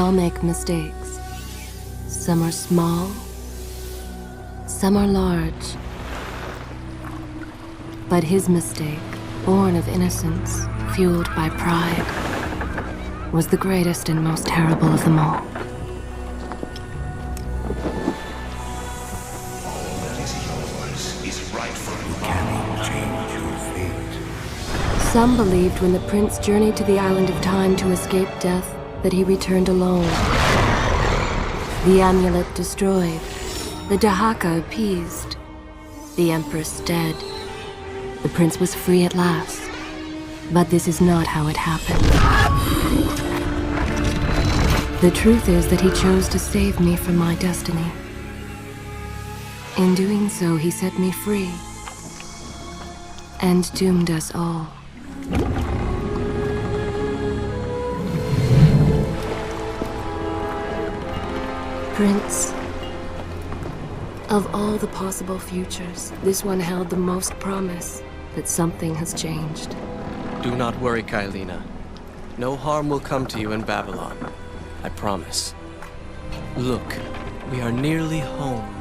all make mistakes. Some are small, some are large. But his mistake, born of innocence, fueled by pride, was the greatest and most terrible of them all. Some believed when the prince journeyed to the island of time to escape death that he returned alone. The amulet destroyed, the Dahaka appeased, the empress dead. The prince was free at last. But this is not how it happened. The truth is that he chose to save me from my destiny. In doing so, he set me free and doomed us all. Prince, of all the possible futures, this one held the most promise that something has changed. Do not worry, Kailina. No harm will come to you in Babylon. I promise. Look, we are nearly home.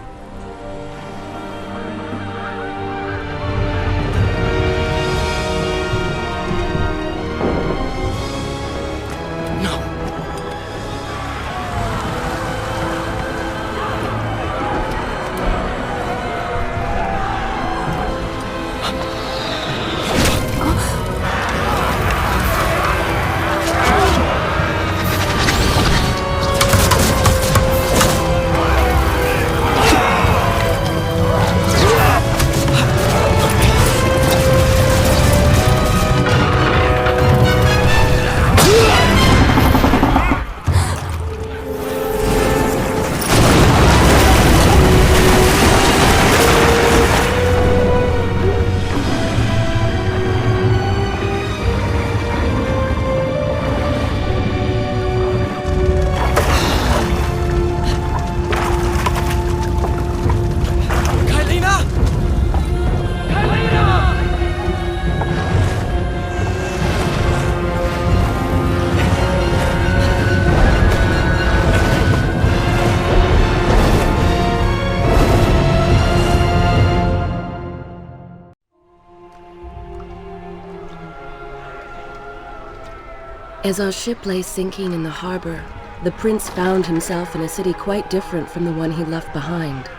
As our ship lay sinking in the harbor, the prince found himself in a city quite different from the one he left behind.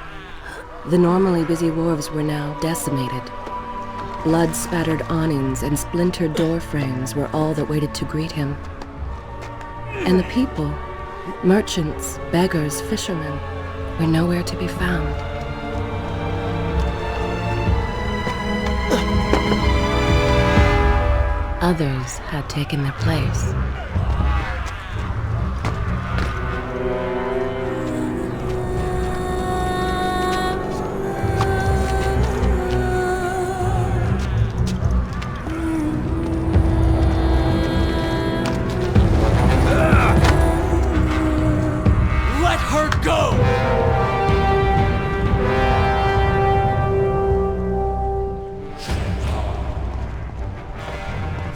The normally busy wharves were now decimated. Blood-spattered awnings and splintered door frames were all that waited to greet him. And the people, merchants, beggars, fishermen, were nowhere to be found. Others had taken their place. Let her go!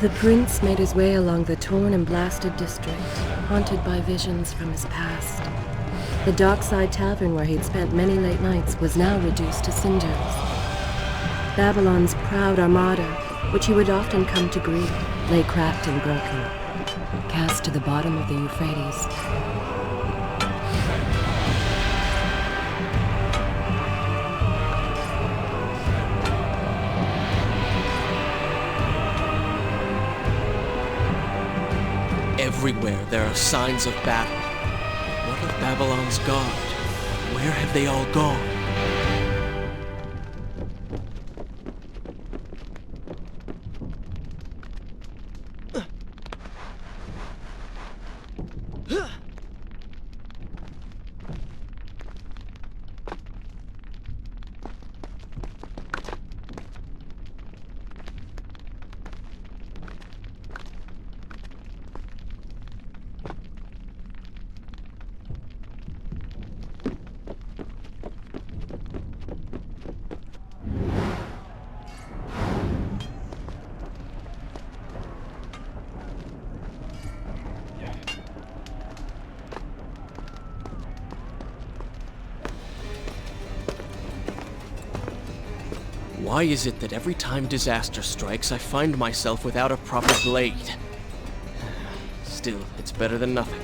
The prince made his way along the torn and blasted district, haunted by visions from his past. The dockside tavern where he'd spent many late nights was now reduced to cinders. Babylon's proud armada, which he would often come to greet, lay cracked and broken, cast to the bottom of the Euphrates. Everywhere there are signs of battle. What of Babylon's guard? Where have they all gone? Why is it that every time disaster strikes, I find myself without a proper blade? Still, it's better than nothing.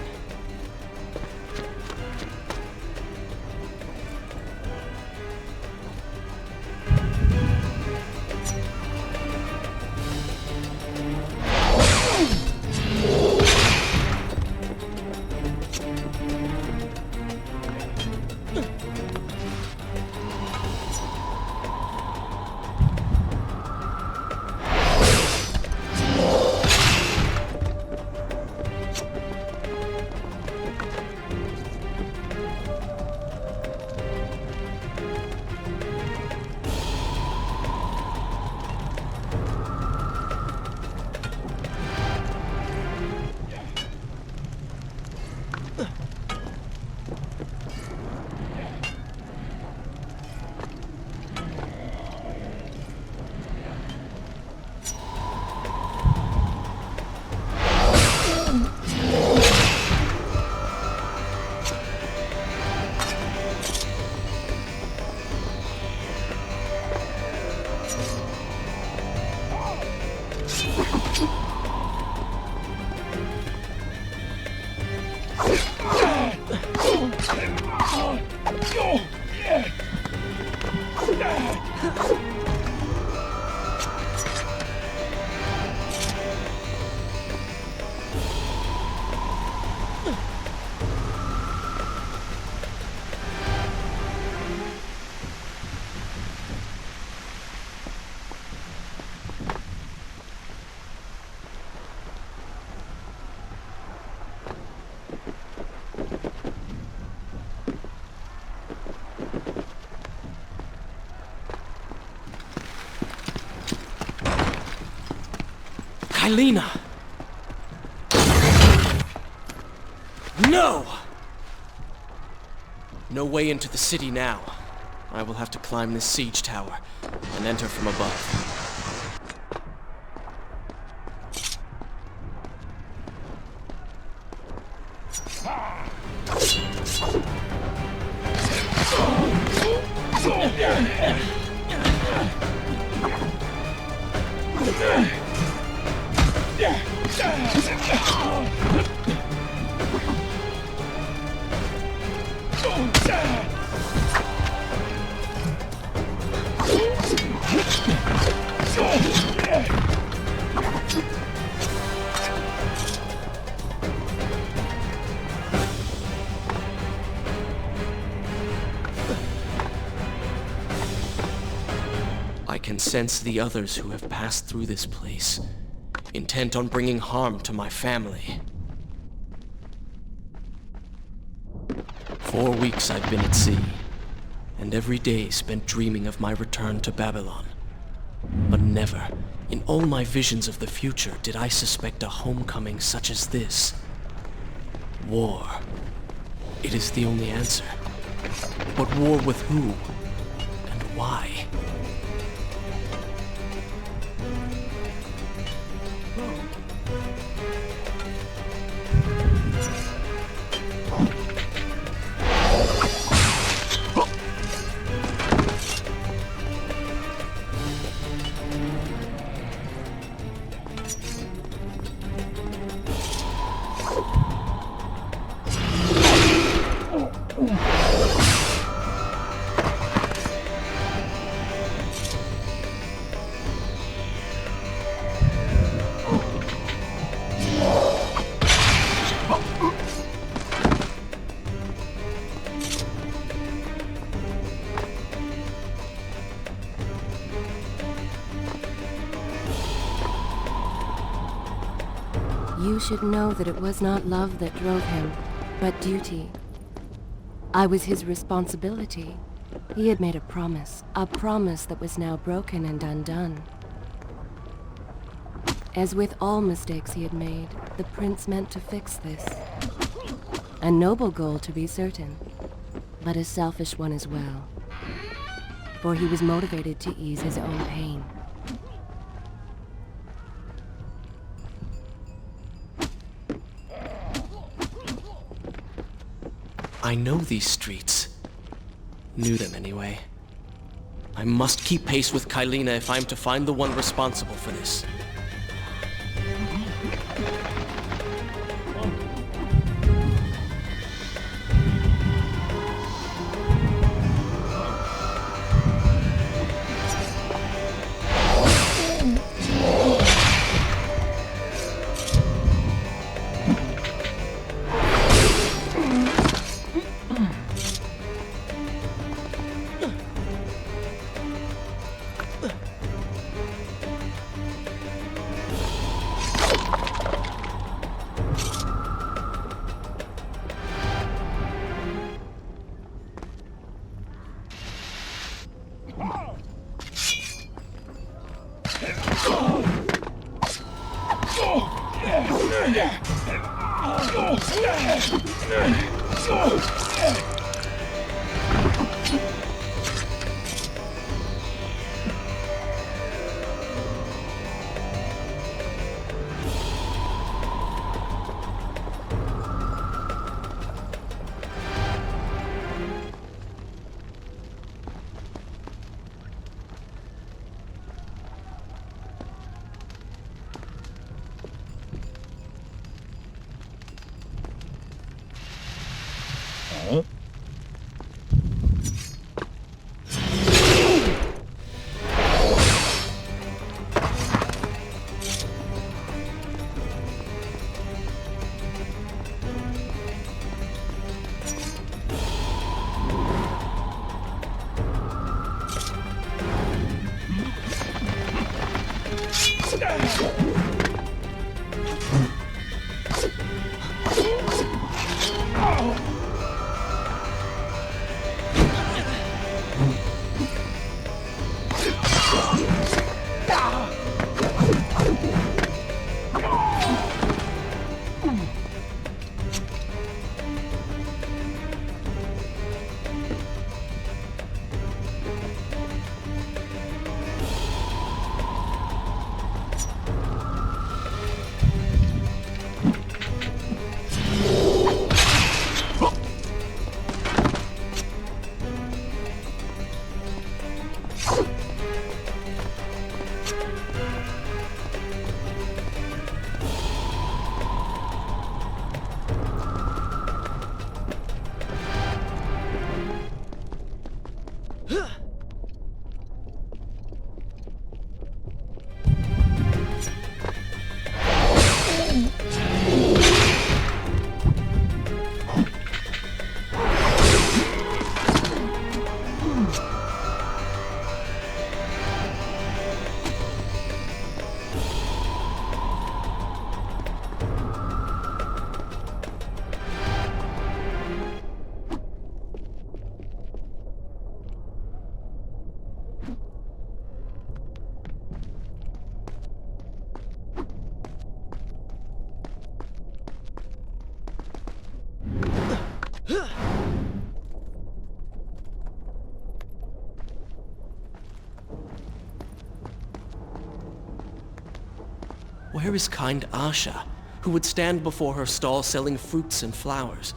Lena! No! No way into the city now. I will have to climb this siege tower and enter from above. I can sense the others who have passed through this place, intent on bringing harm to my family. 4 weeks I've been at sea, and every day spent dreaming of my return to Babylon. But never, in all my visions of the future, did I suspect a homecoming such as this. War. It is the only answer. But war with who? And why? You should know that it was not love that drove him, but duty. I was his responsibility. He had made a promise that was now broken and undone. As with all mistakes he had made, the prince meant to fix this. A noble goal, to be certain, but a selfish one as well. For he was motivated to ease his own pain. I know these streets. Knew them anyway. I must keep pace with Kylina if I'm to find the one responsible for this. Where is kind Asha, who would stand before her stall selling fruits and flowers?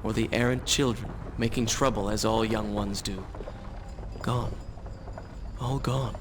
Or the errant children, making trouble as all young ones do? Gone. All gone.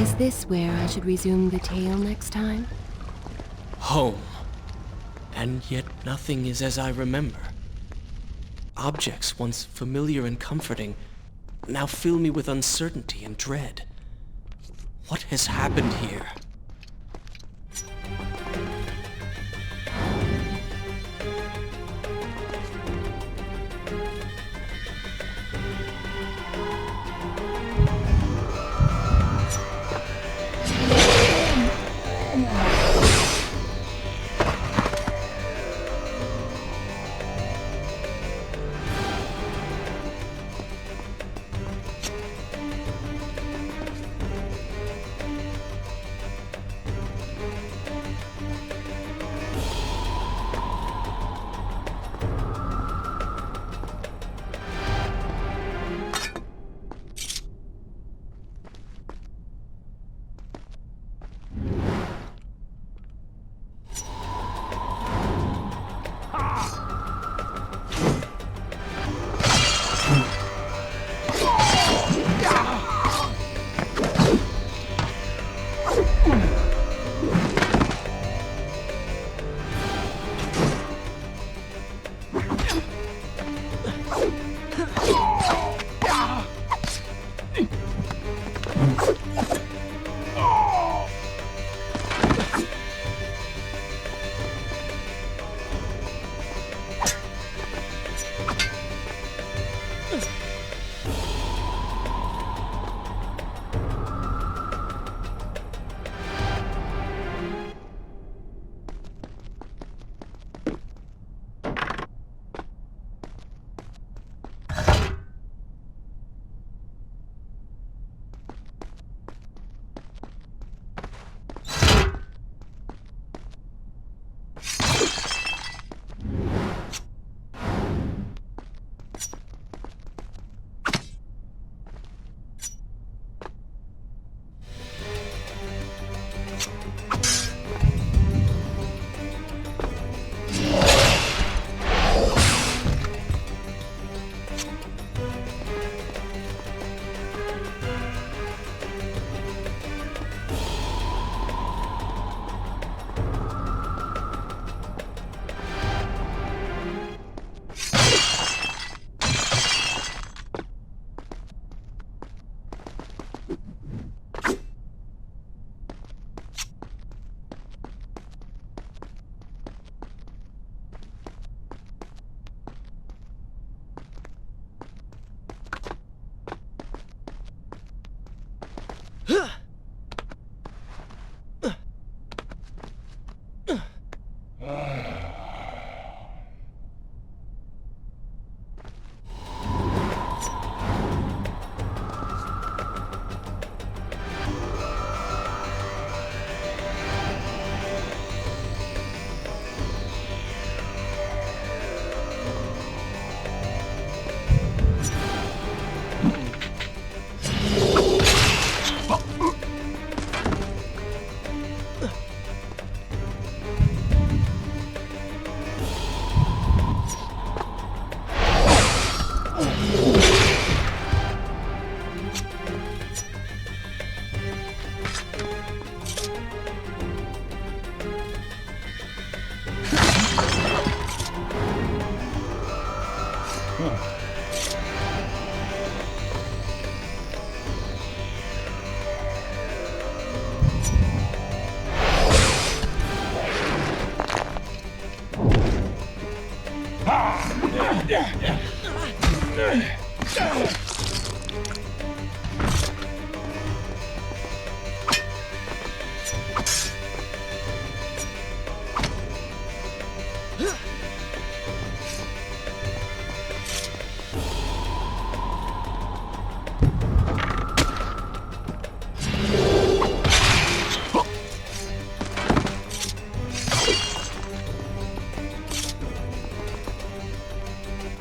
Is this where I should resume the tale next time? Home. And yet nothing is as I remember. Objects once familiar and comforting now fill me with uncertainty and dread. What has happened here?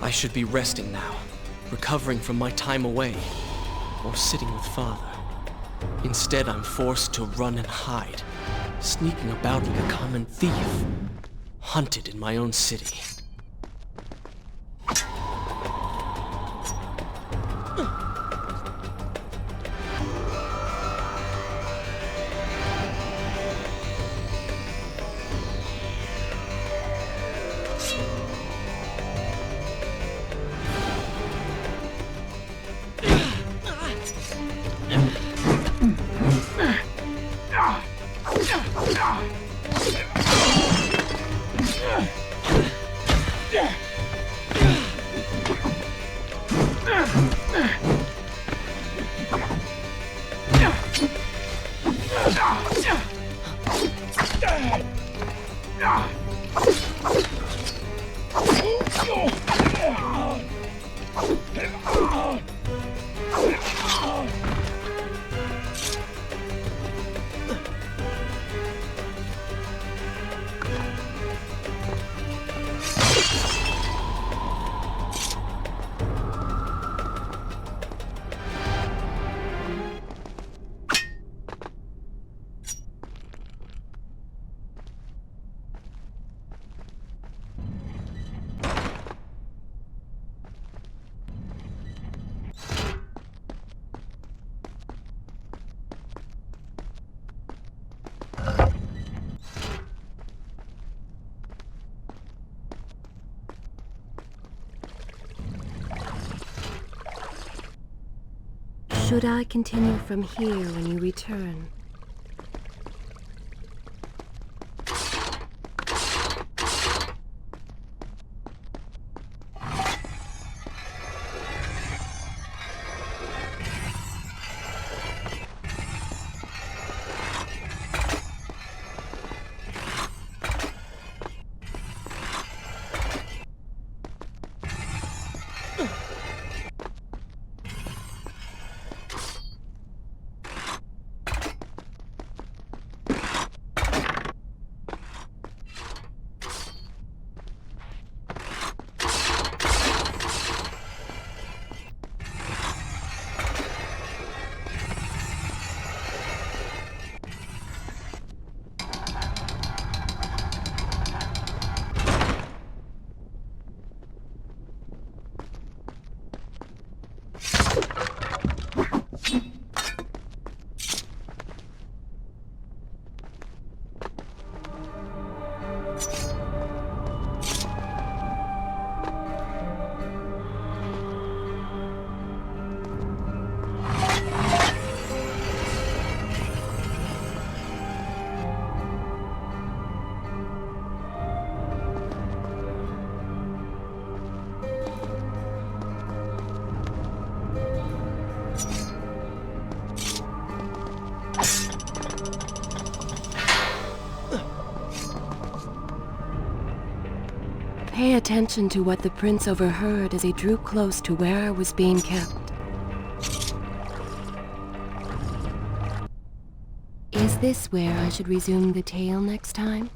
I should be resting now, recovering from my time away, or sitting with Father. Instead, I'm forced to run and hide, sneaking about like a common thief, hunted in my own city. Should I continue from here when you return? Pay attention to what the prince overheard as he drew close to where I was being kept. Is this where I should resume the tale next time?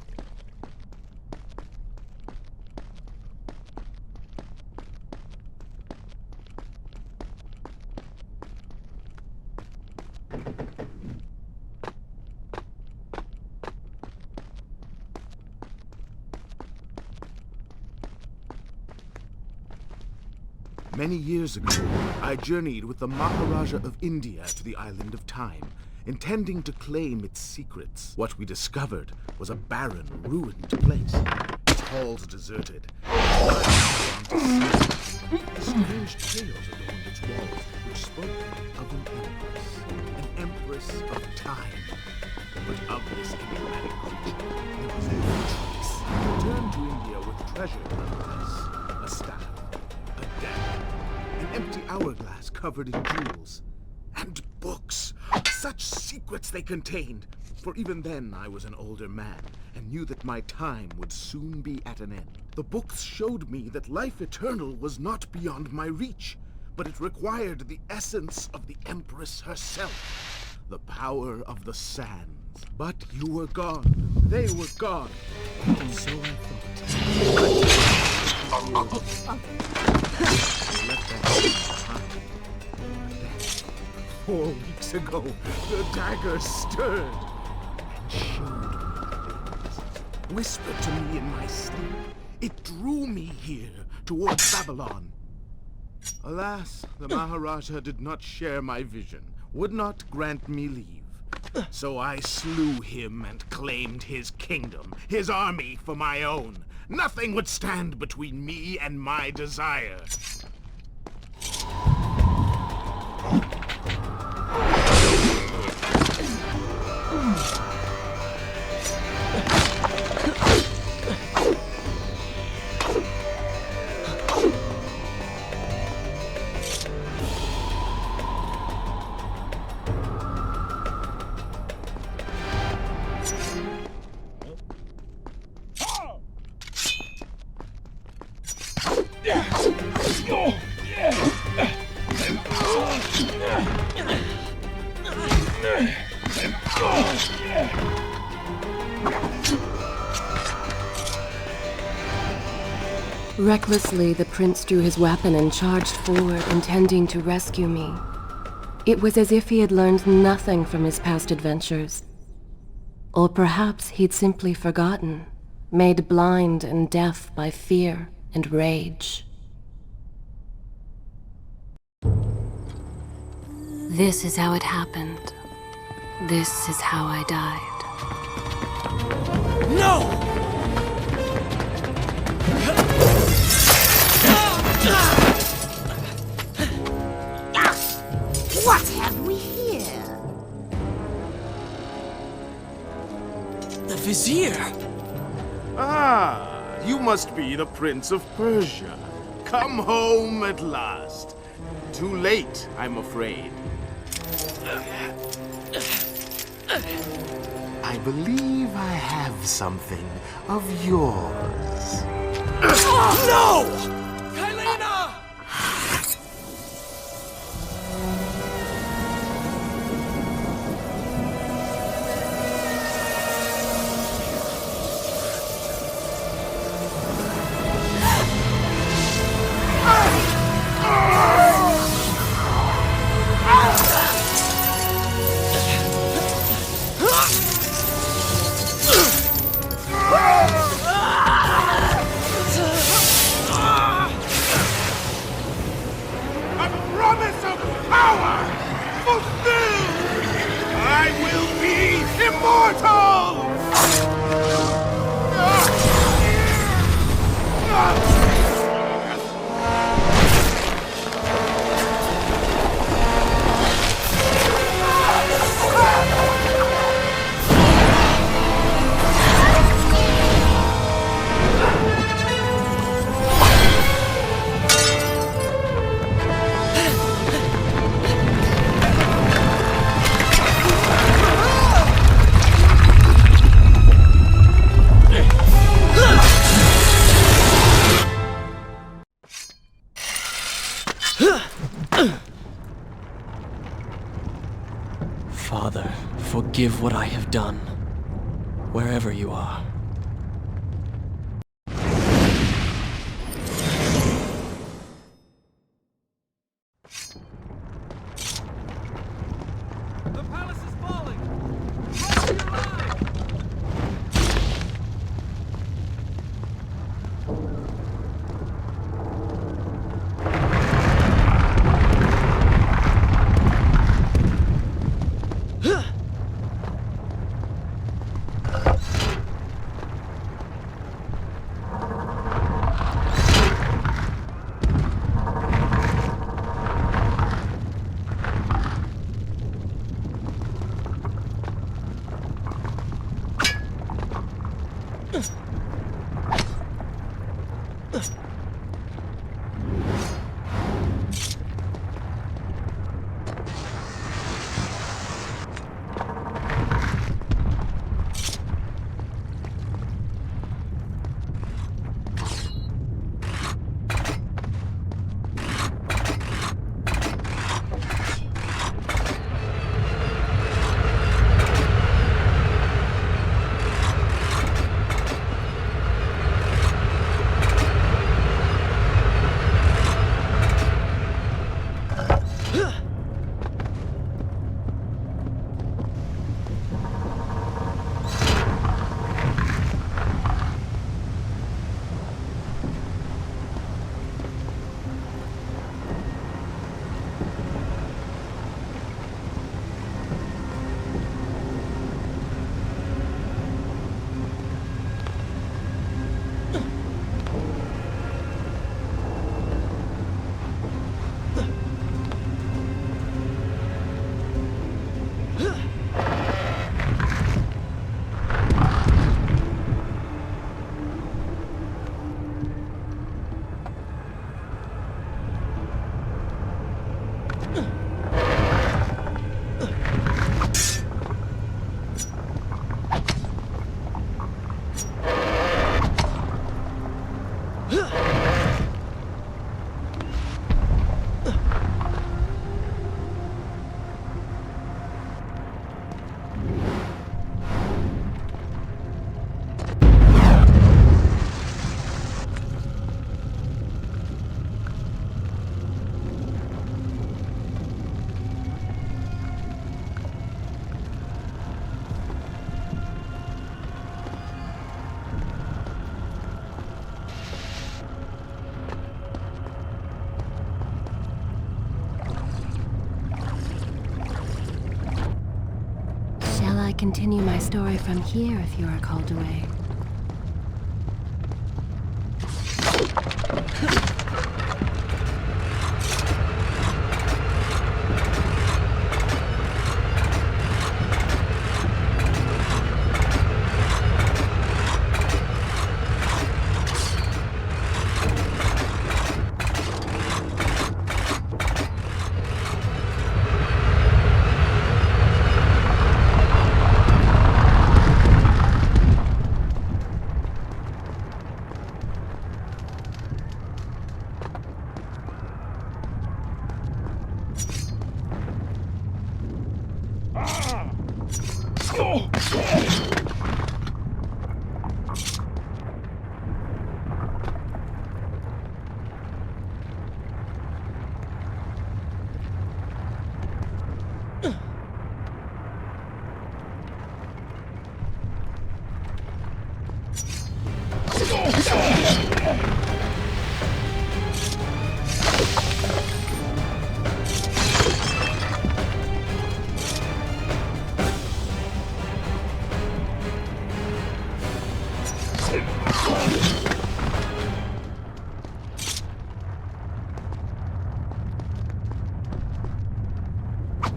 Many years ago, I journeyed with the Maharaja of India to the island of Time, intending to claim its secrets. What we discovered was a barren, ruined place. Its halls deserted. Strange tales adorned its walls, which spoke of an empress of time. But of this enigmatic creature, there was no trace. I returned to India with treasure nonetheless. A staff, a dagger, an empty hourglass covered in jewels, and books. Such secrets they contained. For even then I was an older man, and knew that my time would soon be at an end. The books showed me that life eternal was not beyond my reach, but it required the essence of the Empress herself, the power of the sands. But you were gone. They were gone. And so I thought. I left that behind. But then, 4 weeks ago, the dagger stirred and showed me things. Whispered to me in my sleep. It drew me here, towards Babylon. Alas, the Maharaja did not share my vision, would not grant me leave. So I slew him and claimed his kingdom, his army for my own. Nothing would stand between me and my desire. Recklessly, the prince drew his weapon and charged forward, intending to rescue me. It was as if he had learned nothing from his past adventures. Or perhaps he'd simply forgotten, made blind and deaf by fear and rage. This is how it happened. This is how I died. No! What have we here? The Vizier! Ah, you must be the Prince of Persia. Come home at last. Too late, I'm afraid. I believe I have something of yours. No! Kylena! A promise of power fulfilled! I will be immortal! Father, forgive what I have done, wherever you are. The palace is falling! Run for your lives! continue my story from here if you are called away.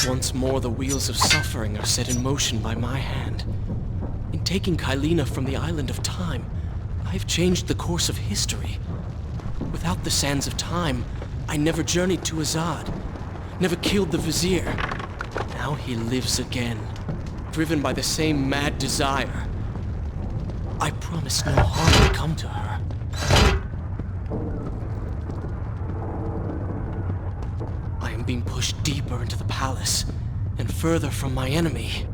Once more, the wheels of suffering are set in motion by my hand. In taking Kylina from the island of time, I've changed the course of history. Without the sands of time, I never journeyed to Azad, never killed the Vizier. Now he lives again, driven by the same mad desire. I promised no harm would come to her. I am being pushed deeper into the palace, and further from my enemy.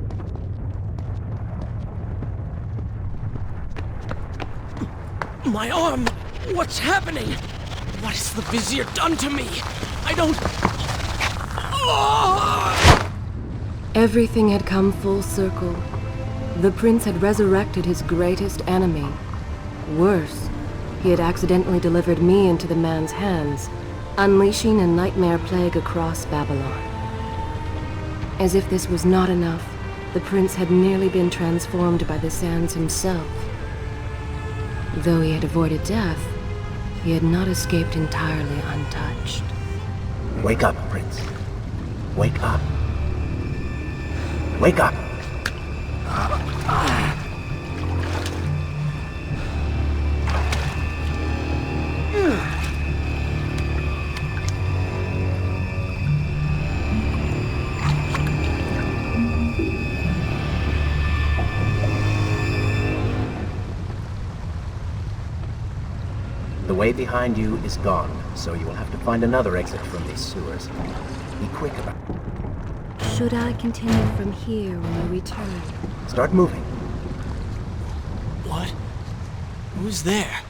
My arm! What's happening? What has the Vizier done to me? I don't... Oh! Everything had come full circle. The prince had resurrected his greatest enemy. Worse, he had accidentally delivered me into the man's hands, unleashing a nightmare plague across Babylon. As if this was not enough, the prince had nearly been transformed by the sands himself. Though he had avoided death, he had not escaped entirely untouched. Wake up, Prince. Wake up. Wake up! The way behind you is gone, so you will have to find another exit from these sewers. Be quick about it. Should I continue from here when we return? Start moving. What? Who's there?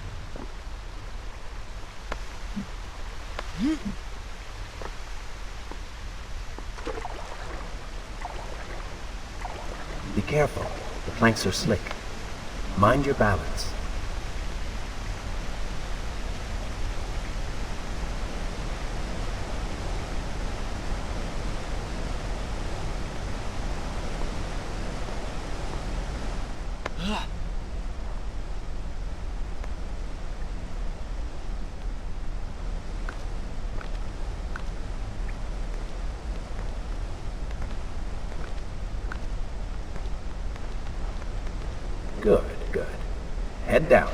Be careful. The planks are slick. Mind your balance. Good, good. Head down.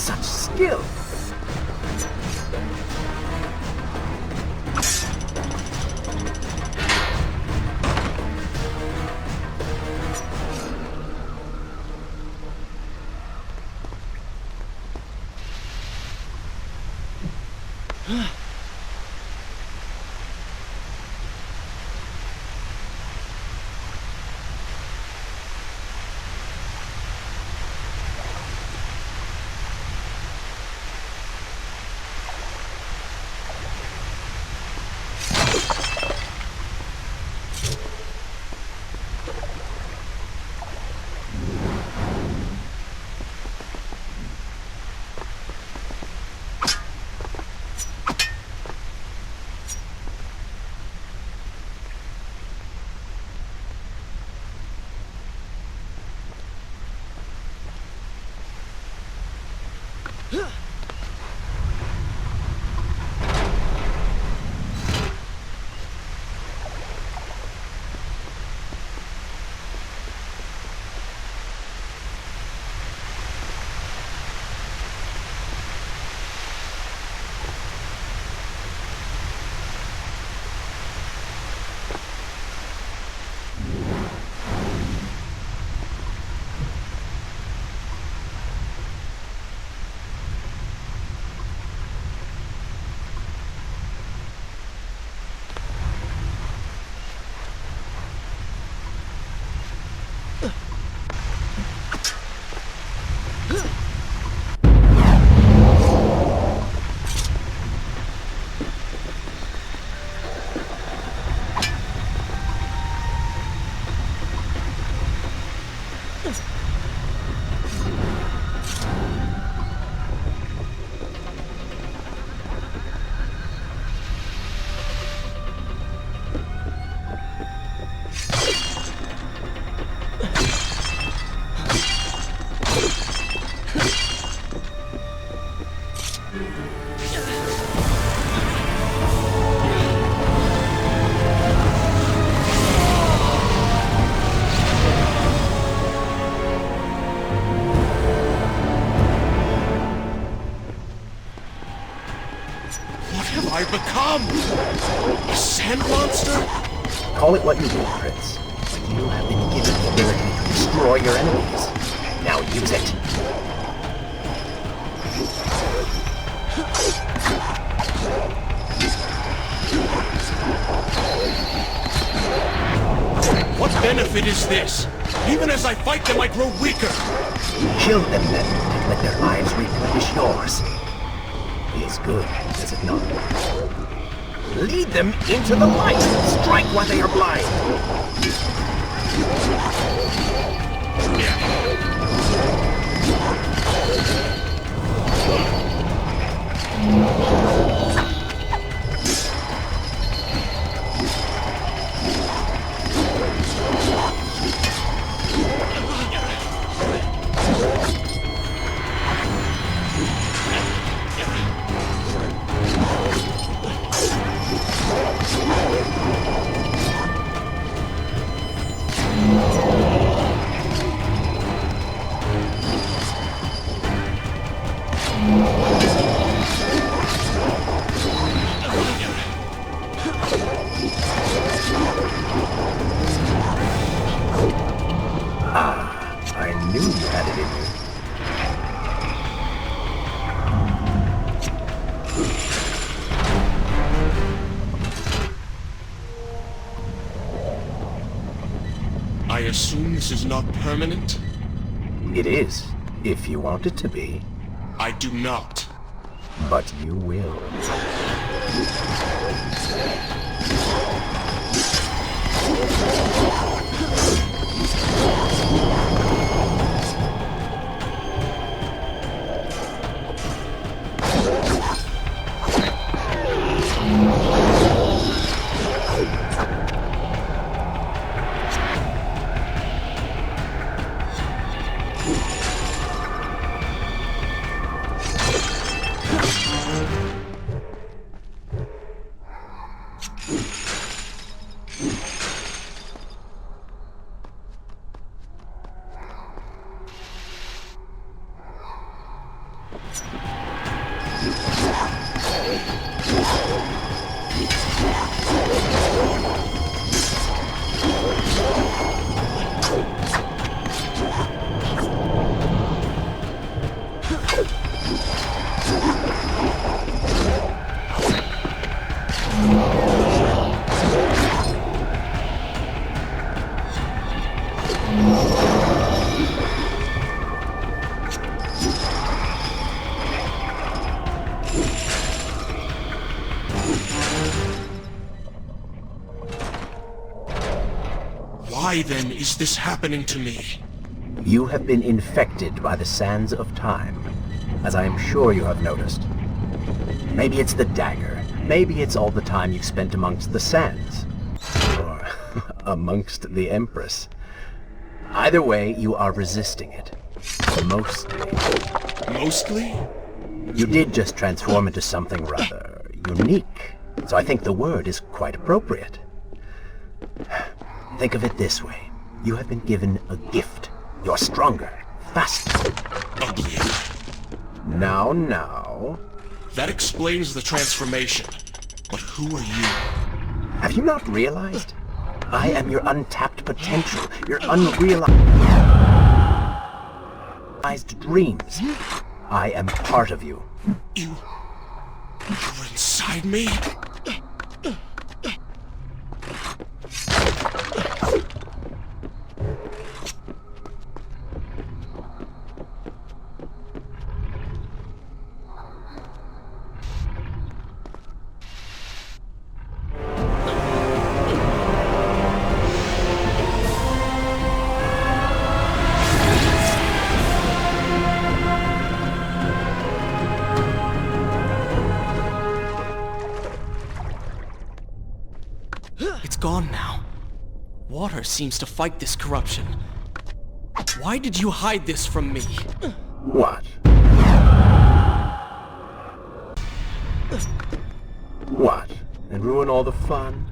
Such skill! I become? A sand monster? Call it what you will, Prince. But you have been given the ability to destroy your enemies. Now use it. What benefit is this? Even as I fight them, I grow weaker. Kill them then, and let their lives replenish yours. Is good, is it not? Lead them into the light! Strike while they are blind! I knew you had it in you. I assume this is not permanent? It is, if you want it to be. I do not. But you will. Why then is this happening to me? You have been infected by the sands of time, as I am sure you have noticed. Maybe it's the dagger. Maybe it's all the time you've spent amongst the sands. Or amongst the Empress. Either way, you are resisting it. Mostly. Mostly? You did just transform into something rather unique, so I think the word is quite appropriate. Think of it this way. You have been given a gift. You're stronger, faster. Uglier. Now. That explains the transformation. But who are you? Have you not realized? I am your untapped potential, your unrealized dreams. I am part of you. You're inside me? It's gone now. Water seems to fight this corruption. Why did you hide this from me? What? What? And ruin all the fun?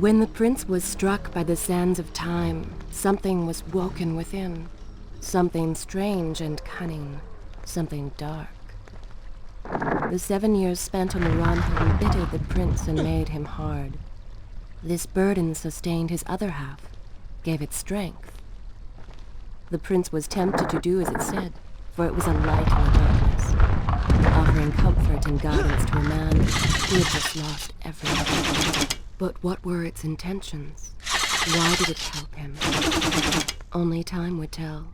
When the prince was struck by the sands of time, something was woken within. Something strange and cunning. Something dark. The 7 years spent on the run had embittered the prince and made him hard. This burden sustained his other half, gave it strength. The prince was tempted to do as it said, for it was a light in the darkness, offering comfort and guidance to a man who had just lost everything. But what were its intentions? Why did it help him? Only time would tell.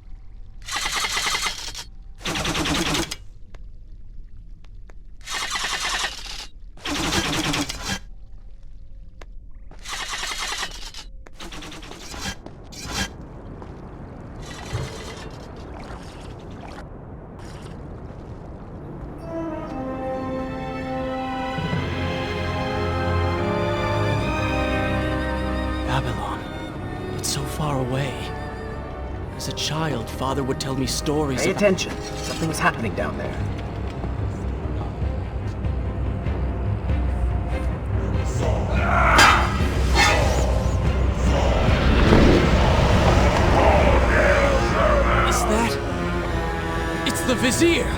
away. As a child, Father would tell me stories Pay of... attention. Something's happening down there. Is that... It's the Vizier!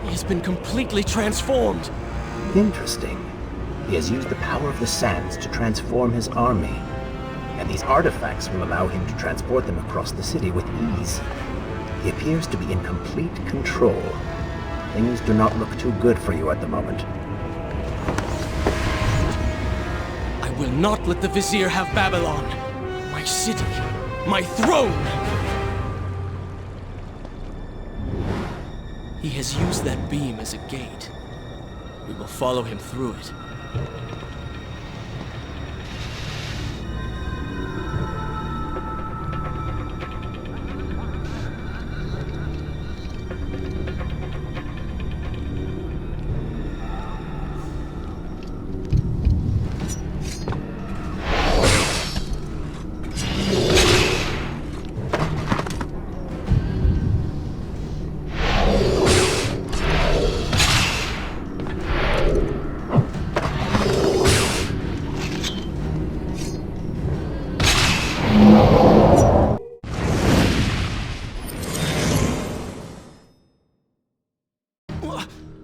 He has been completely transformed. Interesting. He has used the power of the sands to transform his army. And these artifacts will allow him to transport them across the city with ease. He appears to be in complete control. Things do not look too good for you at the moment. I will not let the Vizier have Babylon. My city. My throne! He has used that beam as a gate. We will follow him through it.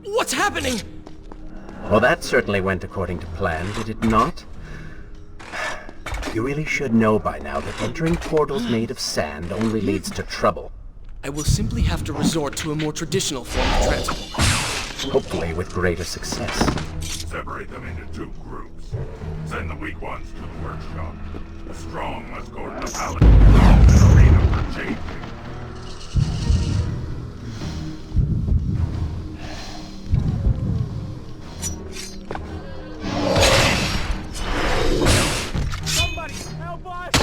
What's happening? Well, that certainly went according to plan, did it not? You really should know by now that entering portals made of sand only leads to trouble. I will simply have to resort to a more traditional form of transport. Hopefully with greater success. Separate them into 2 groups. Send the weak ones to the workshop. The strong must go to the palace. An arena for changing. Somebody, help us!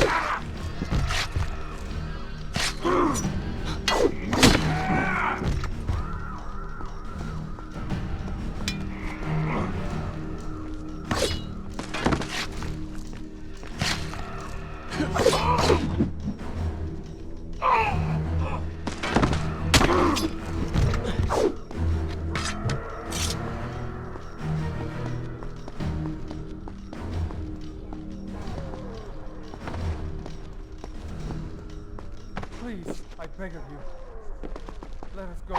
Please, I beg of you. Let us go.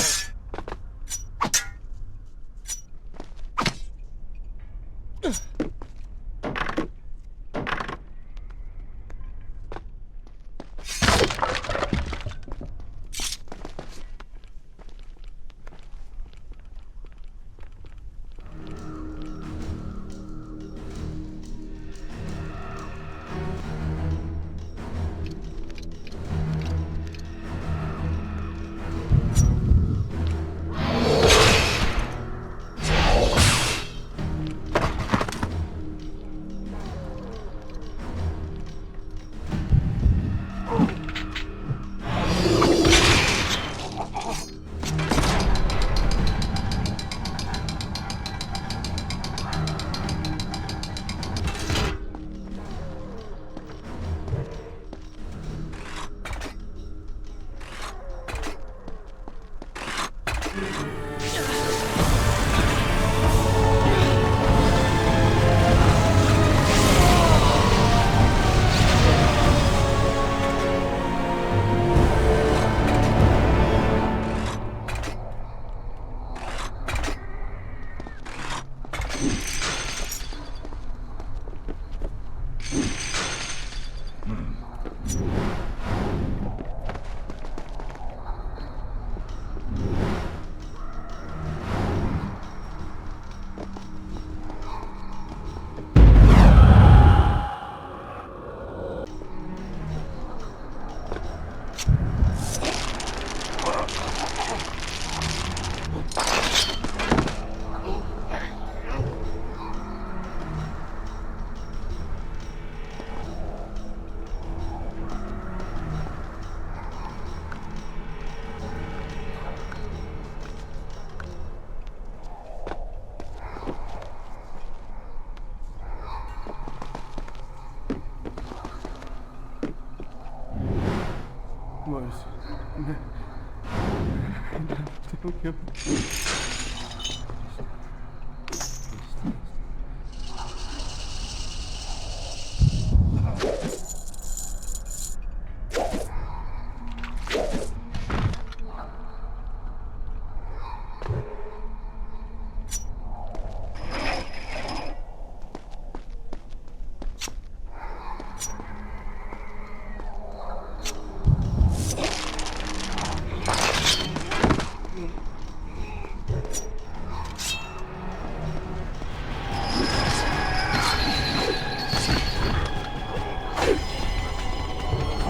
Don't kill me.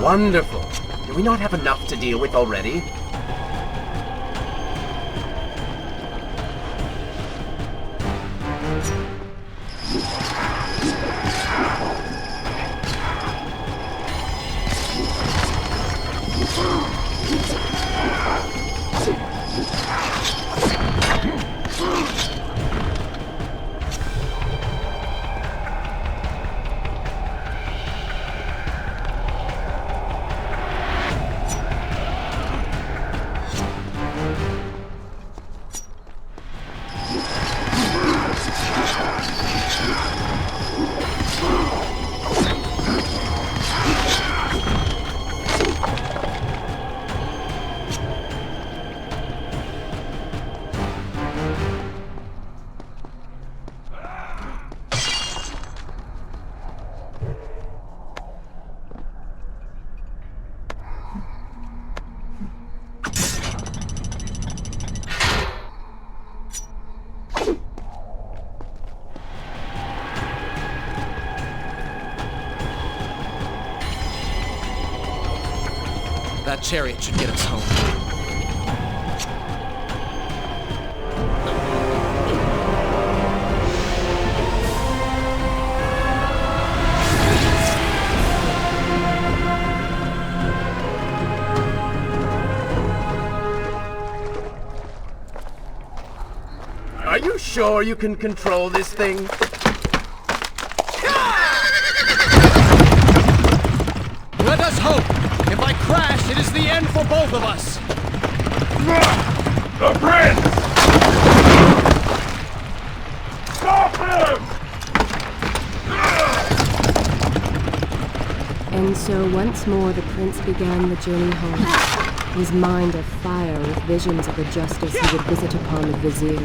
Wonderful. Do we not have enough to deal with already? That chariot should get us home. Are you sure you can control this thing? Let us hope! If I crash, it is the end for both of us! The prince! Stop him! And so once more the prince began the journey home, his mind afire with visions of the justice he would visit upon the vizier.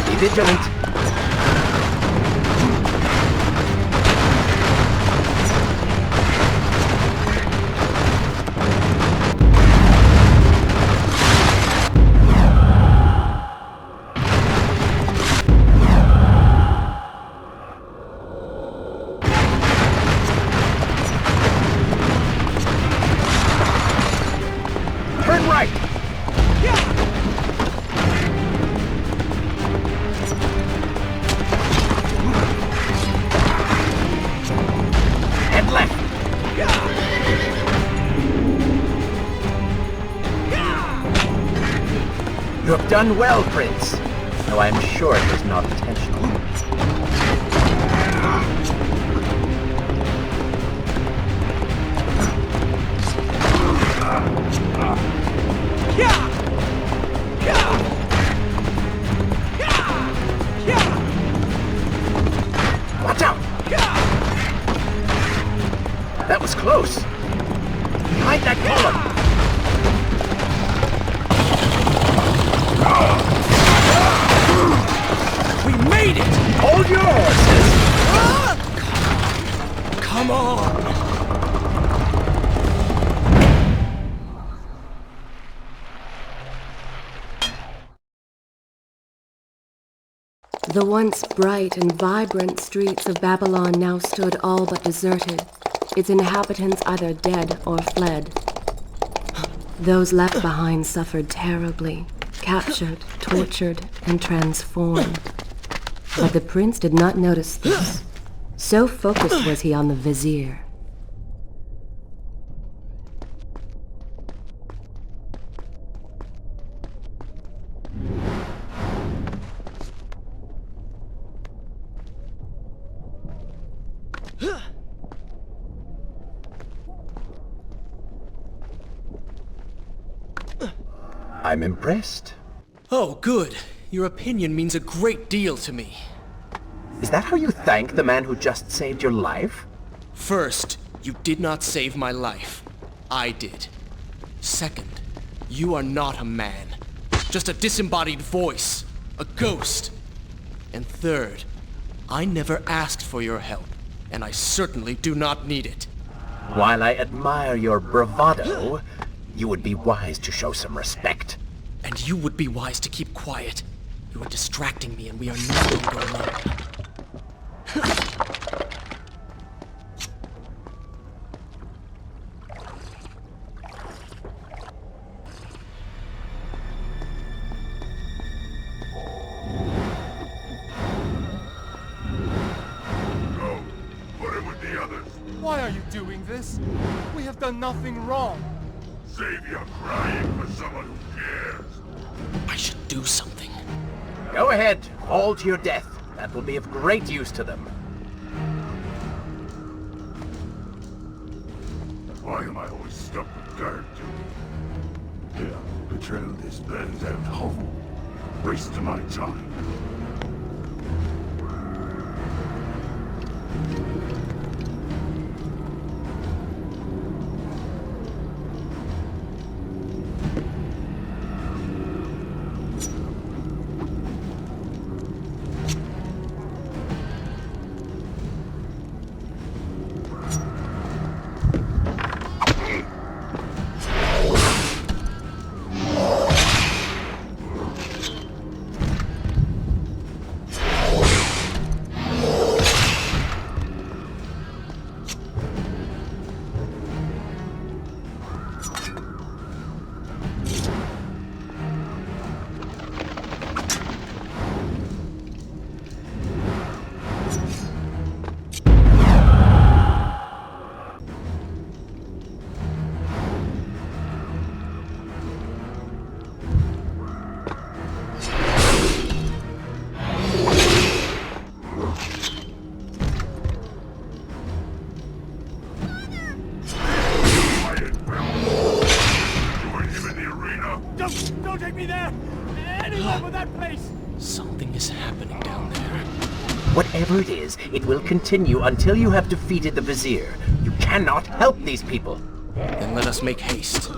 Be vigilant. Turn right! And left! You have done well, Prince. Though I am sure it was not intentional. Watch out! That was close. Behind that column. We made it! Hold your horses. Come on! The once bright and vibrant streets of Babylon now stood all but deserted, its inhabitants either dead or fled. Those left behind suffered terribly, captured, tortured, and transformed. But the prince did not notice this. So focused was he on the vizier. I'm impressed. Oh, good. Your opinion means a great deal to me. Is that how you thank the man who just saved your life? First, you did not save my life. I did. Second, you are not a man. Just a disembodied voice. A ghost. And third, I never asked for your help, and I certainly do not need it. While I admire your bravado, you would be wise to show some respect. And you would be wise to keep quiet. You are distracting me, and we are no longer alone. Go. Put him with the others. Why are you doing this? We have done nothing wrong. Save your crying for someone who cares. I should do something. Go ahead, fall to your death. That will be of great use to them. Why am I always stuck with guard duty? Here, patrol this burnt out hovel. Waste my time. Don't take me there! Anywhere but that place! Something is happening down there. Whatever it is, it will continue until you have defeated the Vizier. You cannot help these people. Then let us make haste.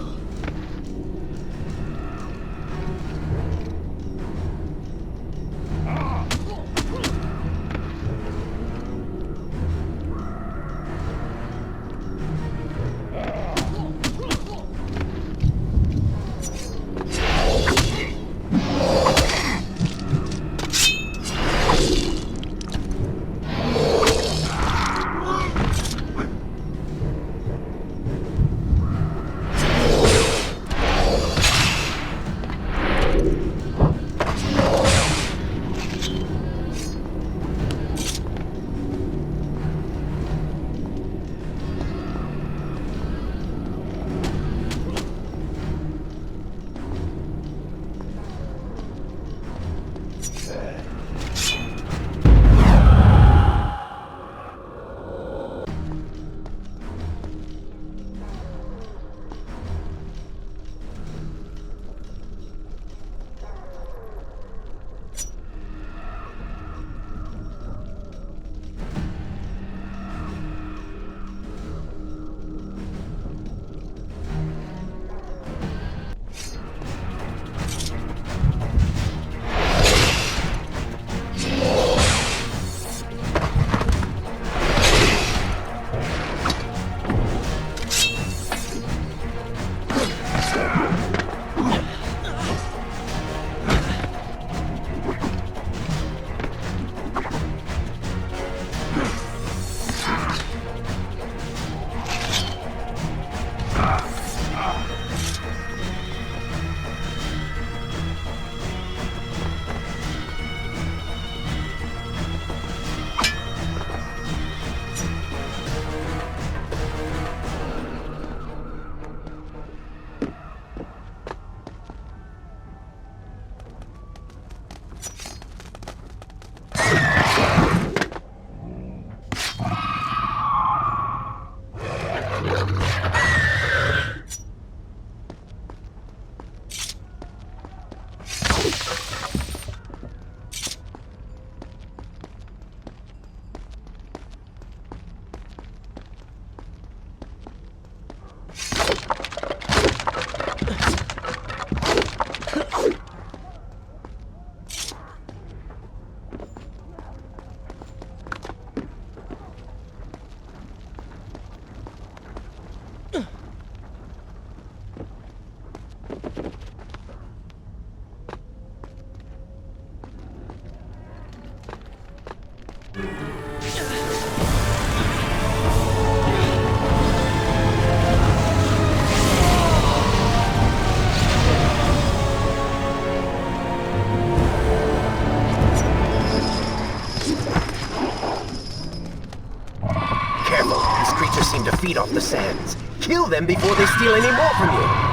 feed off the sands. Kill them before they steal any more from you.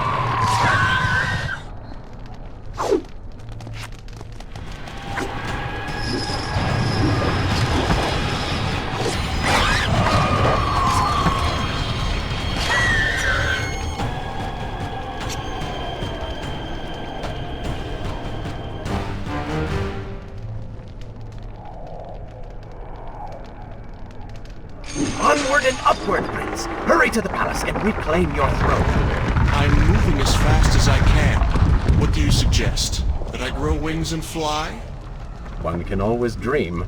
Onward and upward, Prince. Hurry to the palace and reclaim your throne. I'm moving as fast as I can. What do you suggest? That I grow wings and fly? One can always dream.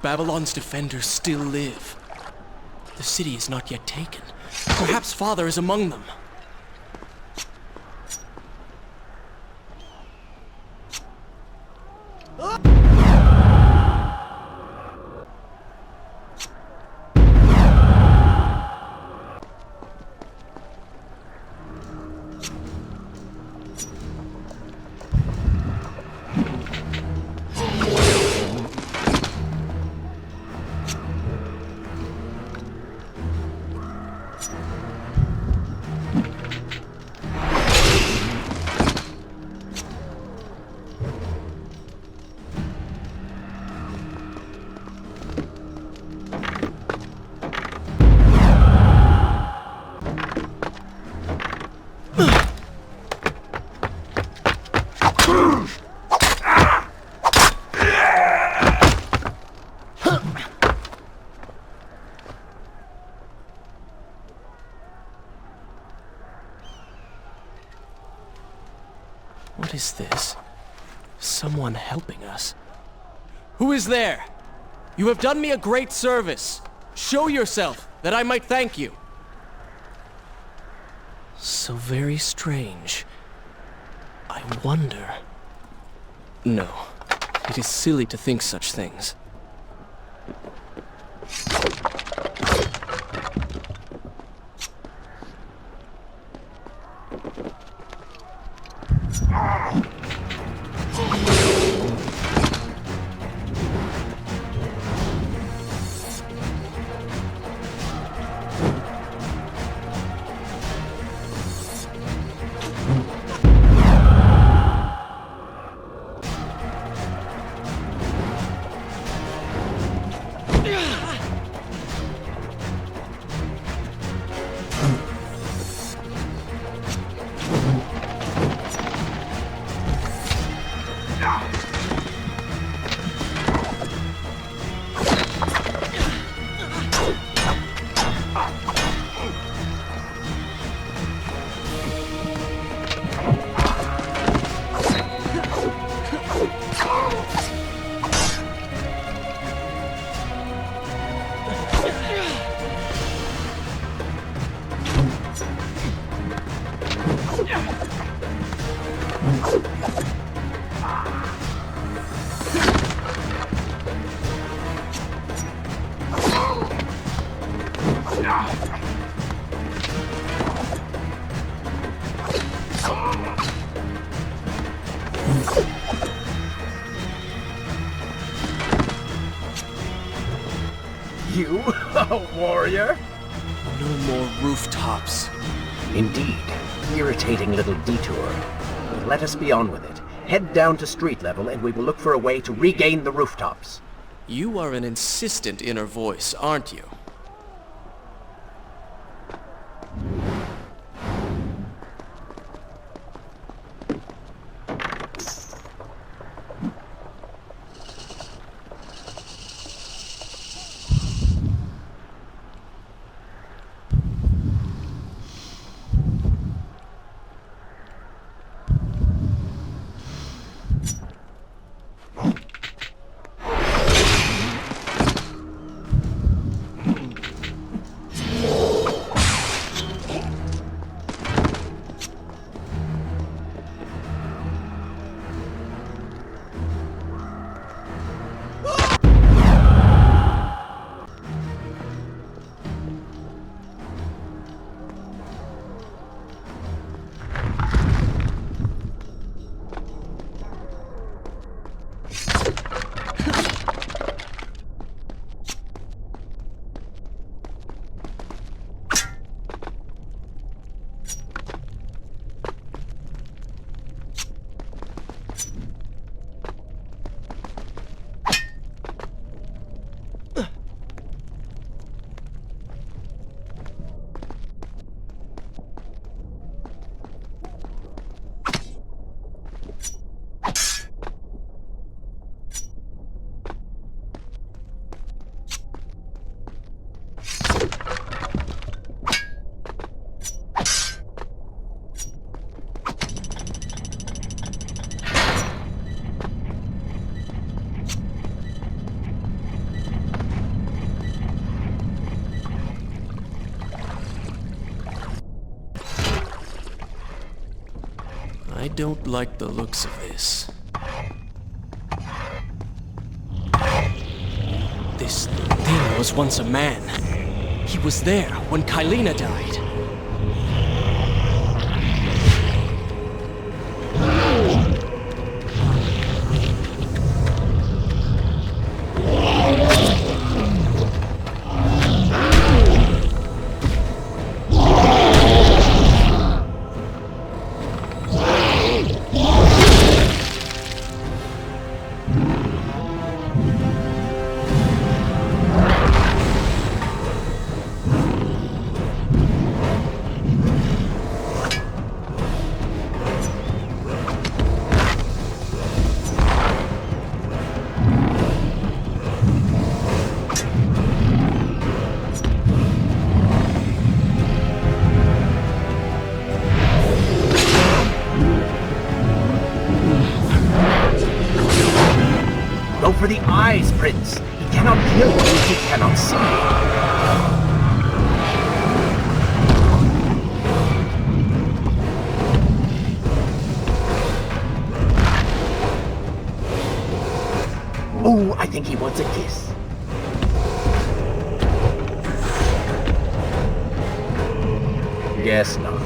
Babylon's defenders still live. The city is not yet taken. Perhaps Father is among them. What is this? Someone helping us. Who is there? You have done me a great service. Show yourself, that I might thank you. So very strange. I wonder... No, it is silly to think such things. You, a warrior? No more rooftops. Indeed. Irritating little detour. But let us be on with it. Head down to street level and we will look for a way to regain the rooftops. You are an insistent inner voice, aren't you? don't like the looks of this. This thing was once a man. He was there when Kylena died. For the eyes, Prince! He cannot kill what he cannot see! Oh, I think he wants a kiss. Guess not.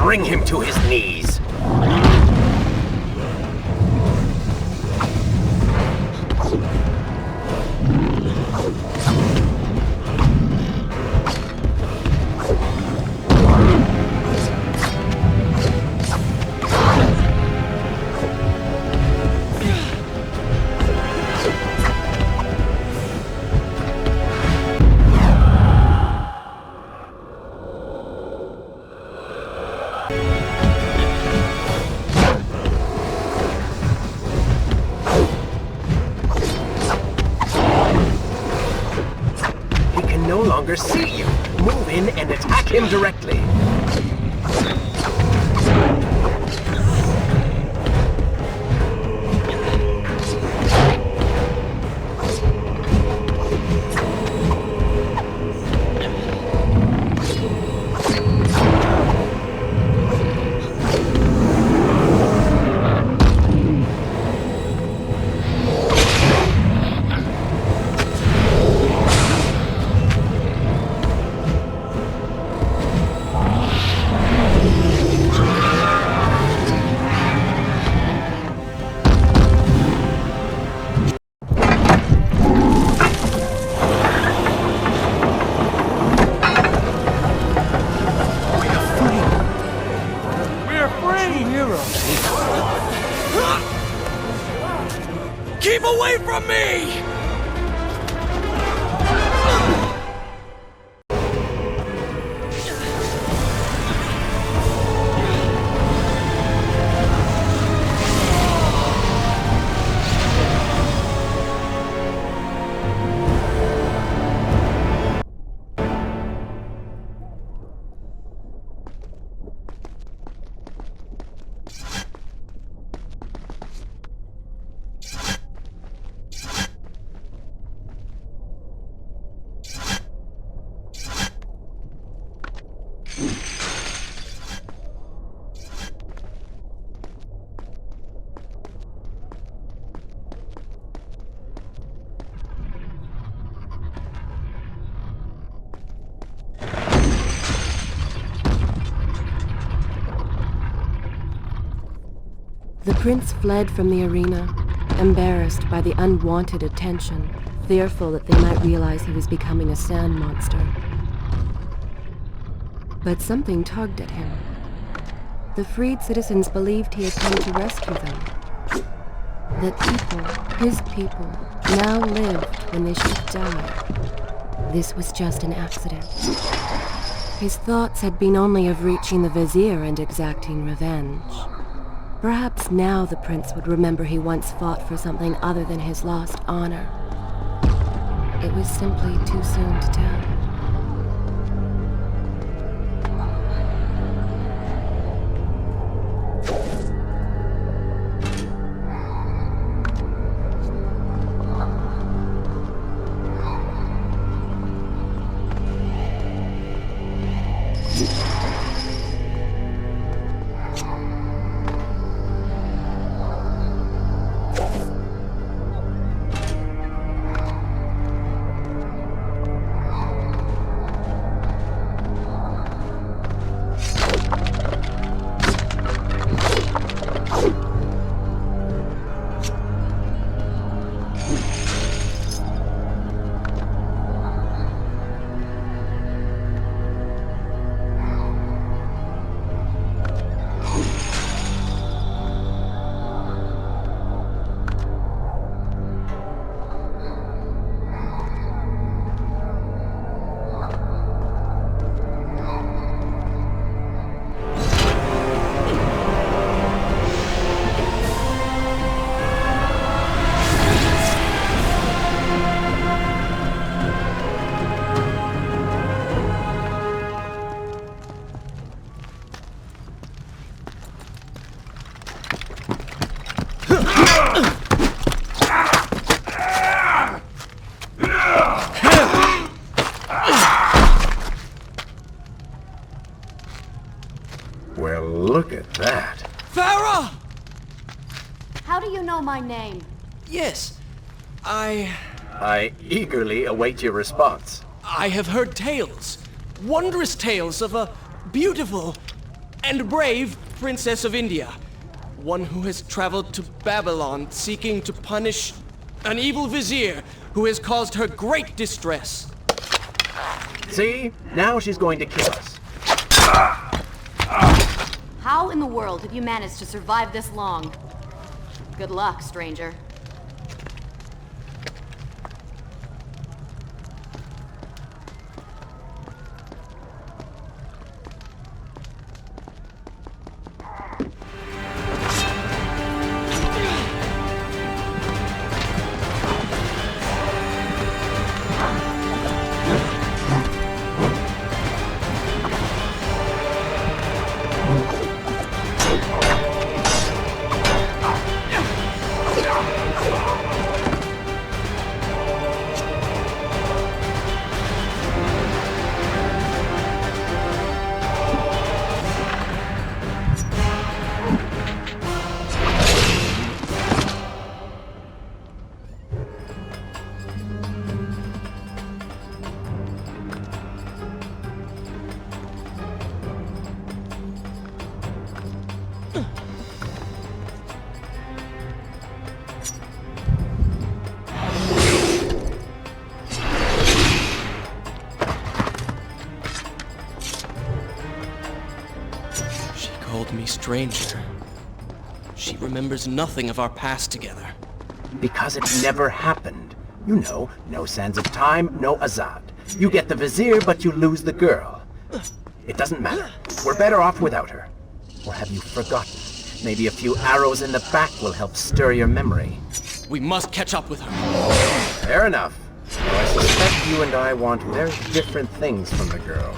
Bring him to his knees! See you. Move in and attack him directly. Keep away from me! The prince fled from the arena, embarrassed by the unwanted attention, fearful that they might realize he was becoming a sand monster. But something tugged at him. The freed citizens believed he had come to rescue them. That people, his people, now lived when they should die. This was just an accident. His thoughts had been only of reaching the vizier and exacting revenge. Perhaps now the prince would remember he once fought for something other than his lost honor. It was simply too soon to tell. Well, look at that. Farah! How do you know my name? Yes, I eagerly await your response. I have heard tales, wondrous tales of a beautiful and brave princess of India. One who has traveled to Babylon seeking to punish an evil vizier who has caused her great distress. See? Now she's going to kill us. How in the world have you managed to survive this long? Good luck, stranger. Called me stranger. She remembers nothing of our past together. Because it never happened. You know, no sands of time, no Azad. You get the vizier, but you lose the girl. It doesn't matter. We're better off without her. Or have you forgotten? Maybe a few arrows in the back will help stir your memory. We must catch up with her. Fair enough. Though I suspect you and I want very different things from the girl.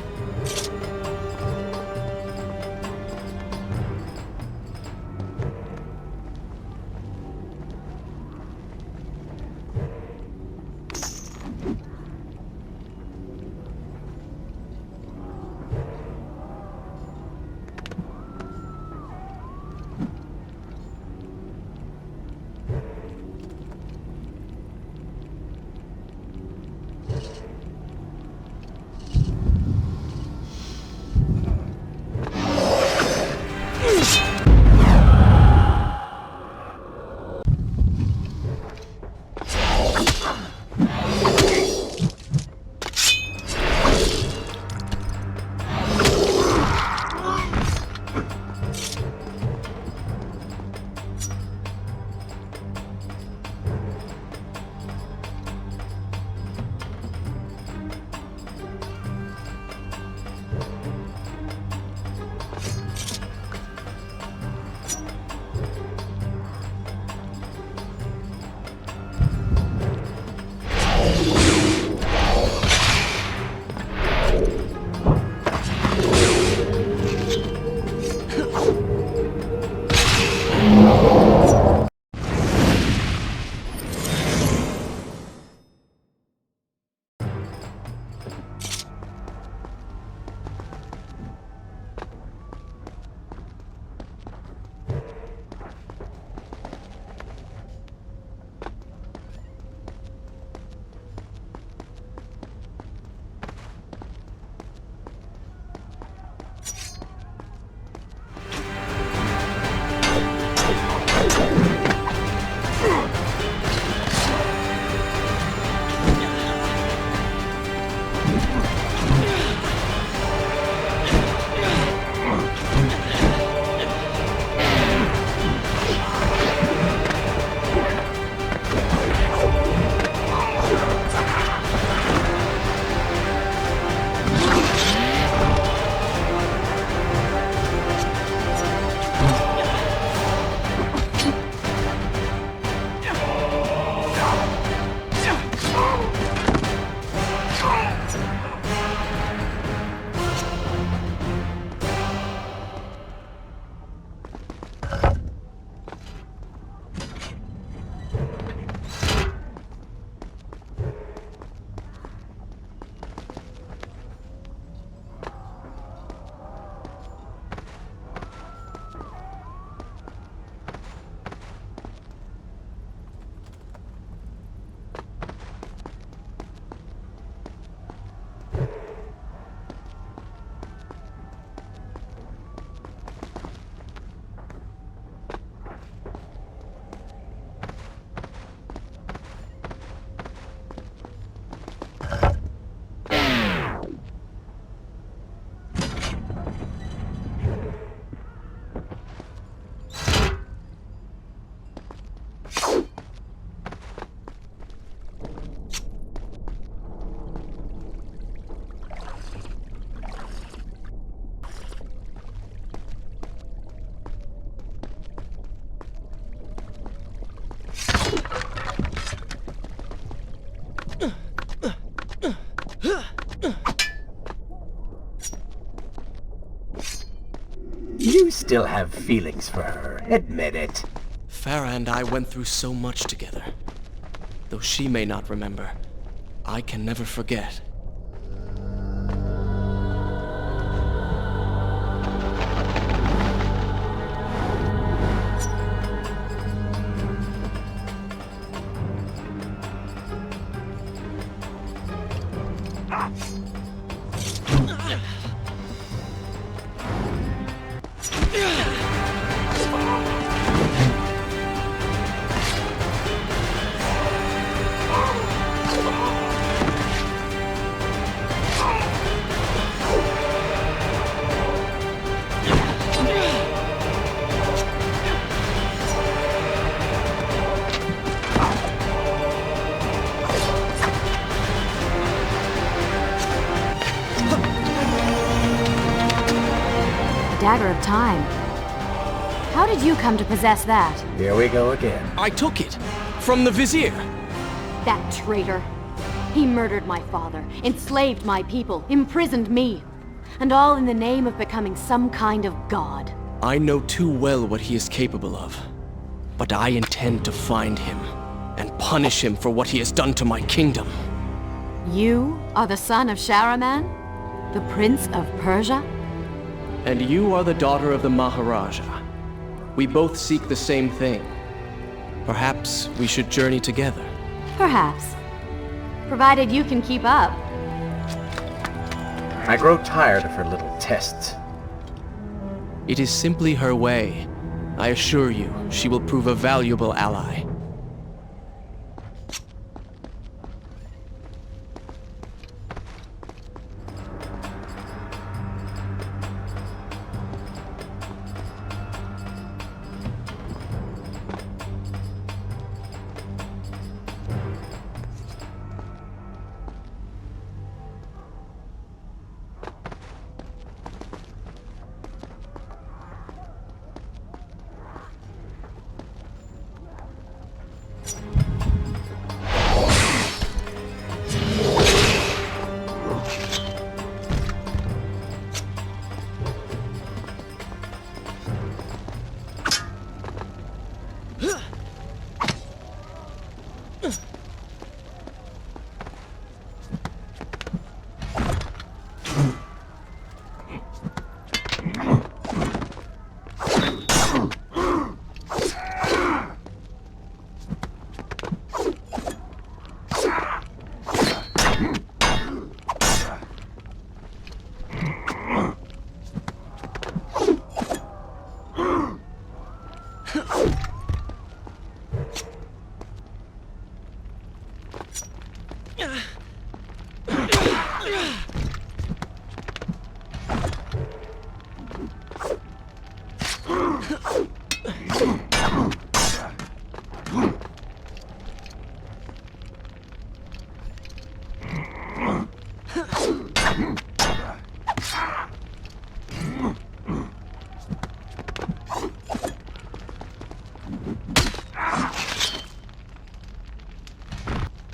You still have feelings for her. Admit it. Farah and I went through so much together. Though she may not remember, I can never forget. Dagger of Time. How did you come to possess that? Here we go again. I took it! From the Vizier! That traitor. He murdered my father, enslaved my people, imprisoned me. And all in the name of becoming some kind of god. I know too well what he is capable of. But I intend to find him, and punish him for what he has done to my kingdom. You are the son of Shahraman? The Prince of Persia? And you are the daughter of the Maharaja. We both seek the same thing. Perhaps we should journey together. Perhaps. Provided you can keep up. I grow tired of her little tests. It is simply her way. I assure you, she will prove a valuable ally.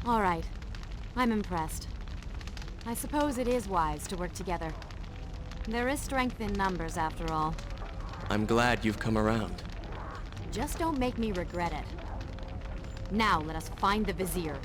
All right. I'm impressed. I suppose it is wise to work together. There is strength in numbers, after all. I'm glad you've come around. Just don't make me regret it. Now let us find the Vizier.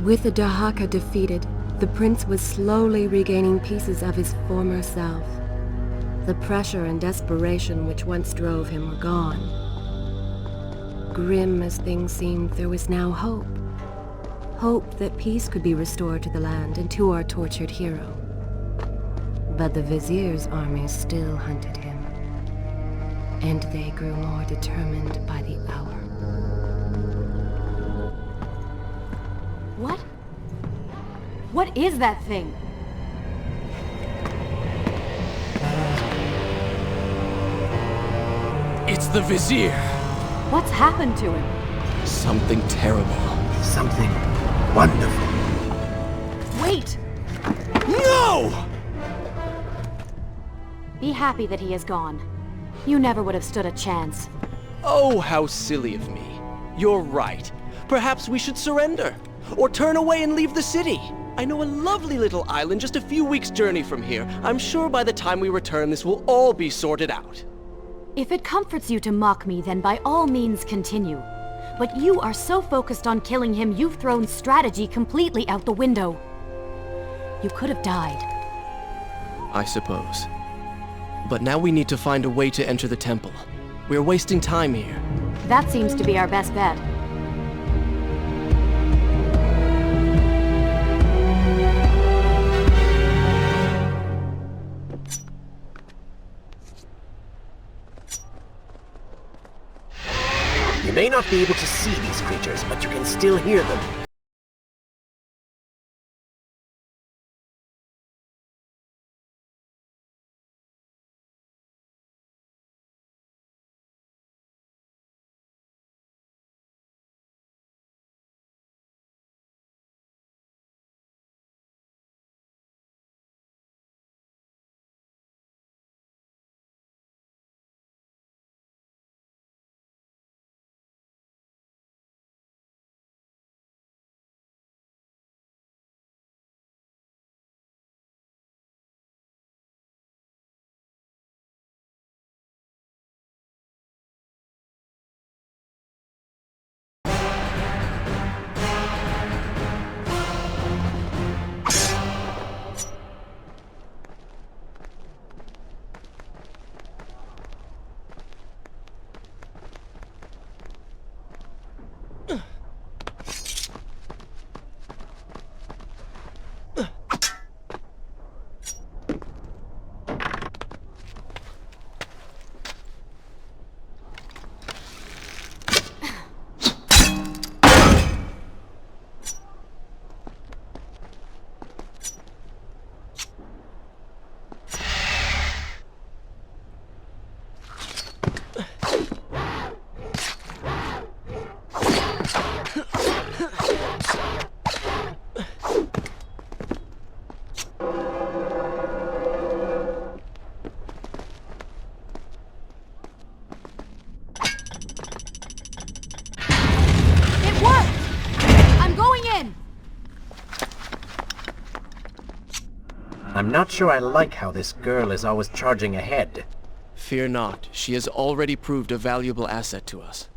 With the Dahaka defeated, The prince was slowly regaining pieces of his former self. The pressure and desperation which once drove him were gone. Grim as things seemed, there was now hope. Hope that peace could be restored to the land and to our tortured hero. But the Vizier's armies still hunted him, and they grew more determined by the hour. What? What is that thing? It's the Vizier! What's happened to him? Something terrible. Something wonderful. Wait! No! Be happy that he is gone. You never would have stood a chance. Oh, how silly of me. You're right. Perhaps we should surrender. Or turn away and leave the city. I know a lovely little island just a few weeks' journey from here. I'm sure by the time we return, this will all be sorted out. If it comforts you to mock me, then by all means continue. But you are so focused on killing him, you've thrown strategy completely out the window. You could have died. I suppose. But now we need to find a way to enter the temple. We're wasting time here. That seems to be our best bet. You may not be able to see these creatures, but you can still hear them. I'm not sure I like how this girl is always charging ahead. Fear not, she has already proved a valuable asset to us.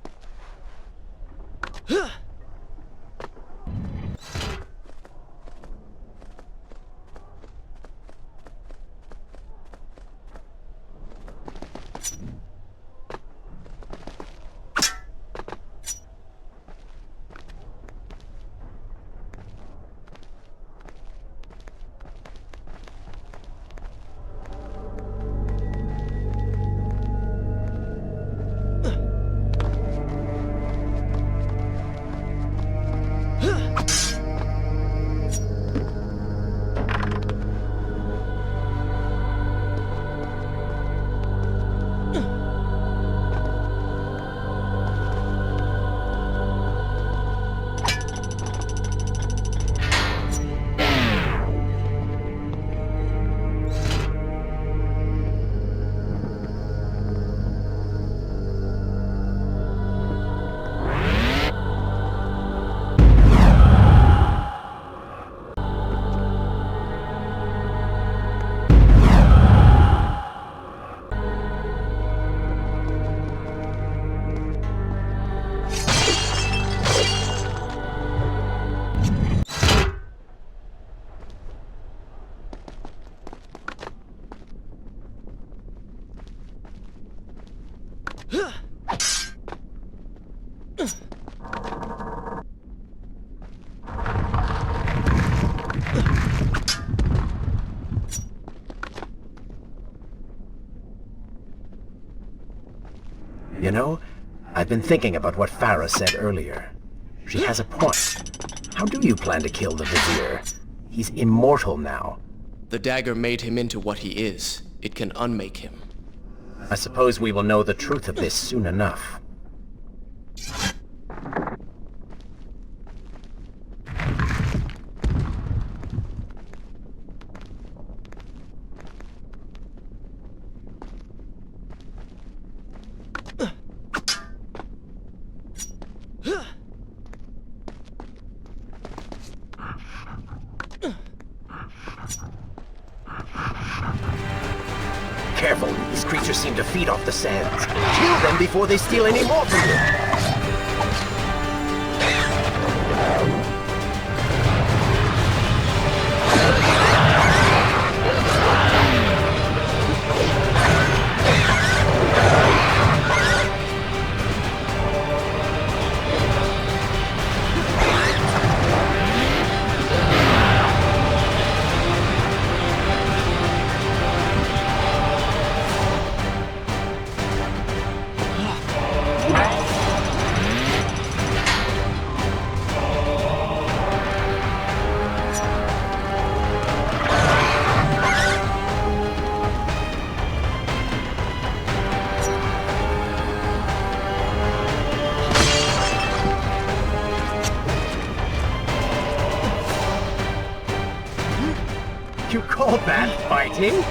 You know, I've been thinking about what Farah said earlier. She has a point. How do you plan to kill the Vizier? He's immortal now. The dagger made him into what he is. It can unmake him. I suppose we will know the truth of this soon enough. Careful, these creatures seem to feed off the sands. Kill them before they steal any more from you! You call that fighting?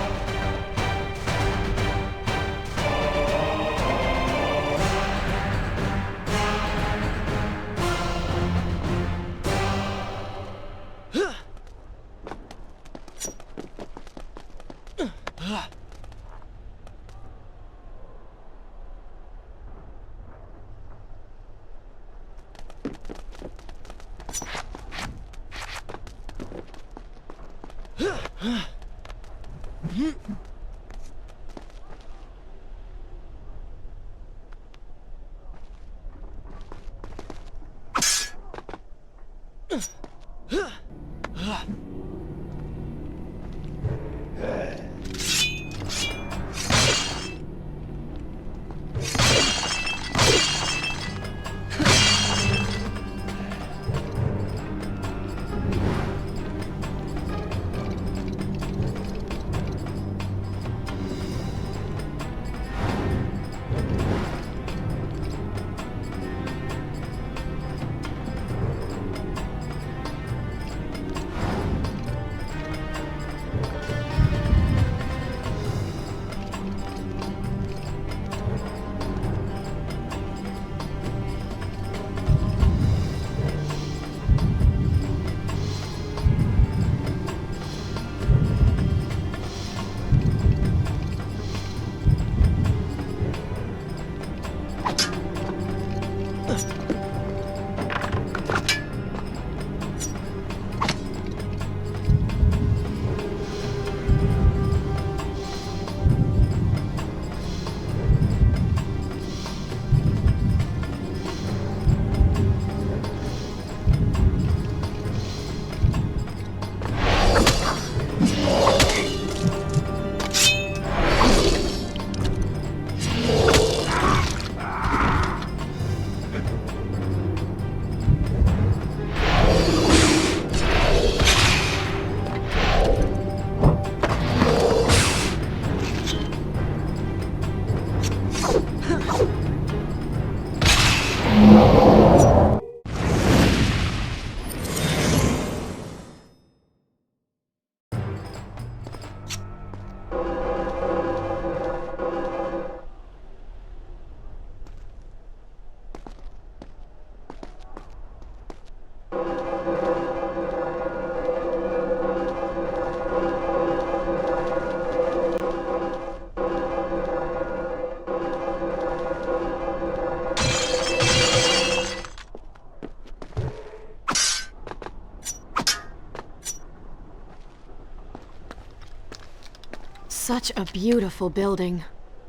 Such a beautiful building.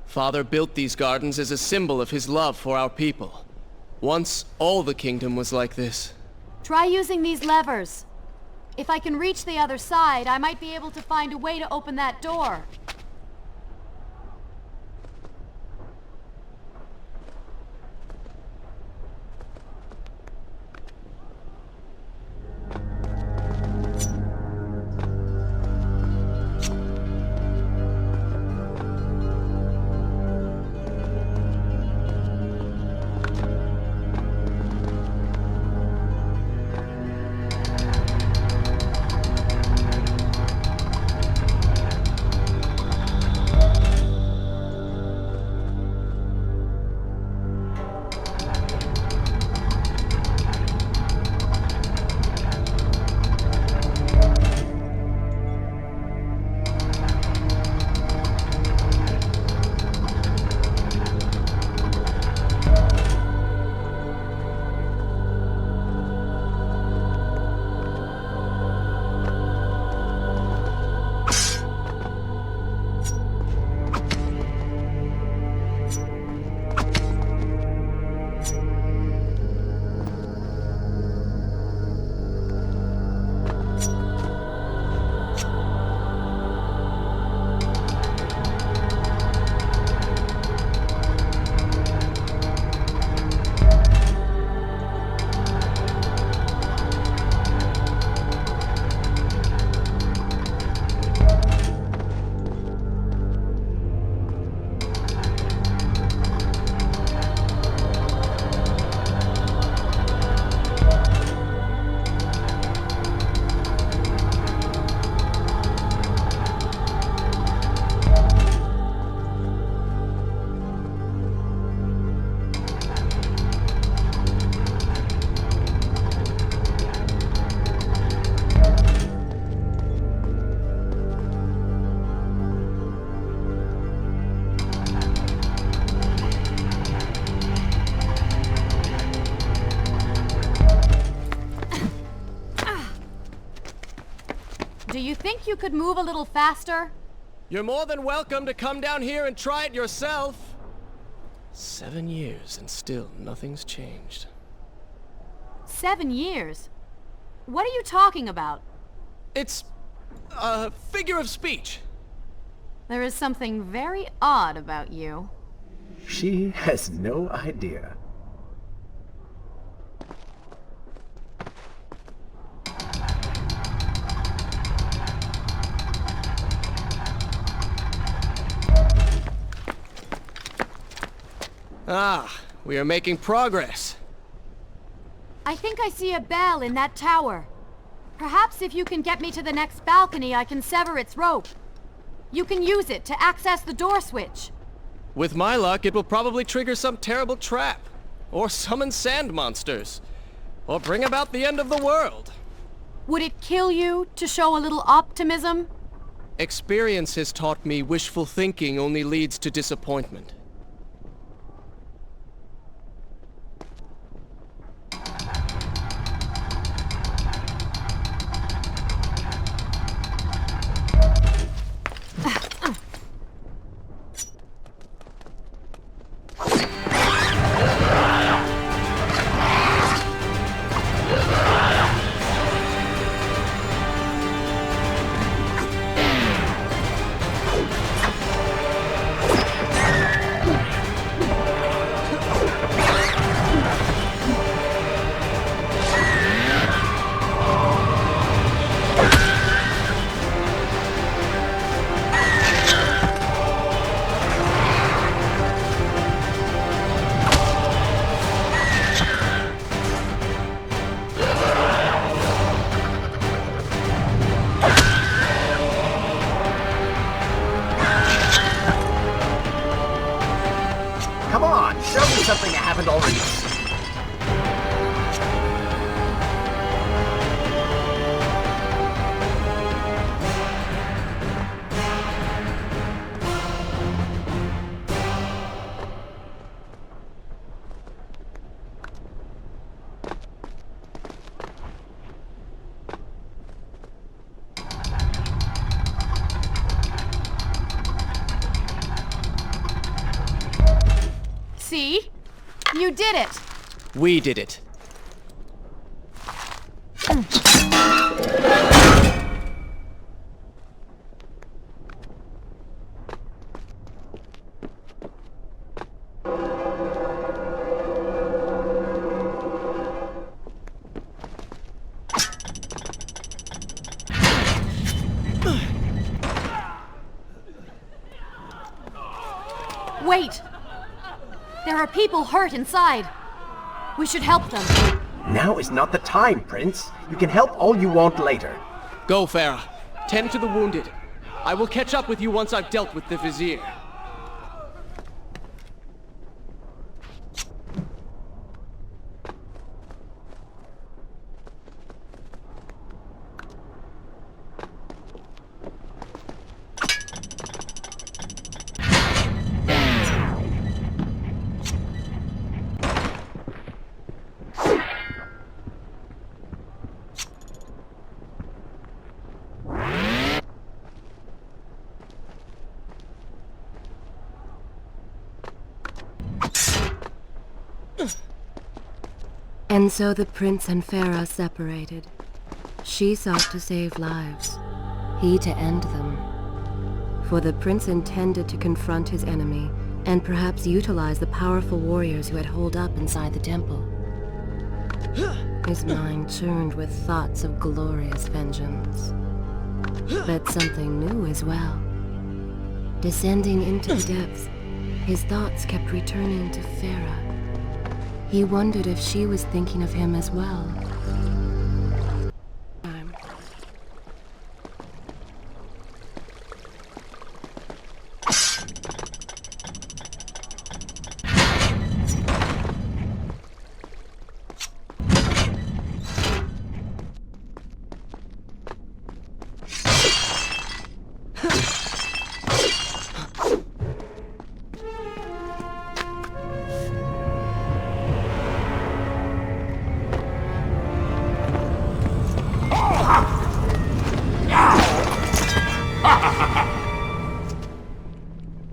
Father built these gardens as a symbol of his love for our people. Once, all the kingdom was like this. Try using these levers. If I can reach the other side, I might be able to find a way to open that door. think you could move a little faster? You're more than welcome to come down here and try it yourself. 7 years and still nothing's changed. 7 years? What are you talking about? It's a figure of speech. There is something very odd about you. She has no idea. Ah, we are making progress. I think I see a bell in that tower. Perhaps if you can get me to the next balcony, I can sever its rope. You can use it to access the door switch. With my luck, it will probably trigger some terrible trap, or summon sand monsters, or bring about the end of the world. Would it kill you to show a little optimism? Experience has taught me wishful thinking only leads to disappointment. Come on, show me something I haven't already seen. See? You did it! We did it. Wait! There are people hurt inside. We should help them. Now is not the time, Prince. You can help all you want later. Go, Farah. Tend to the wounded. I will catch up with you once I've dealt with the Vizier. And so the prince and Farah separated. She sought to save lives, he to end them. For the prince intended to confront his enemy and perhaps utilize the powerful warriors who had holed up inside the temple. His mind churned with thoughts of glorious vengeance. But something new as well. Descending into the depths, his thoughts kept returning to Farah. He wondered if she was thinking of him as well.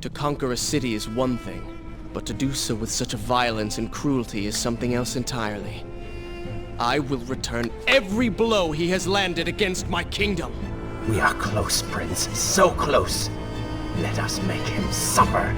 To conquer a city is one thing, but to do so with such a violence and cruelty is something else entirely. I will return every blow he has landed against my kingdom. We are close, Prince. So close. Let us make him suffer.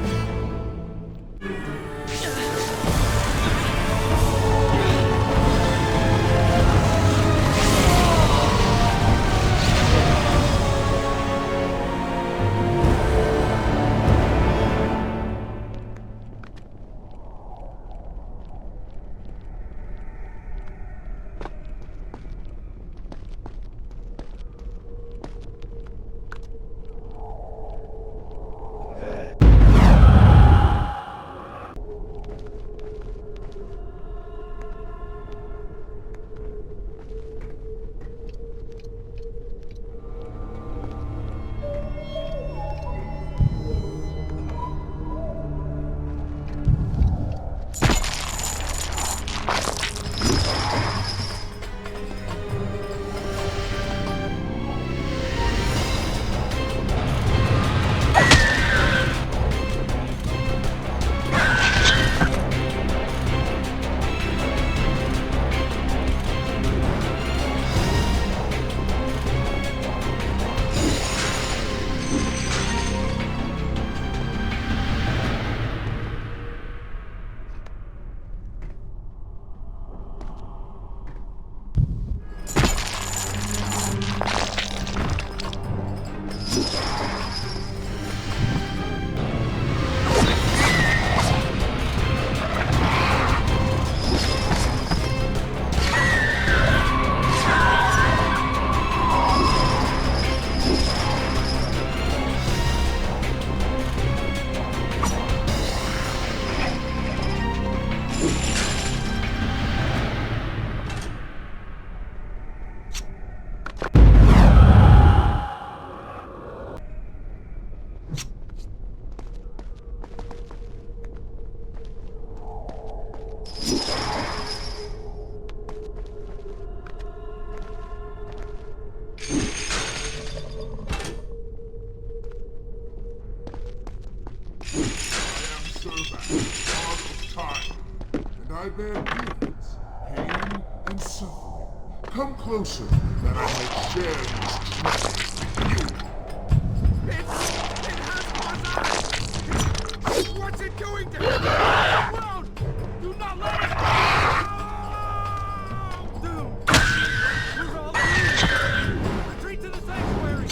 I bear demons, pain, and suffering. Come closer, that I may share these troubles with you. It has one eye! What's it doing to him? World! Do not let it go! Dude! Where's all of you? Retreat to the sanctuary!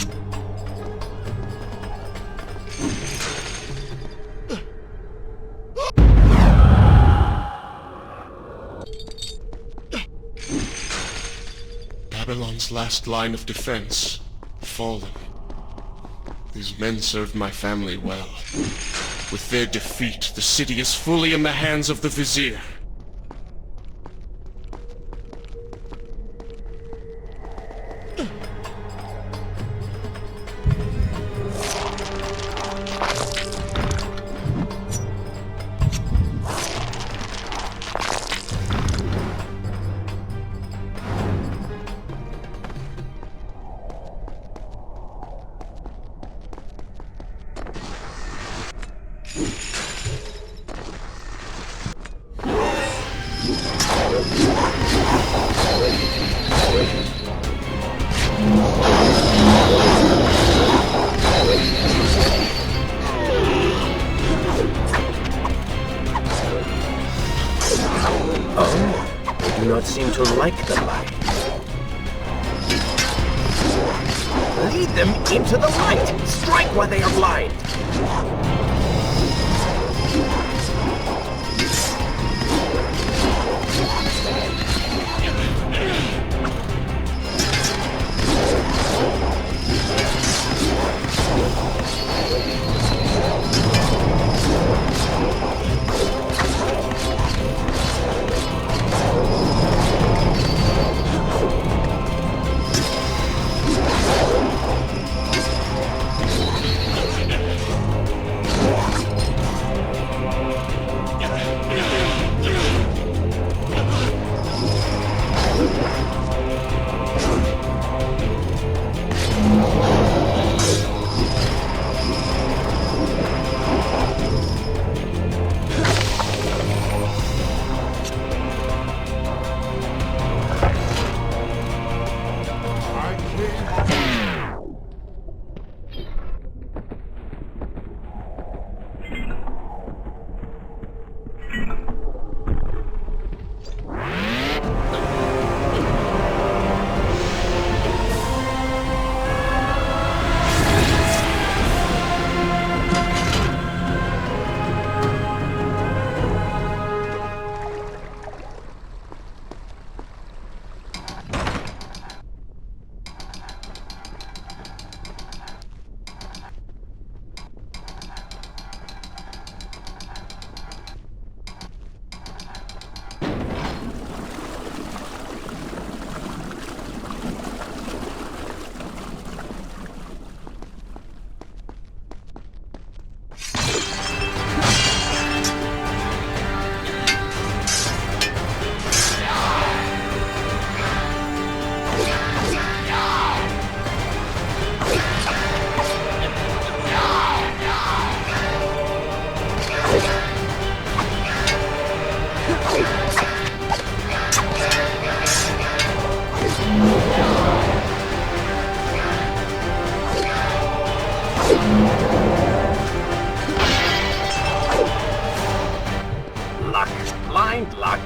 Babylon's last line of defense, fallen. These men served my family well. With their defeat, the city is fully in the hands of the Vizier. Seem to like the light. Lead them into the light! Strike while they are blind! Luck. Blind luck.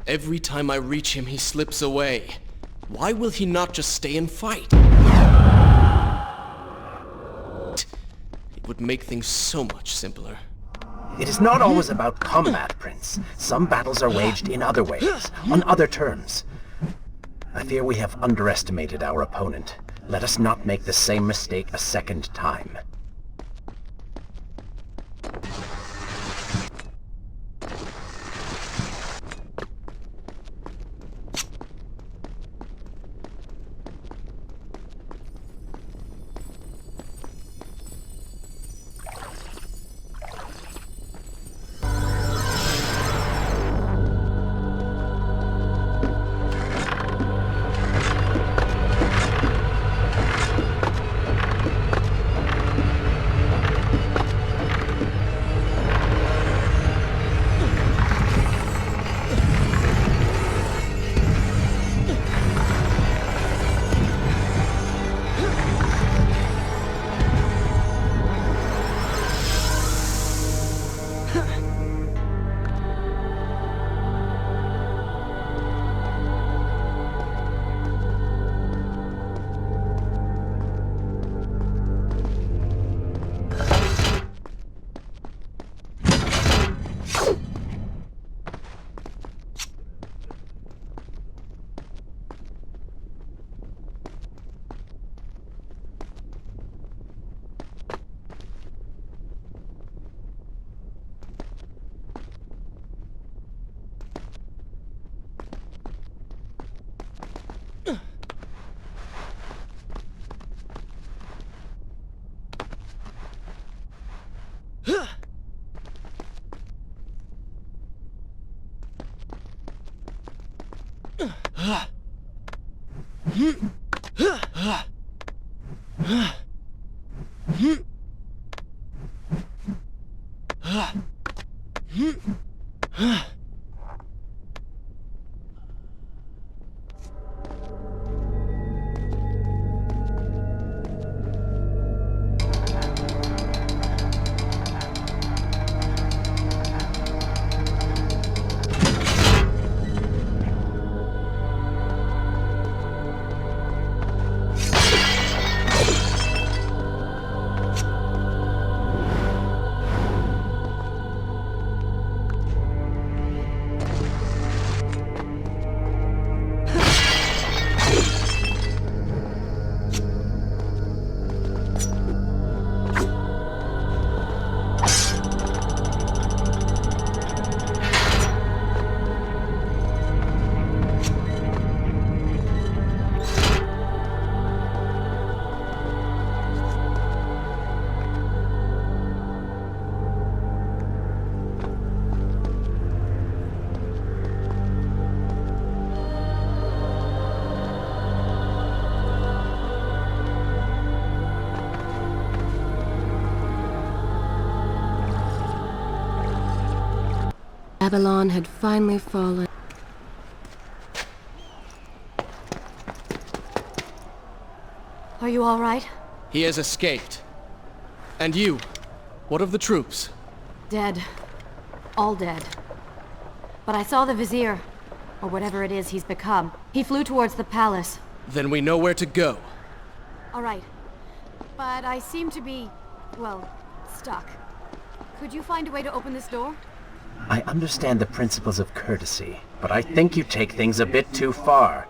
Every time I reach him, he slips away. Why will he not just stay and fight? It would make things so much simpler. It is not always about combat, Prince. Some battles are waged in other ways, on other terms. I fear we have underestimated our opponent. Let us not make the same mistake a second time. Babylon had finally fallen. Are you all right? He has escaped. And you? What of the troops? Dead. All dead. But I saw the Vizier, or whatever it is he's become. He flew towards the palace. Then we know where to go. All right. But I seem to be, well, stuck. Could you find a way to open this door? I understand the principles of courtesy. but I think you take things a bit too far.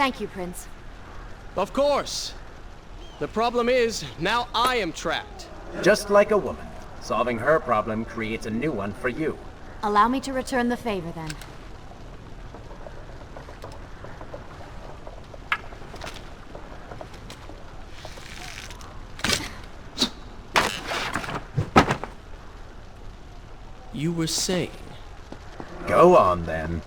Thank you, Prince. Of course. The problem is, now I am trapped. Just like a woman. Solving her problem creates a new one for you. Allow me to return the favor, then. You were saying? Go on, then.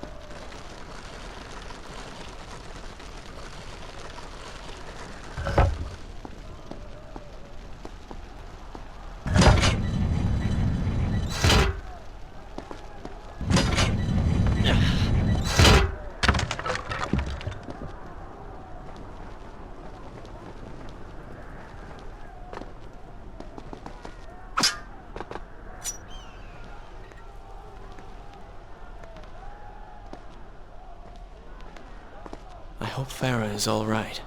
I hope Farah is all right.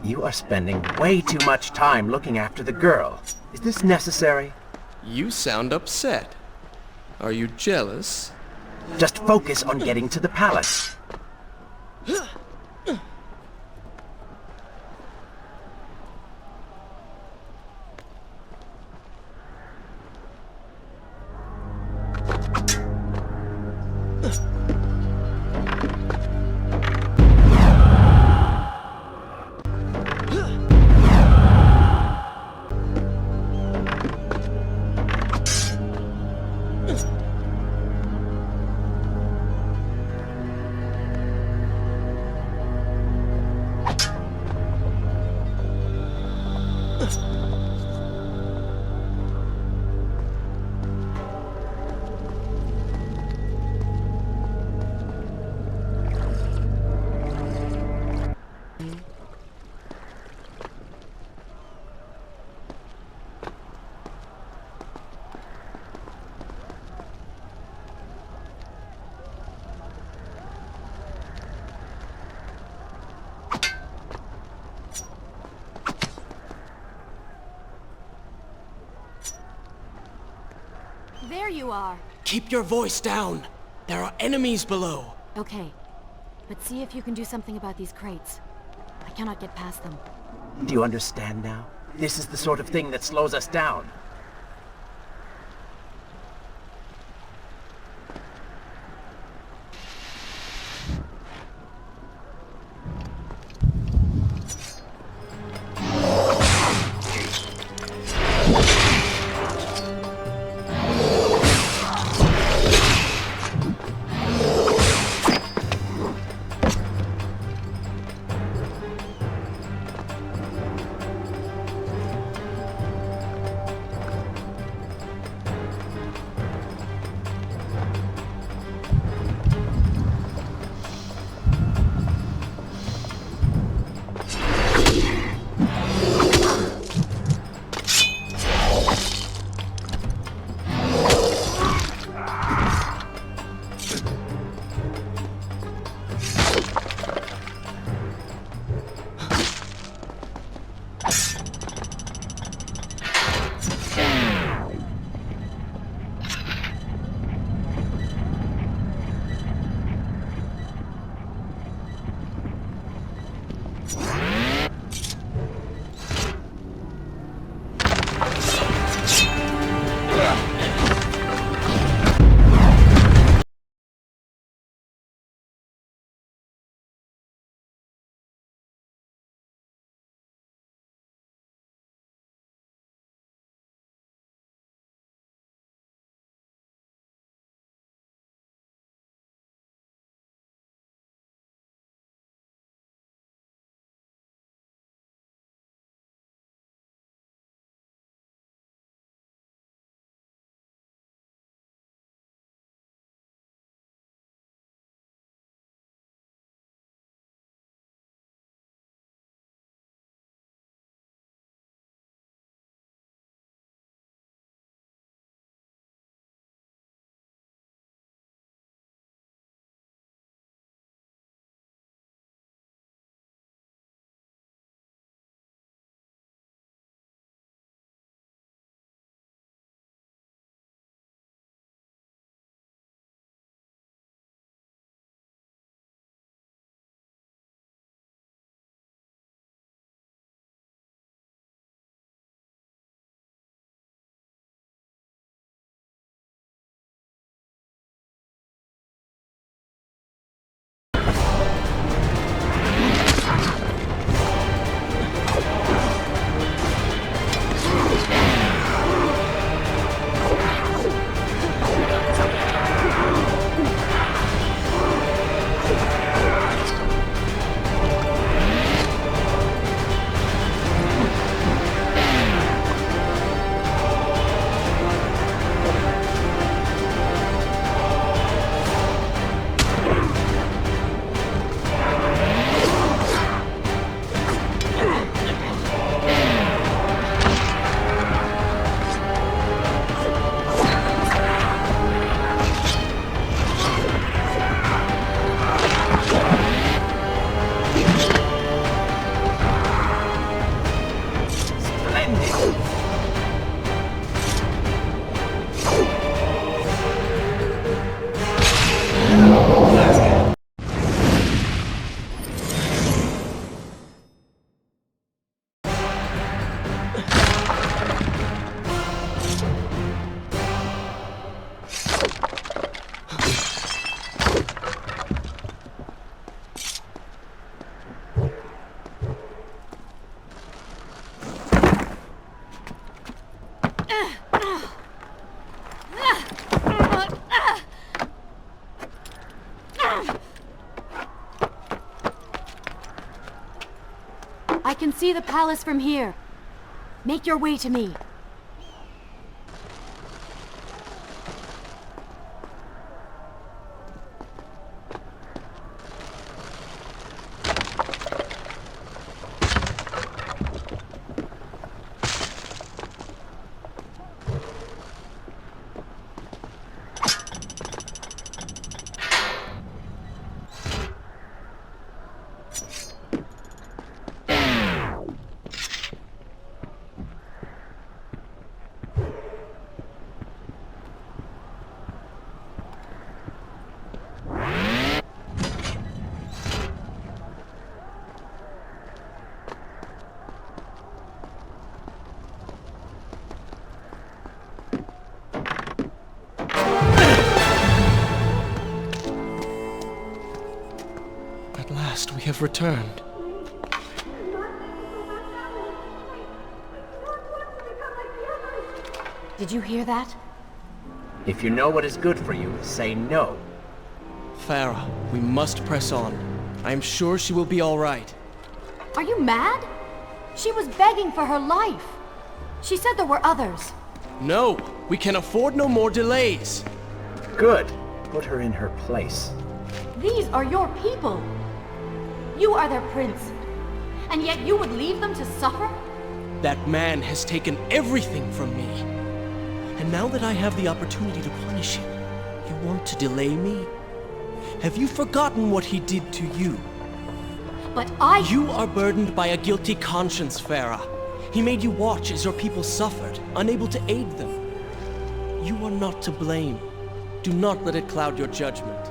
You are spending way too much time looking after the girl. Is this necessary? You sound upset. Are you jealous? Just focus on getting to the palace. There you are. Keep your voice down. There are enemies below. Okay, but see if you can do something about these crates. I cannot get past them. Do you understand now? This is the sort of thing that slows us down. I can see the palace from here. Make your way to me. We have returned. Did you hear that? If you know what is good for you, say no. Farah, we must press on. I am sure she will be all right. Are you mad? She was begging for her life. She said there were others. No, we can afford no more delays. Good. Put her in her place. These are your people. You are their prince. And yet you would leave them to suffer? That man has taken everything from me. And now that I have the opportunity to punish him, you want to delay me? Have you forgotten what he did to you? But You are burdened by a guilty conscience, Farah. He made you watch as your people suffered, unable to aid them. You are not to blame. Do not let it cloud your judgment.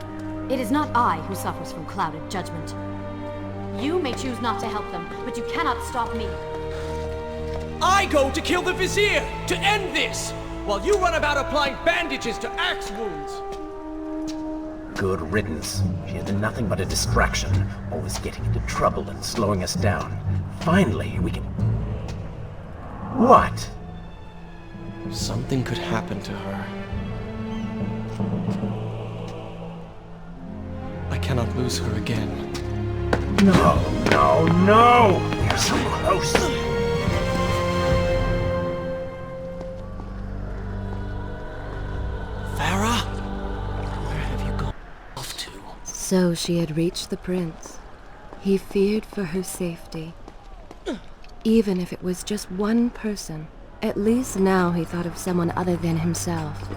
It is not I who suffers from clouded judgment. You may choose not to help them, but you cannot stop me. I go to kill the Vizier, to end this, while you run about applying bandages to axe wounds. Good riddance. She has been nothing but a distraction, always getting into trouble and slowing us down. Finally, we can... What? Something could happen to her. I cannot lose her again. No, no, no! You're so close! Farah? Where have you gone off to? So she had reached the prince. He feared for her safety. Even if it was just one person, at least now he thought of someone other than himself.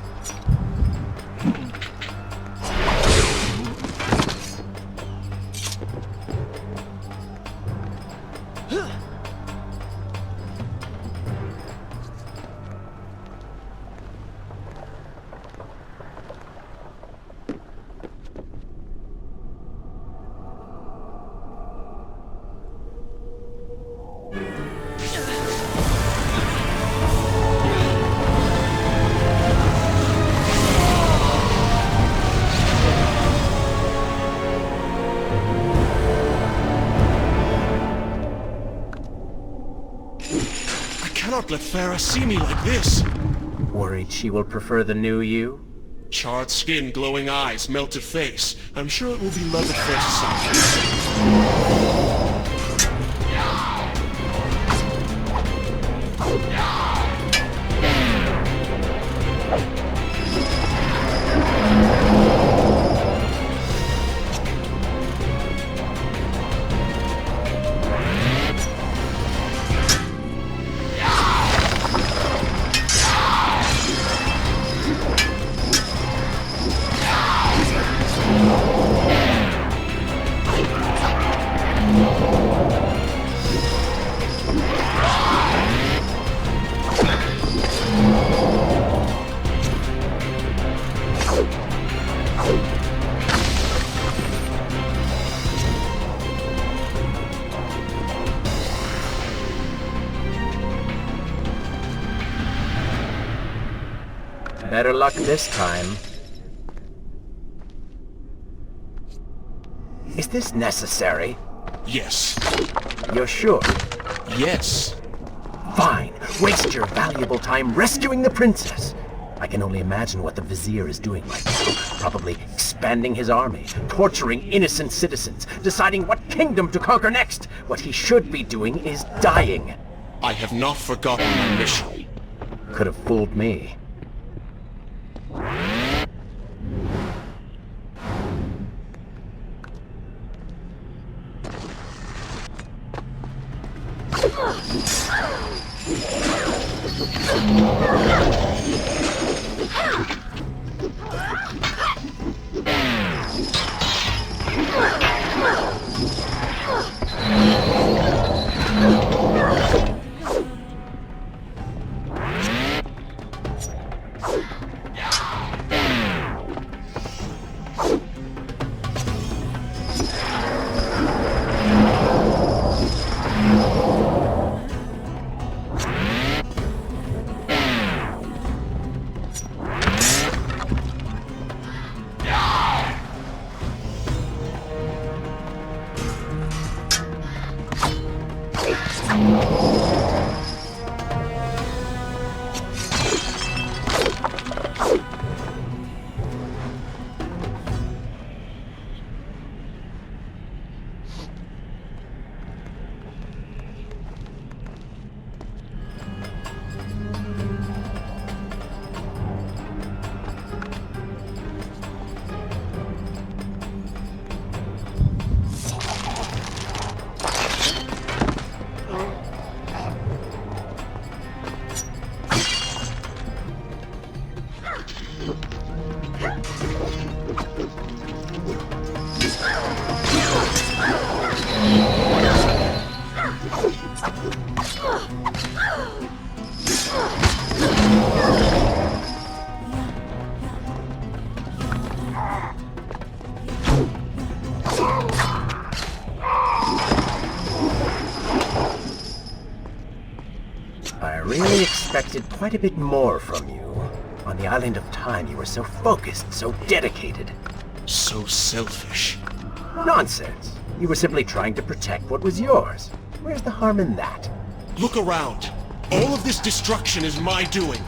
Cannot let Farah see me like this. Worried she will prefer the new you? Charred skin, glowing eyes, melted face. I'm sure it will be love at first sight. Better luck this time. Is this necessary? Yes. You're sure? Yes. Fine. Waste your valuable time rescuing the princess. I can only imagine what the Vizier is doing right now. Probably expanding his army, torturing innocent citizens, deciding what kingdom to conquer next. What he should be doing is dying. I have not forgotten my mission. Could have fooled me. I really expected quite a bit more from you. On the Island of Time, you were so focused, so dedicated. So selfish. Nonsense. You were simply trying to protect what was yours. Where's the harm in that? Look around. All of this destruction is my doing.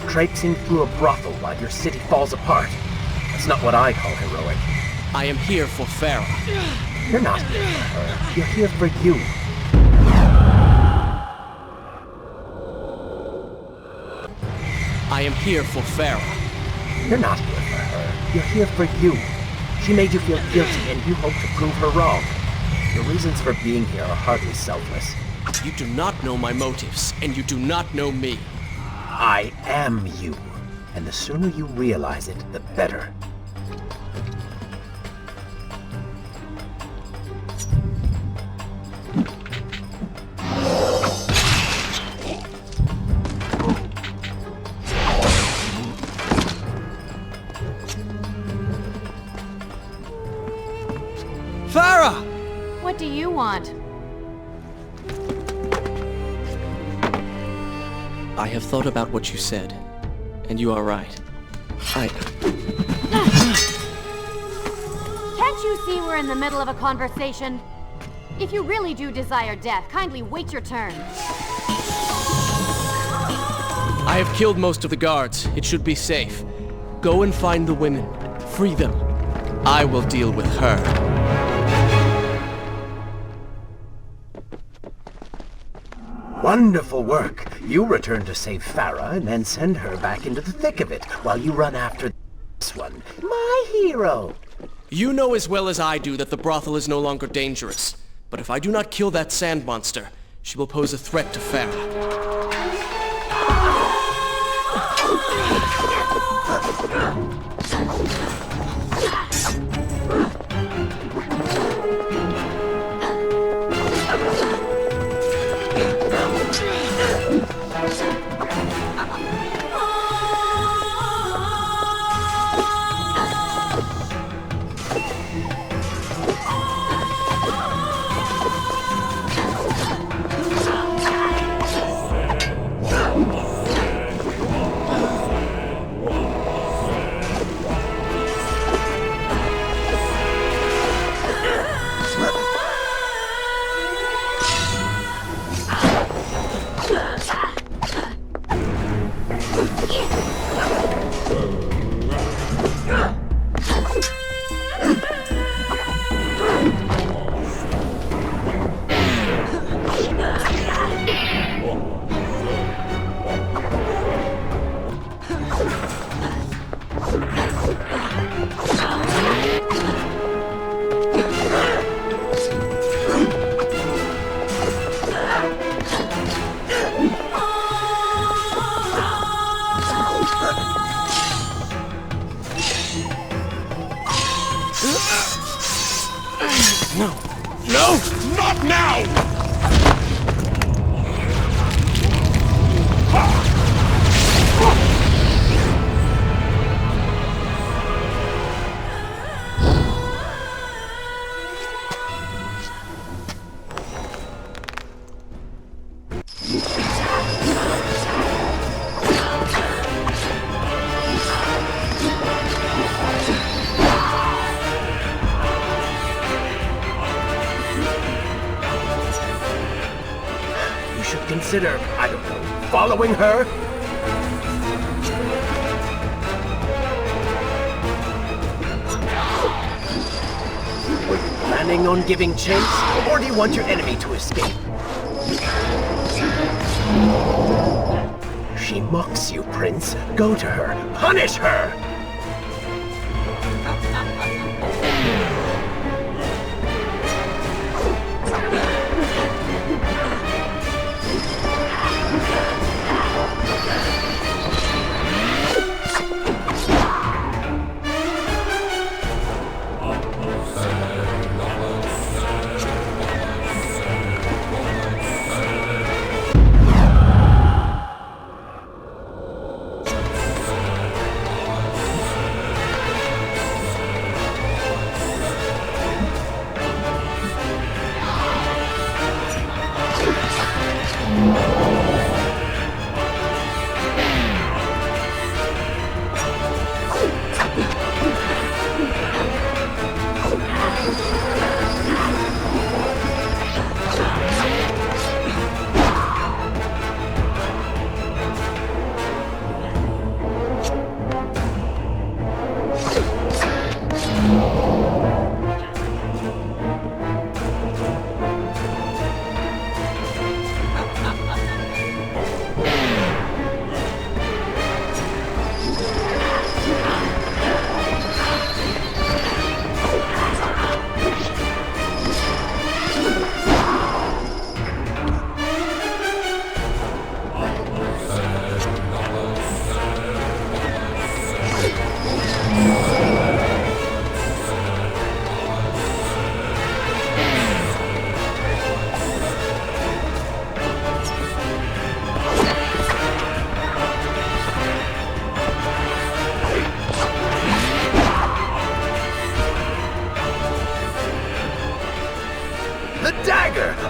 Traipsing through a brothel while your city falls apart. That's not what I call heroic. I am here for Farah. You're not here for her. You're here for you. I am here for Farah. You're not here for her. You're here for you. She made you feel guilty and you hope to prove her wrong. Your reasons for being here are hardly selfless. You do not know my motives, and you do not know me. I am you. And the sooner you realize it, the better. Farah! What do you want? I have thought about what you said, and you are right. Can't you see we're in the middle of a conversation? If you really do desire death, kindly wait your turn. I have killed most of the guards. It should be safe. Go and find the women. Free them. I will deal with her. Wonderful work. You return to save Farah and then send her back into the thick of it while you run after this one. My hero! You know as well as I do that the brothel is no longer dangerous. But if I do not kill that sand monster, she will pose a threat to Farah. consider, I don't know, following her? Were you planning on giving chase, or do you want your enemy to escape? She mocks you, Prince. Go to her. Punish her!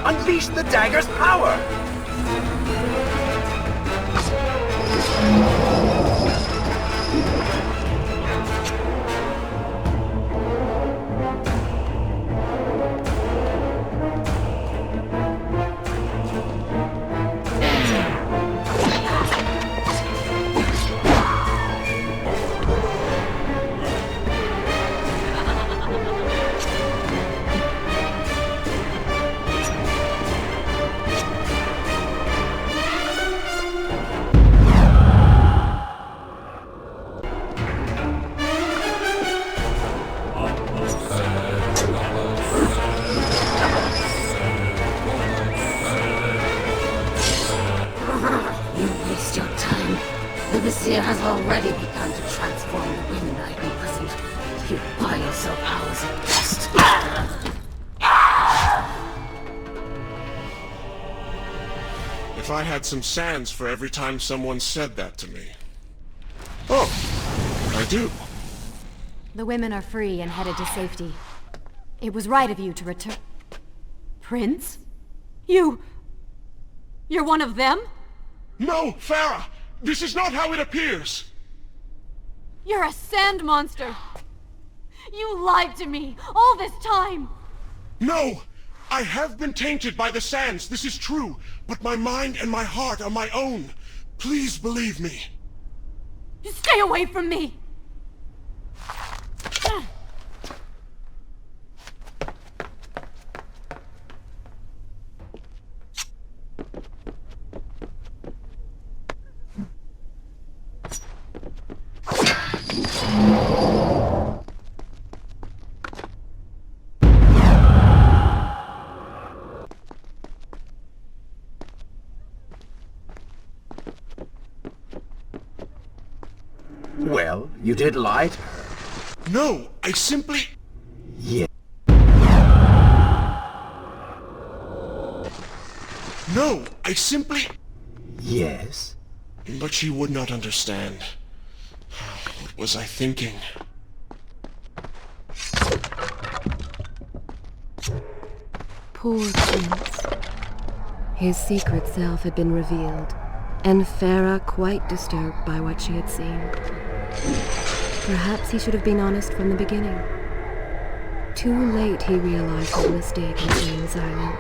Unleash the dagger's power! Has already begun to transform the women I've imprisoned. You buy yourself hours at best. If I had some sands for every time someone said that to me. Oh, I do. The women are free and headed to safety. It was right of you to return... Prince? You're one of them? No, Farah! This is not how it appears! You're a sand monster! You lied to me all this time! No! I have been tainted by the sands, this is true, but my mind and my heart are my own. Please believe me. Stay away from me! Well, you did lie to her. No, I simply... Yeah. No, I simply... Yes? But she would not understand. What was I thinking? Poor Prince. His secret self had been revealed, and Farah quite disturbed by what she had seen. Perhaps he should have been honest from the beginning. Too late he realized his mistake in staying silent.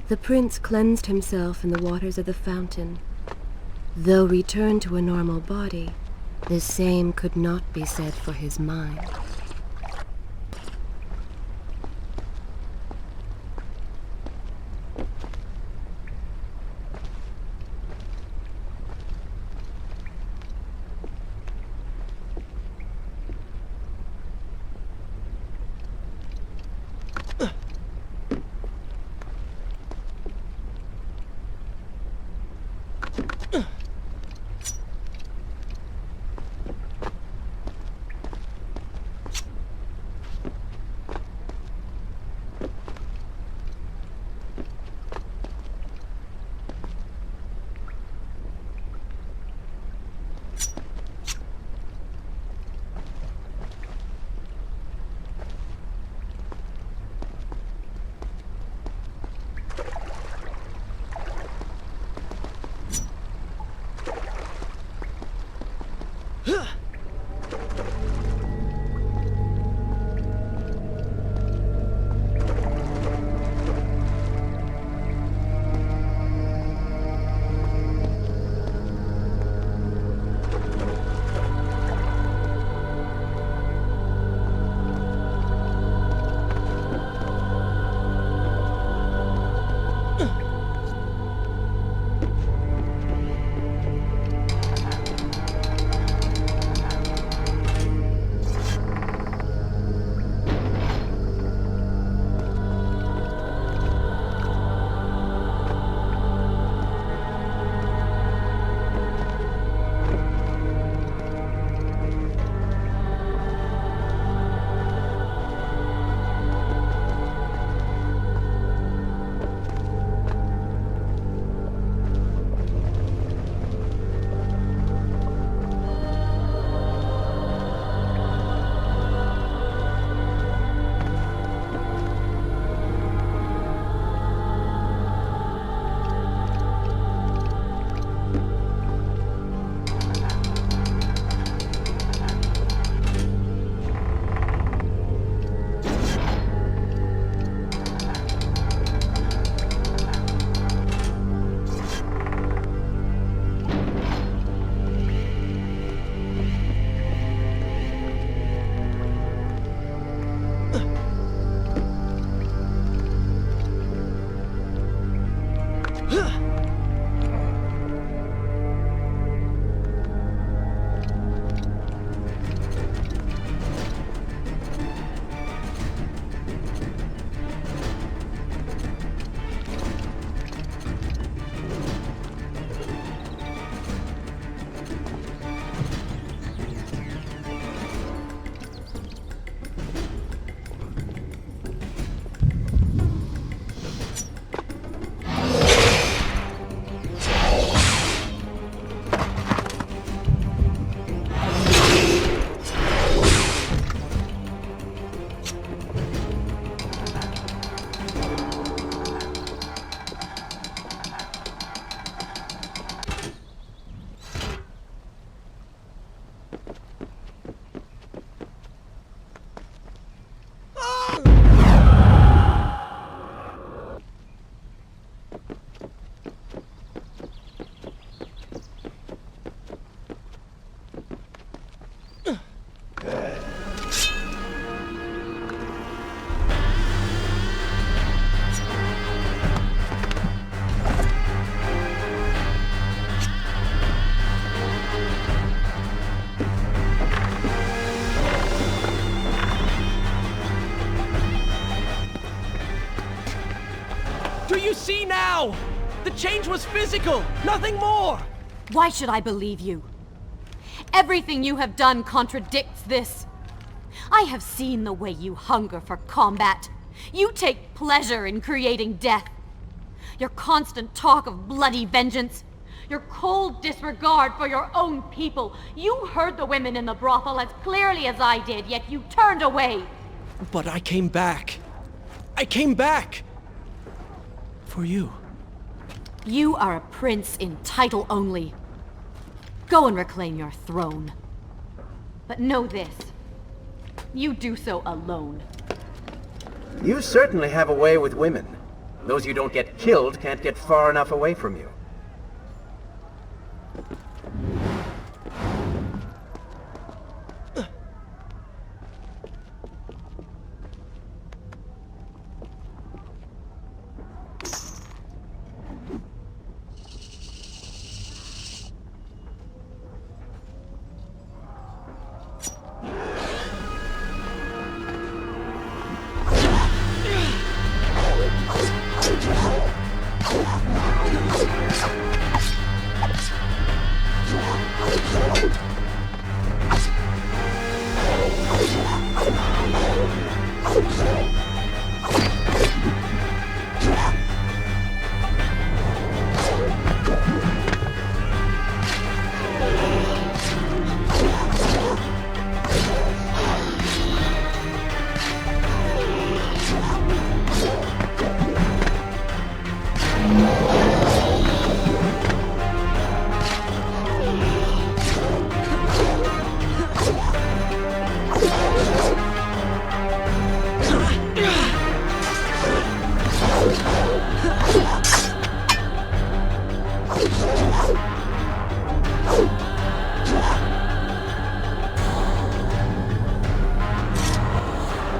The prince cleansed himself in the waters of the fountain. Though returned to a normal body, the same could not be said for his mind. See now! The change was physical, nothing more! Why should I believe you? Everything you have done contradicts this. I have seen the way you hunger for combat. You take pleasure in creating death. Your constant talk of bloody vengeance. Your cold disregard for your own people. You heard the women in the brothel as clearly as I did, yet you turned away. But I came back. I came back! For you. You are a prince in title only. Go and reclaim your throne. But know this. You do so alone. You certainly have a way with women. Those who don't get killed can't get far enough away from you.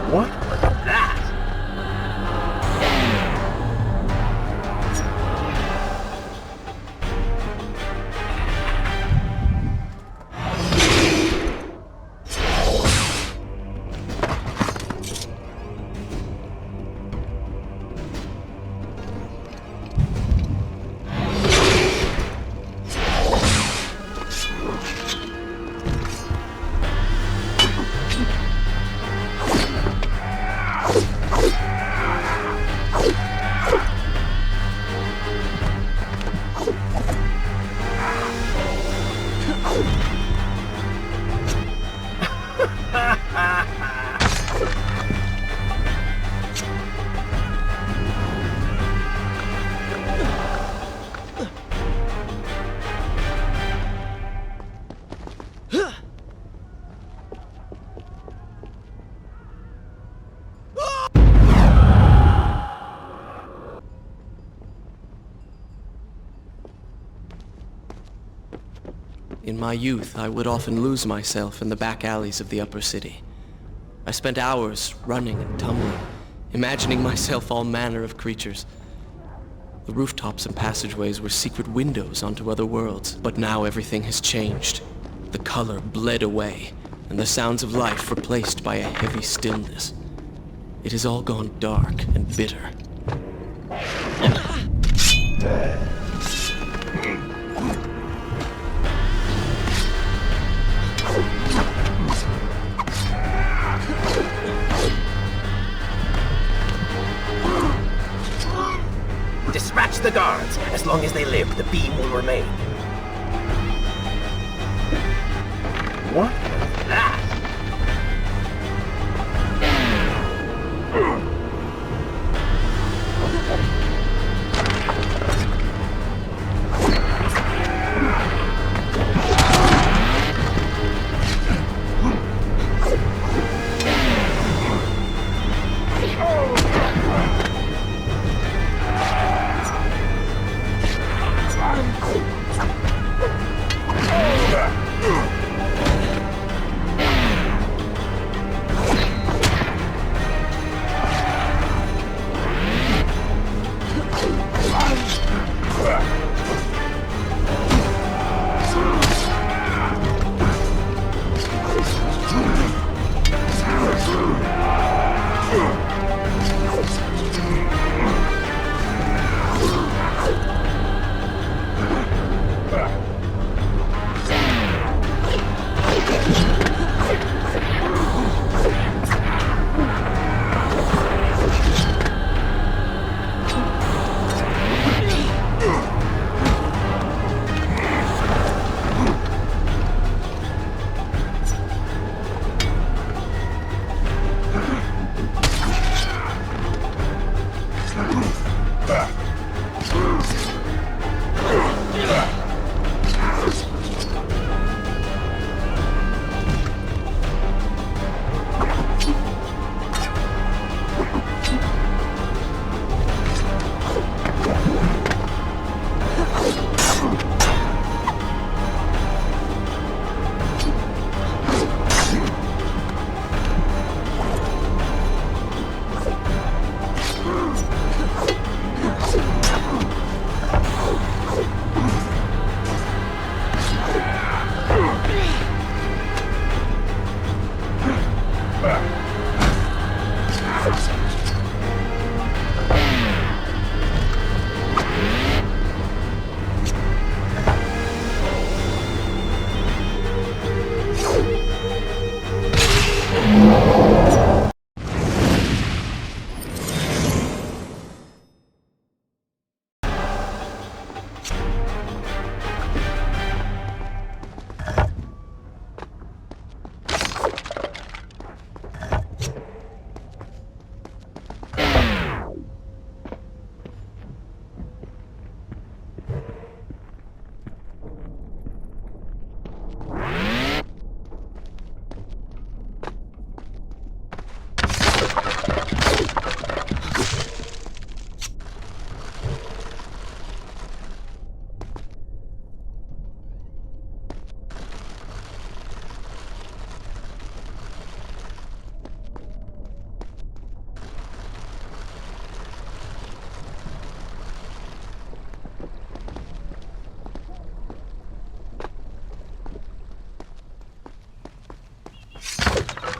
What was that? In my youth, I would often lose myself in the back alleys of the upper city. I spent hours running and tumbling, imagining myself all manner of creatures. The rooftops and passageways were secret windows onto other worlds, but now everything has changed. The color bled away, and the sounds of life replaced by a heavy stillness. It has all gone dark and bitter. Dispatch the guards. As long as they live, the beam will remain. What was that?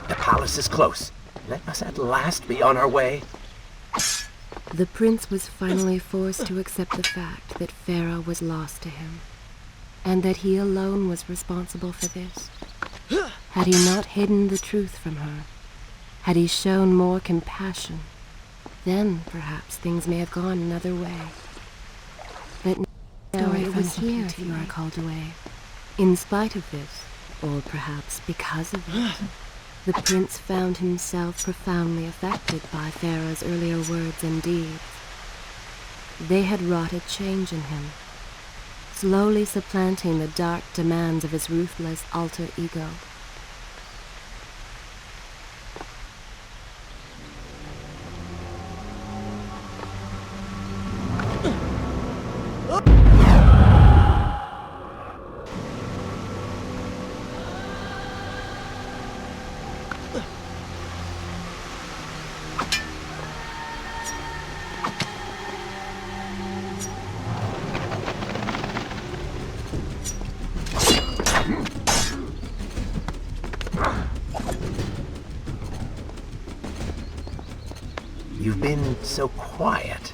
The palace is close. Let us at last be on our way. The prince was finally forced to accept the fact that Farah was lost to him, and that he alone was responsible for this. Had he not hidden the truth from her, had he shown more compassion, then perhaps things may have gone another way. But now it was here if you are called away. In spite of this, or perhaps because of it, the prince found himself profoundly affected by Farah's earlier words and deeds. They had wrought a change in him, slowly supplanting the dark demands of his ruthless alter ego. You've been so quiet.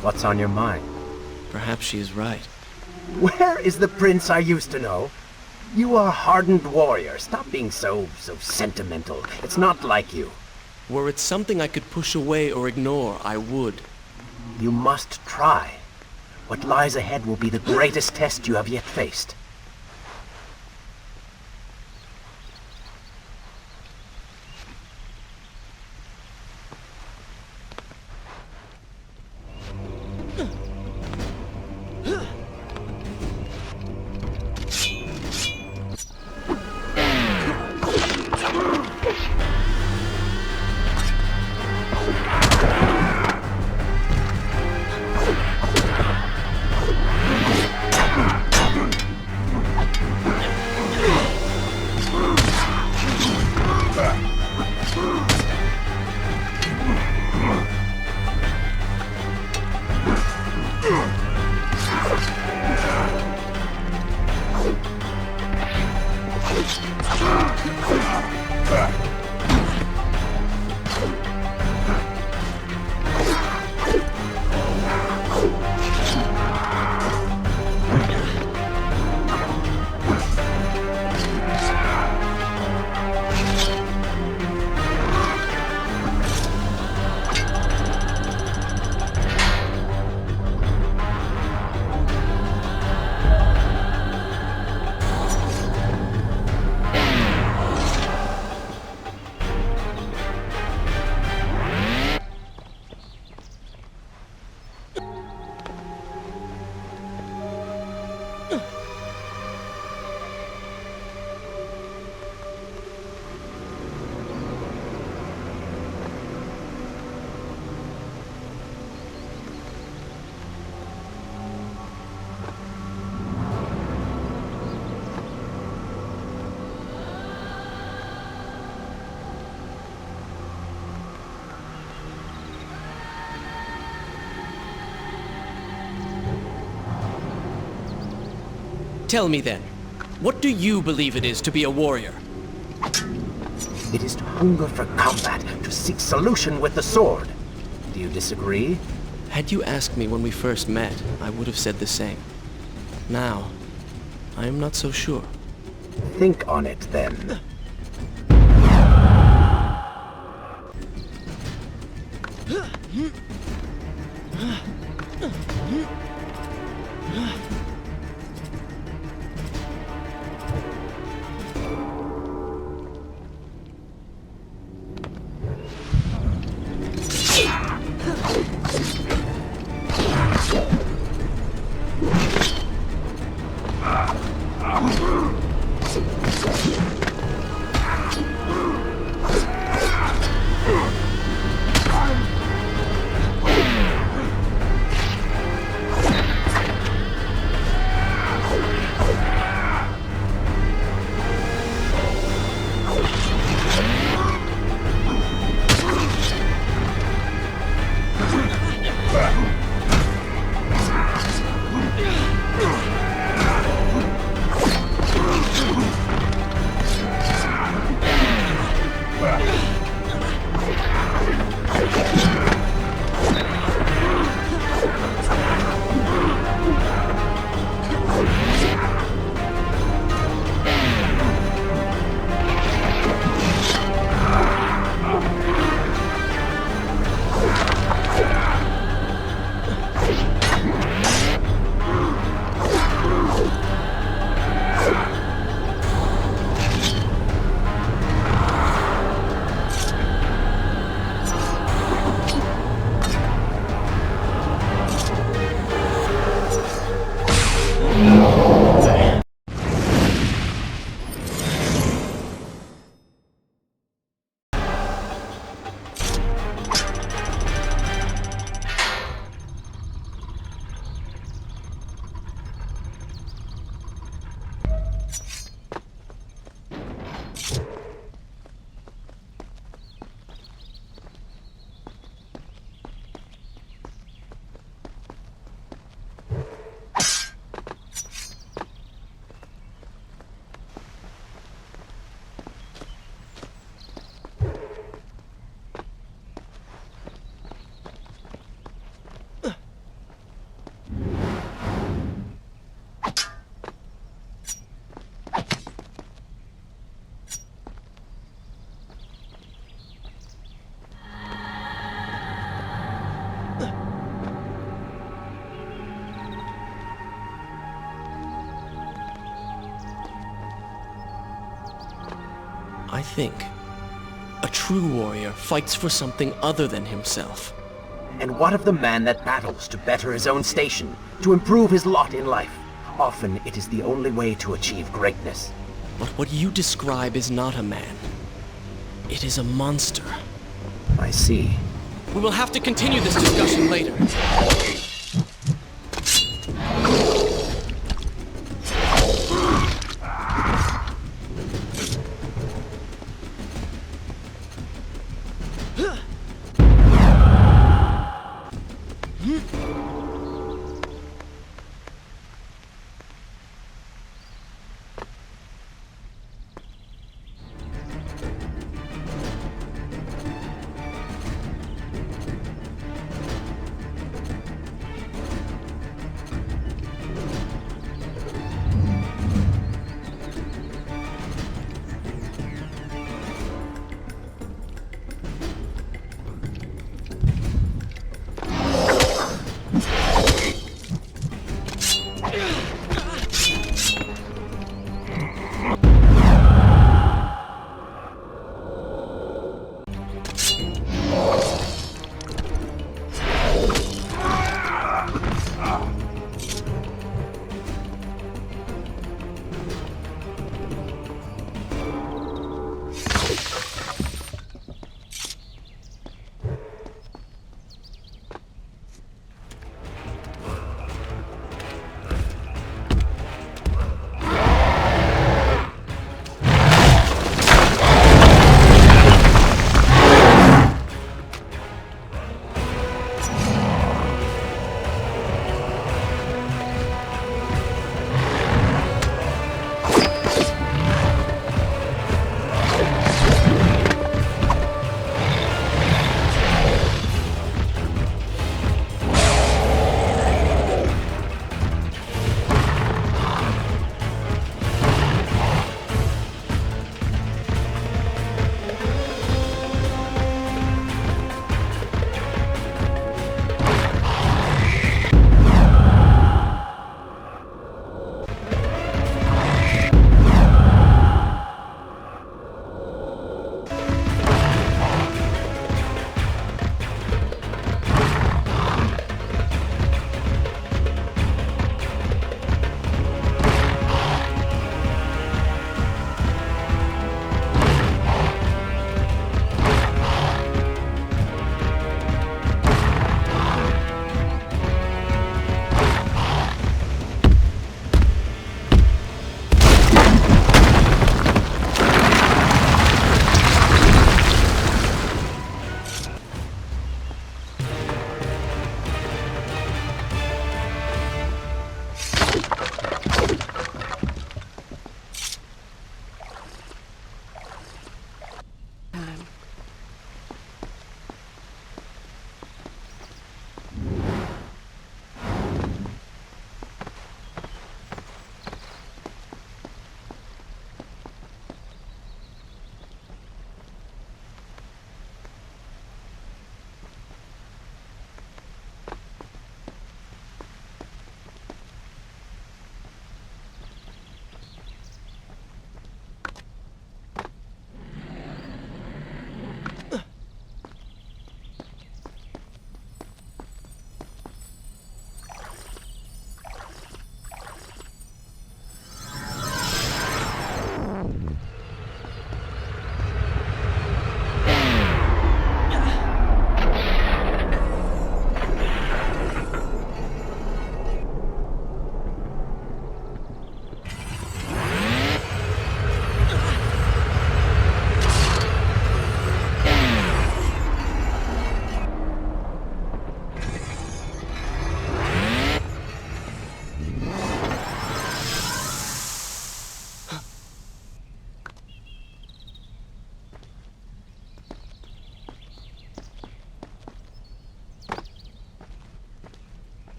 What's on your mind? Perhaps she is right. Where is the prince I used to know? You are a hardened warrior. Stop being so sentimental. It's not like you. Were it something I could push away or ignore, I would. You must try. What lies ahead will be the greatest test you have yet faced. Tell me then, what do you believe it is to be a warrior? It is to hunger for combat, to seek solution with the sword. Do you disagree? Had you asked me when we first met, I would have said the same. Now, I am not so sure. Think on it then. think. A true warrior fights for something other than himself. And what of the man that battles to better his own station, to improve his lot in life? Often it is the only way to achieve greatness. But what you describe is not a man. It is a monster. I see. We will have to continue this discussion later.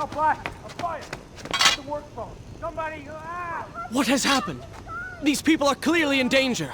Help, Black! A fire! At the work phone! Somebody! Ah! What has happened? These people are clearly in danger.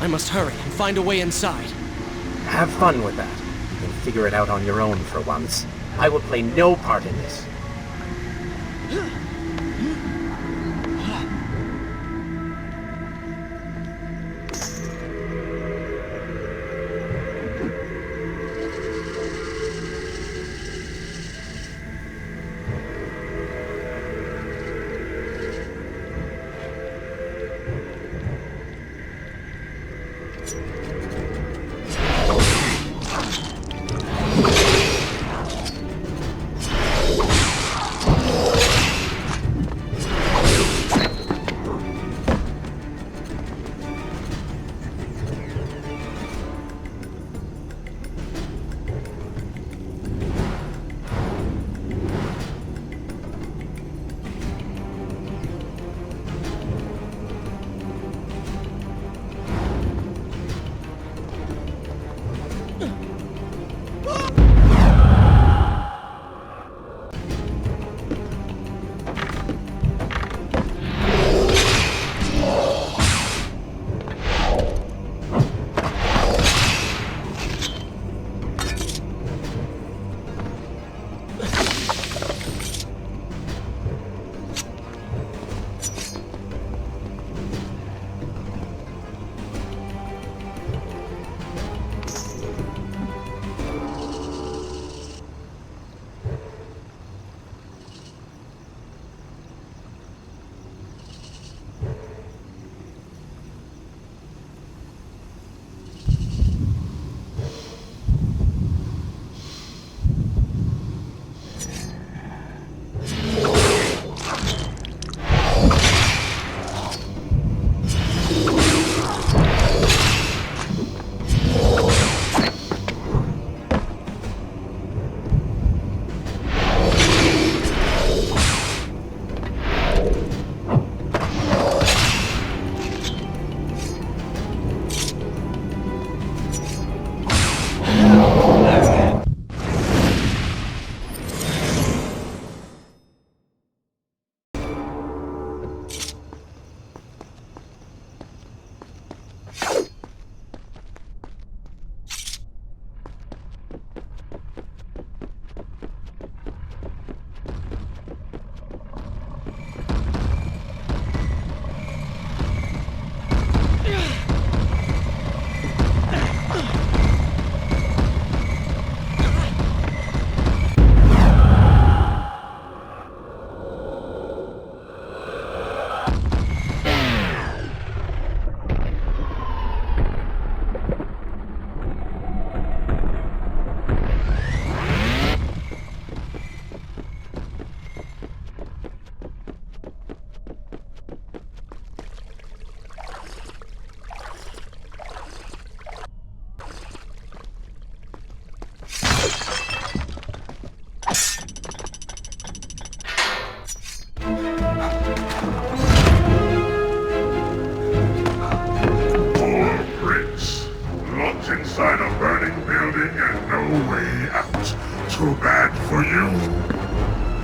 must hurry and find a way inside. Have fun with that. You can figure it out on your own for once. I will play no part in this.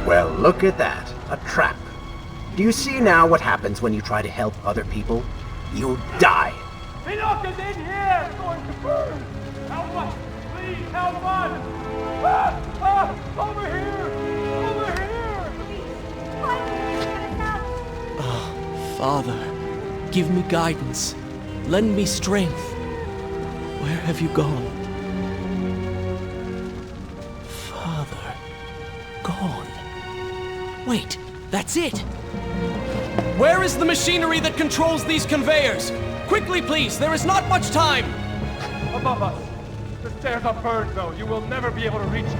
Well, look at that. A trap. Do you see now what happens when you try to help other people? You die. Enoch is in here! It's going to burn! Help us! Please, help us! Over here! Over here! Father, give me guidance. Lend me strength. Where have you gone? Father, gone. Wait, that's it! Where is the machinery that controls these conveyors? Quickly, please, there is not much time! Above us. The stairs are burned, though. You will never be able to reach it.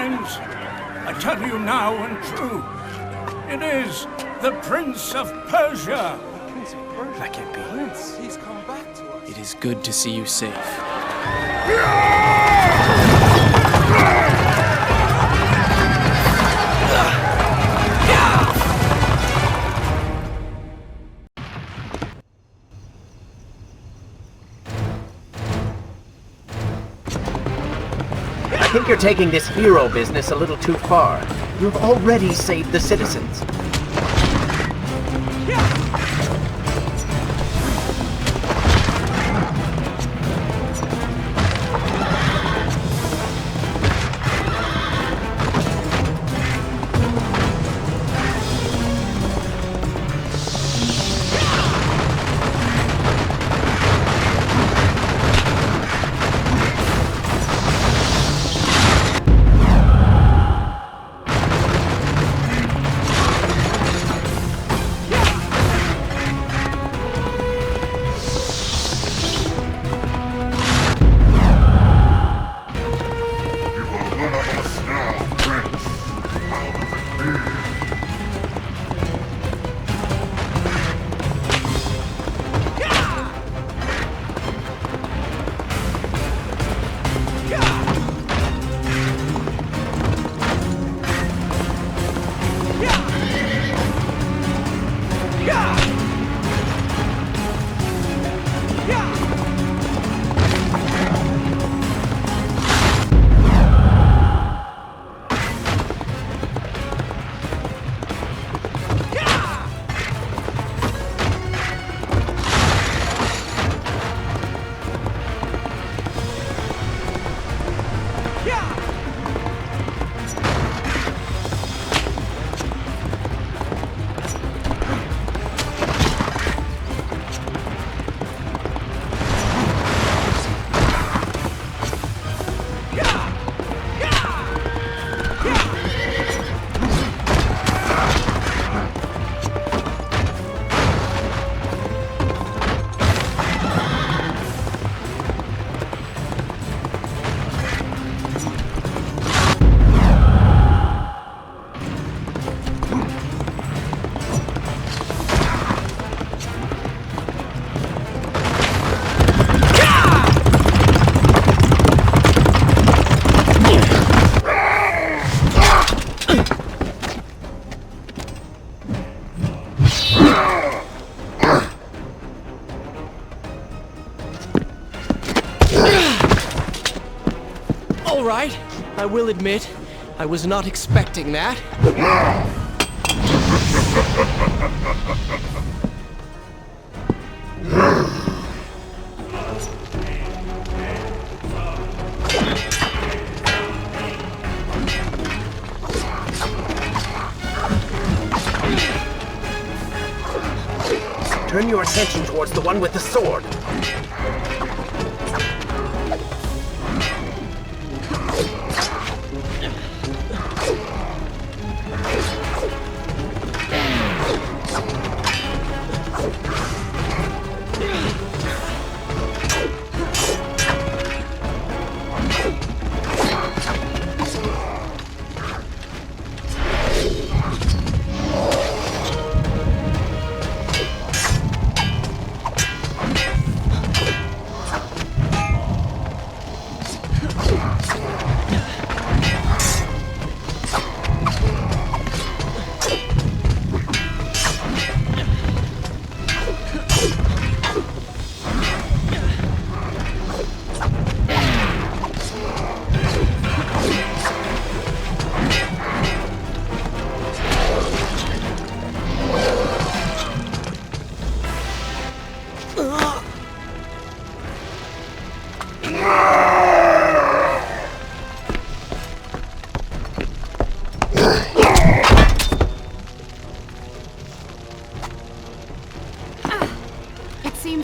friends, I tell you now and true, it is the Prince of Persia. Prince of Persia? That can't be. Prince, he's come back to us. It is good to see you safe. I think you're taking this hero business a little too far. You've already saved the citizens. All right, I will admit, I was not expecting that. Turn your attention towards the one with the sword.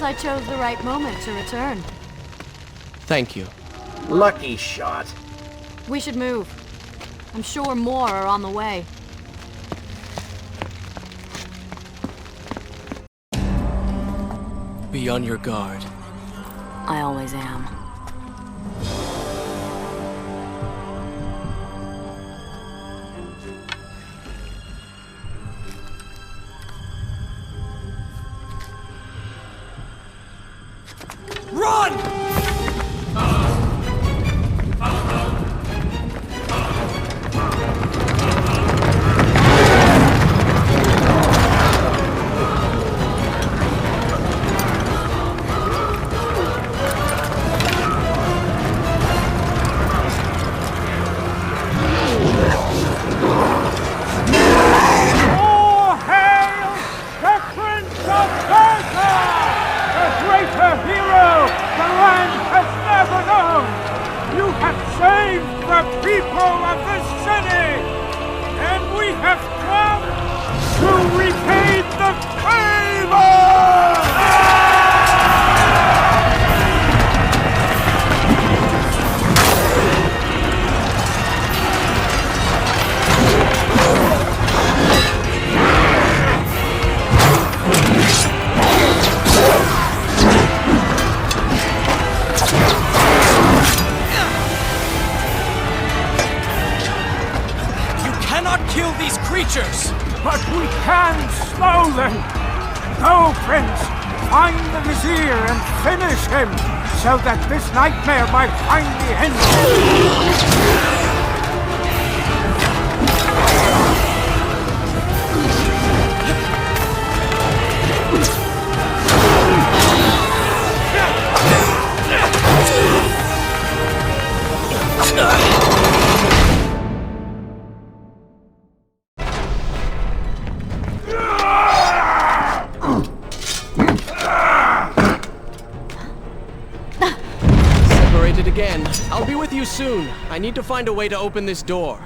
I chose the right moment to return. Thank you. Lucky shot. We should move. I'm sure more are on the way. Be on your guard. I always am. of the city! And we have come to repay the favor! Kill these creatures! But we can slow them! Go, Prince! Find the Vizier and finish him, so that this nightmare might finally end. Again. I'll be with you soon. I need to find a way to open this door.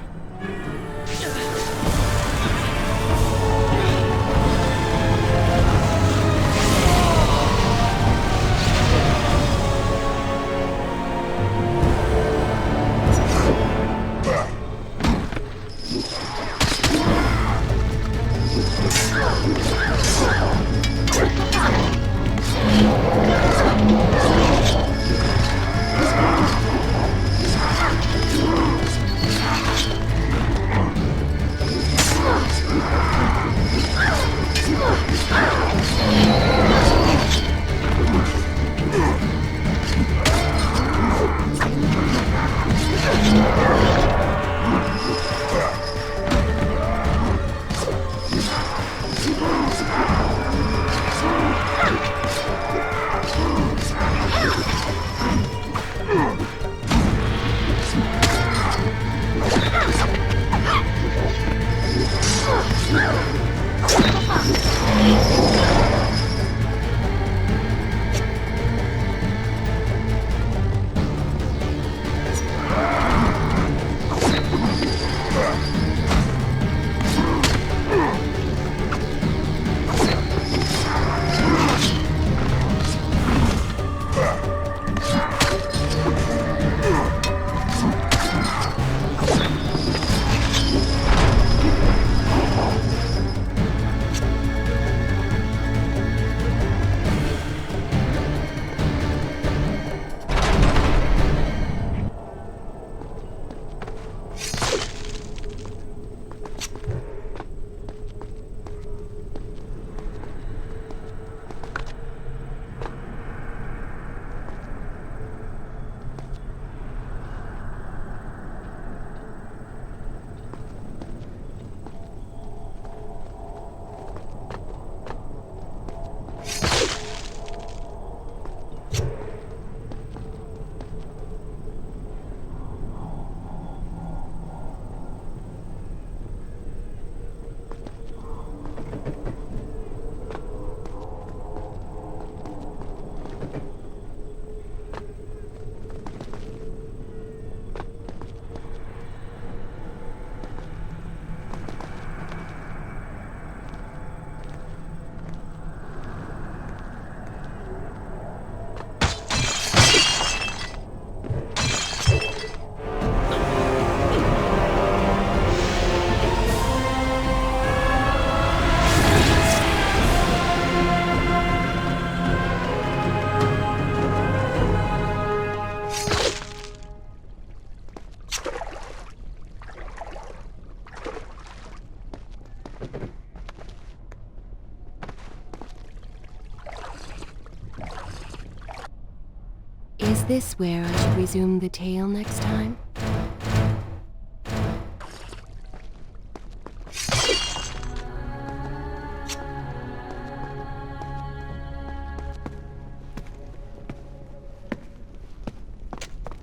Is this where I should resume the tale next time?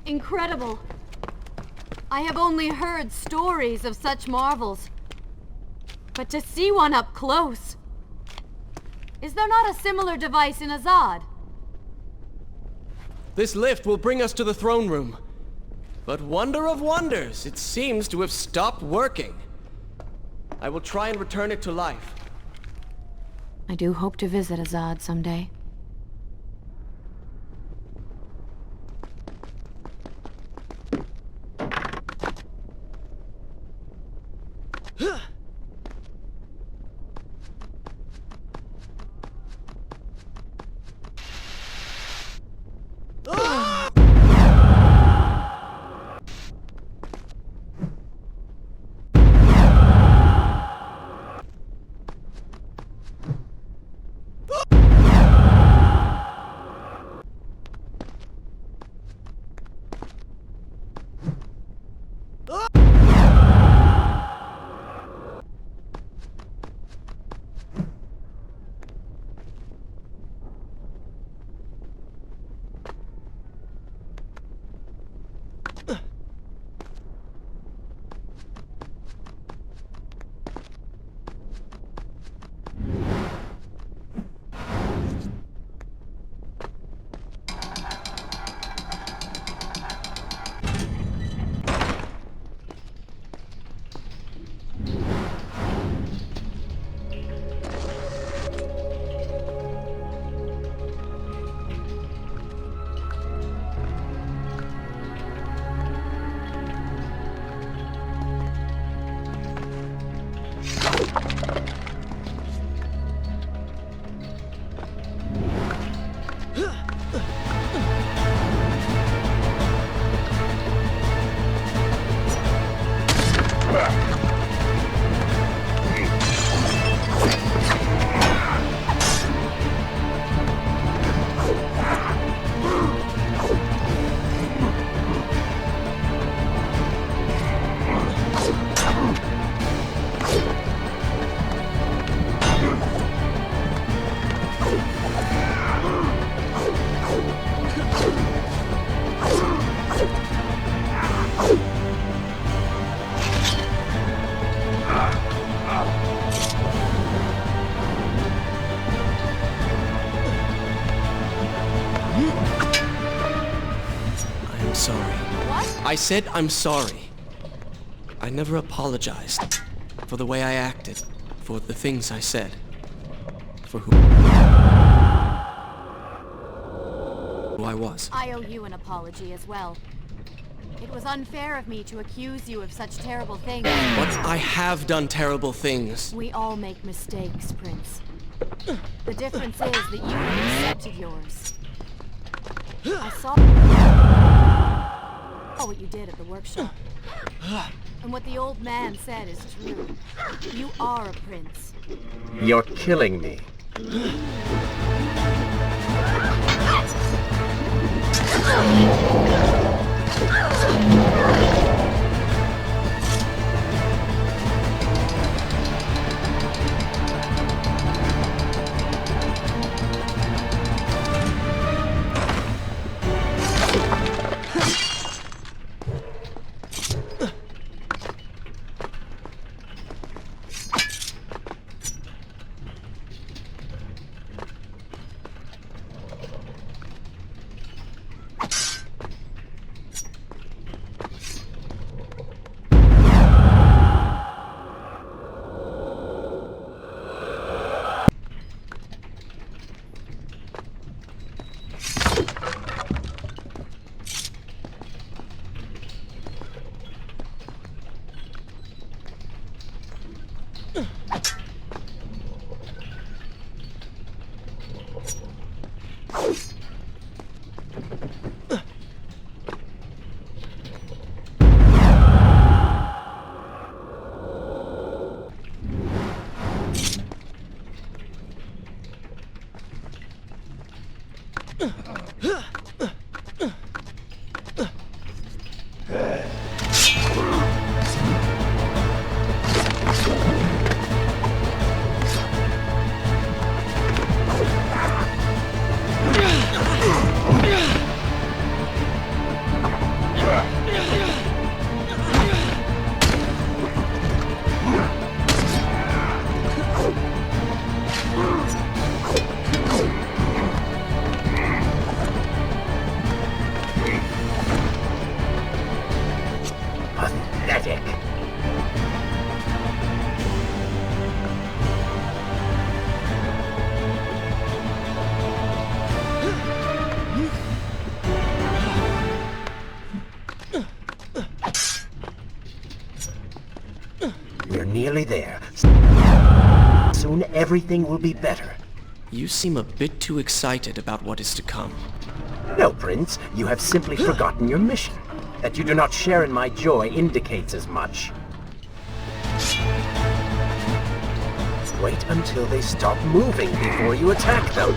Incredible! I have only heard stories of such marvels. But to see one up close... Is there not a similar device in Azad? This lift will bring us to the throne room. But wonder of wonders, it seems to have stopped working. I will try and return it to life. I do hope to visit Azad someday. I said I'm sorry. I never apologized for the way I acted, for the things I said, for who I was. I owe you an apology as well. It was unfair of me to accuse you of such terrible things. But I have done terrible things. We all make mistakes, Prince. The difference is that you have accepted yours. I saw what you did at the workshop. And what the old man said is true. You are a prince. You're killing me. kick. We're nearly there. Soon everything will be better. You seem a bit too excited about what is to come. No, Prince, you have simply forgotten your mission. That you do not share in my joy indicates as much. Wait until they stop moving before you attack them.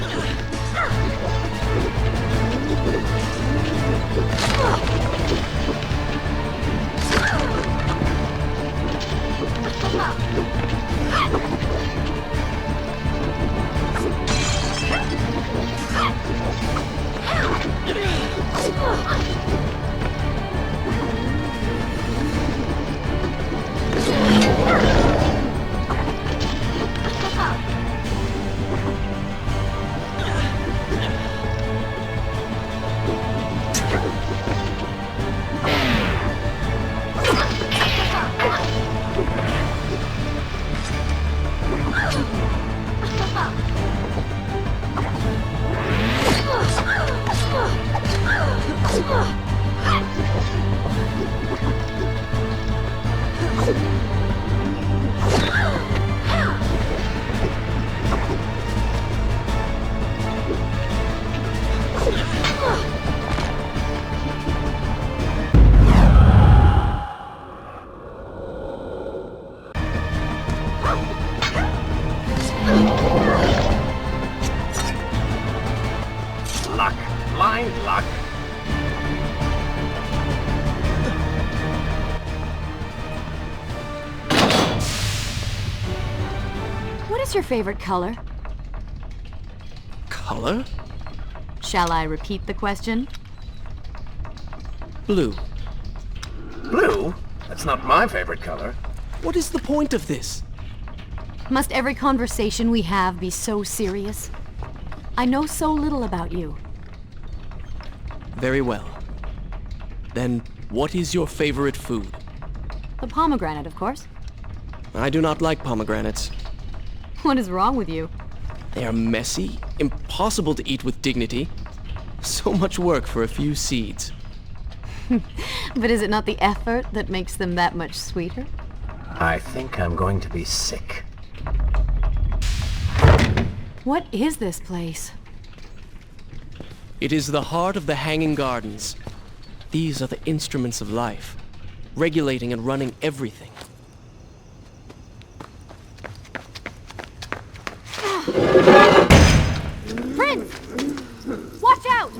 Luck. Blind luck. What is your favorite color? Color? Shall I repeat the question? Blue. Blue? That's not my favorite color. What is the point of this? Must every conversation we have be so serious? I know so little about you. Very well. Then, what is your favorite food? The pomegranate, of course. I do not like pomegranates. What is wrong with you? They are messy, impossible to eat with dignity. So much work for a few seeds. But is it not the effort that makes them that much sweeter? I think I'm going to be sick. What is this place? It is the heart of the Hanging Gardens. These are the instruments of life, regulating and running everything. Prince! Watch out!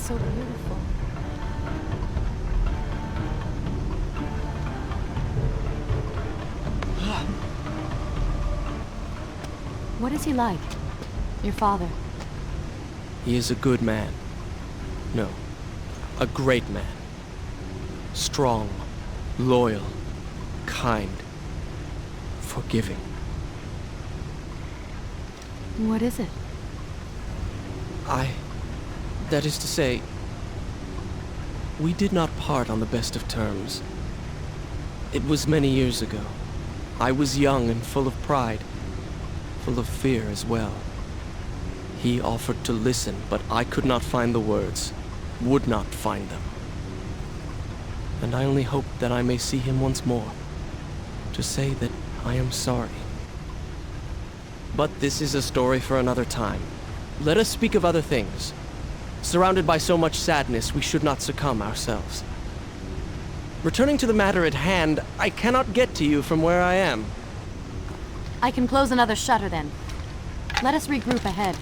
So beautiful. What is he like? Your father? He is a good man. No, a great man. Strong, loyal, kind, forgiving. What is it? That is to say, we did not part on the best of terms. It was many years ago. I was young and full of pride, full of fear as well. He offered to listen, but I could not find the words, would not find them. And I only hope that I may see him once more, to say that I am sorry. But this is a story for another time. Let us speak of other things. Surrounded by so much sadness, we should not succumb ourselves. Returning to the matter at hand, I cannot get to you from where I am. I can close another shutter then. Let us regroup ahead.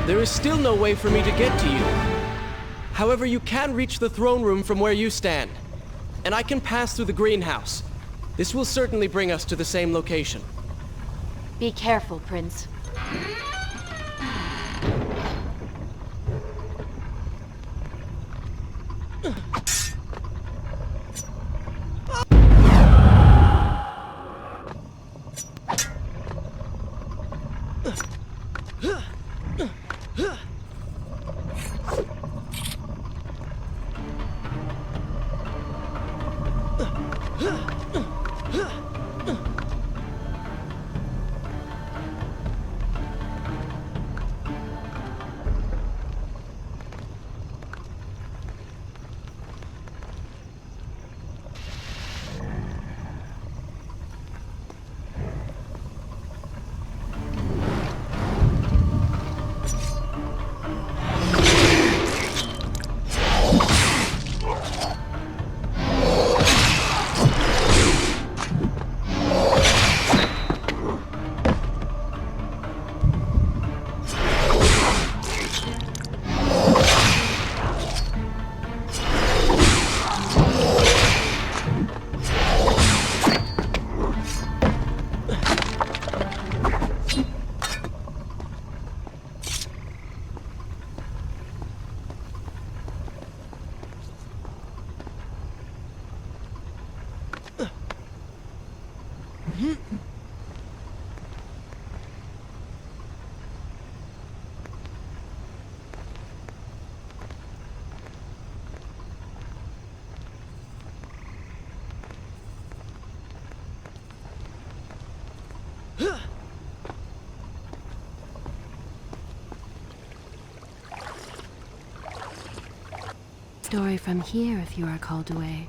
There is still no way for me to get to you. However, you can reach the throne room from where you stand. And I can pass through the greenhouse. This will certainly bring us to the same location. Be careful, Prince. story from here if you are called away.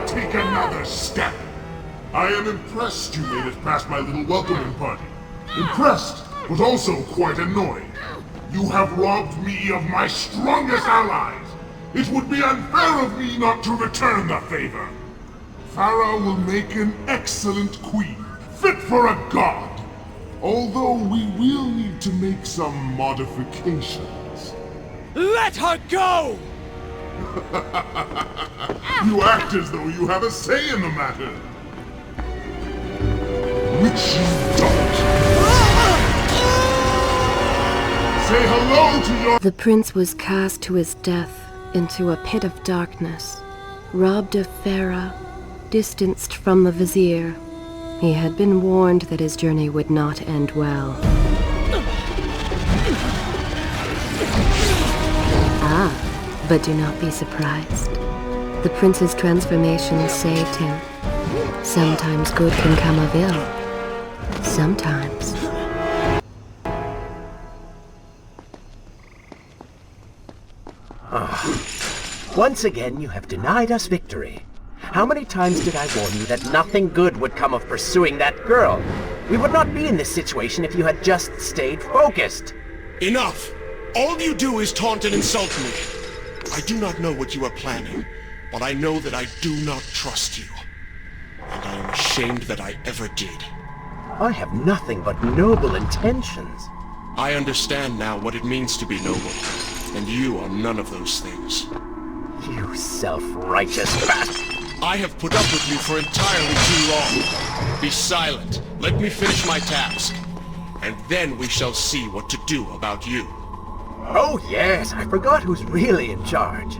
Take another step! I am impressed you made it past my little welcoming party. Impressed, but also quite annoyed. You have robbed me of my strongest allies! It would be unfair of me not to return the favor. Farah will make an excellent queen, fit for a god. Although we will need to make some modifications. Let her go! You act as though you have a say in the matter. Which you don't. Say hello to your... The prince was cast to his death into a pit of darkness, robbed of Farah, distanced from the vizier. He had been warned that his journey would not end well. Ah, but do not be surprised. The prince's transformation saved him. Sometimes good can come of ill. Sometimes. Once again, you have denied us victory. How many times did I warn you that nothing good would come of pursuing that girl? We would not be in this situation if you had just stayed focused. Enough! All you do is taunt and insult me. I do not know what you are planning, but I know that I do not trust you. And I am ashamed that I ever did. I have nothing but noble intentions. I understand now what it means to be noble, and you are none of those things. You self-righteous bastard. I have put up with you for entirely too long. Be silent. Let me finish my task. And then we shall see what to do about you. Oh yes, I forgot who's really in charge.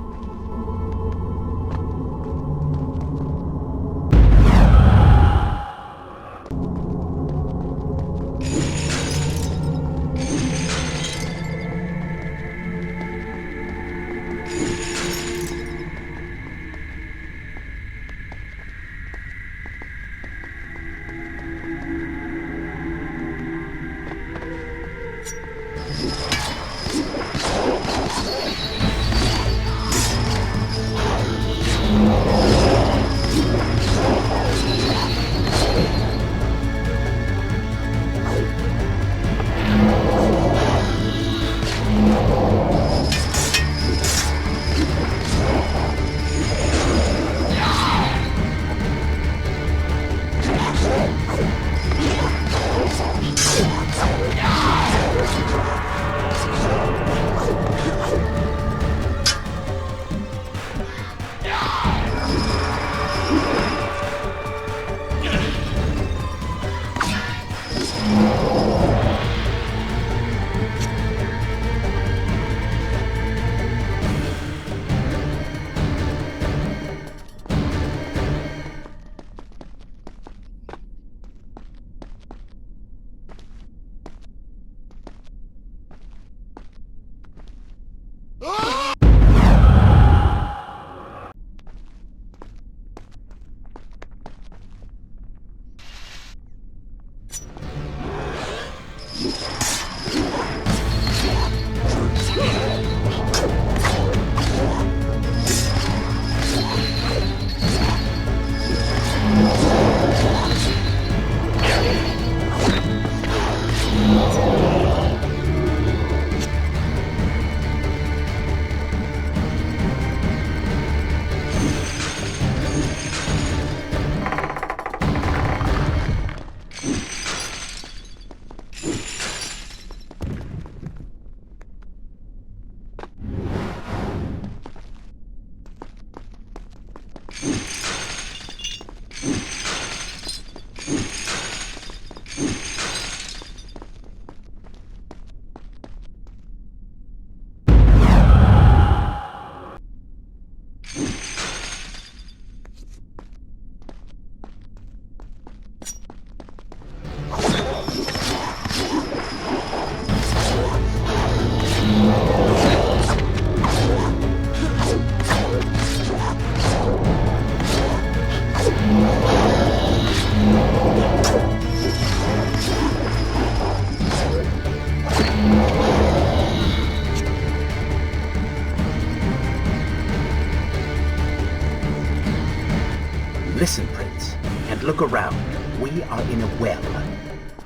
Listen, Prince, and look around. We are in a well.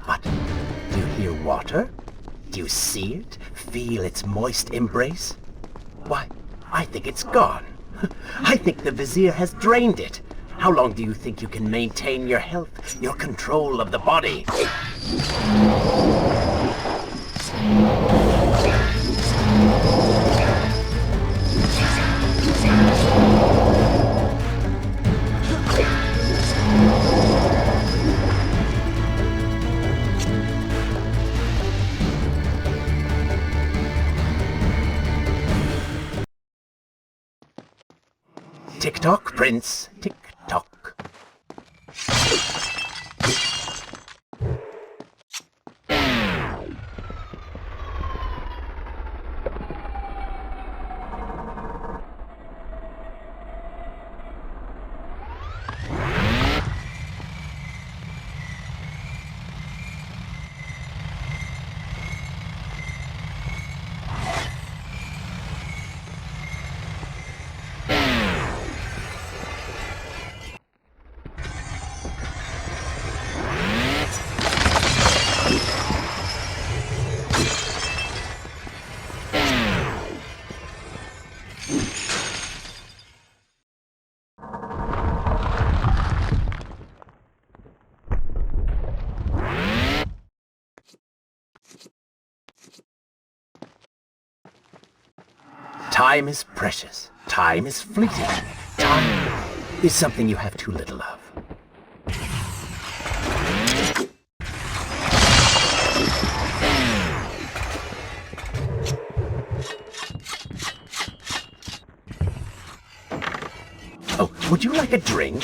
But do you hear water? Do you see it? Feel its moist embrace? Why, I think it's gone. I think the Vizier has drained it. How long do you think you can maintain your health, your control of the body? Tick-tock, Prince. Tick-tock. Time is precious. Time is fleeting. Time is something you have too little of. Oh, would you like a drink?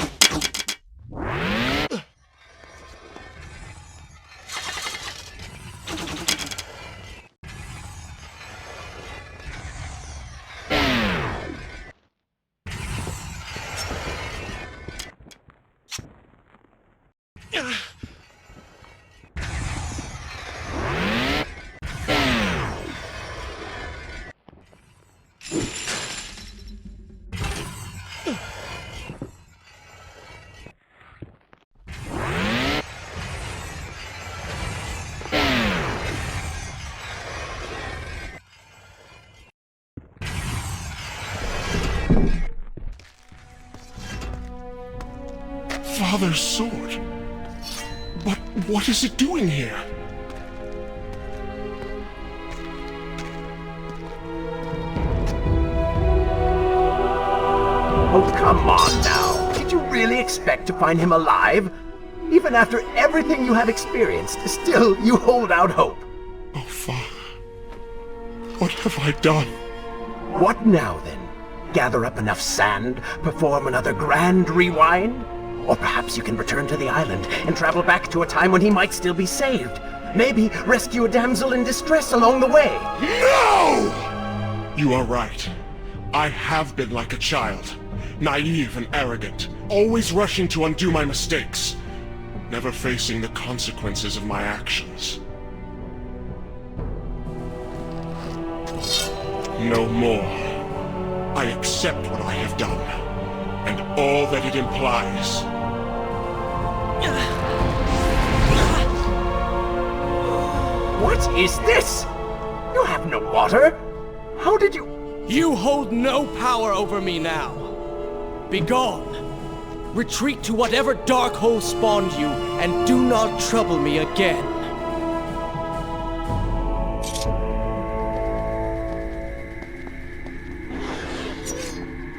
Father's sword. But what is it doing here? Oh, come on now. Did you really expect to find him alive? Even after everything you have experienced, still you hold out hope. Oh, Father. What have I done? What now, then? Gather up enough sand, perform another grand rewind? Or perhaps you can return to the island and travel back to a time when he might still be saved. Maybe rescue a damsel in distress along the way. No! You are right. I have been like a child. Naive and arrogant. Always rushing to undo my mistakes. Never facing the consequences of my actions. No more. I accept what I have done. And all that it implies. What is this? You have no water? How did you... You hold no power over me now. Begone. Retreat to whatever dark hole spawned you, and do not trouble me again.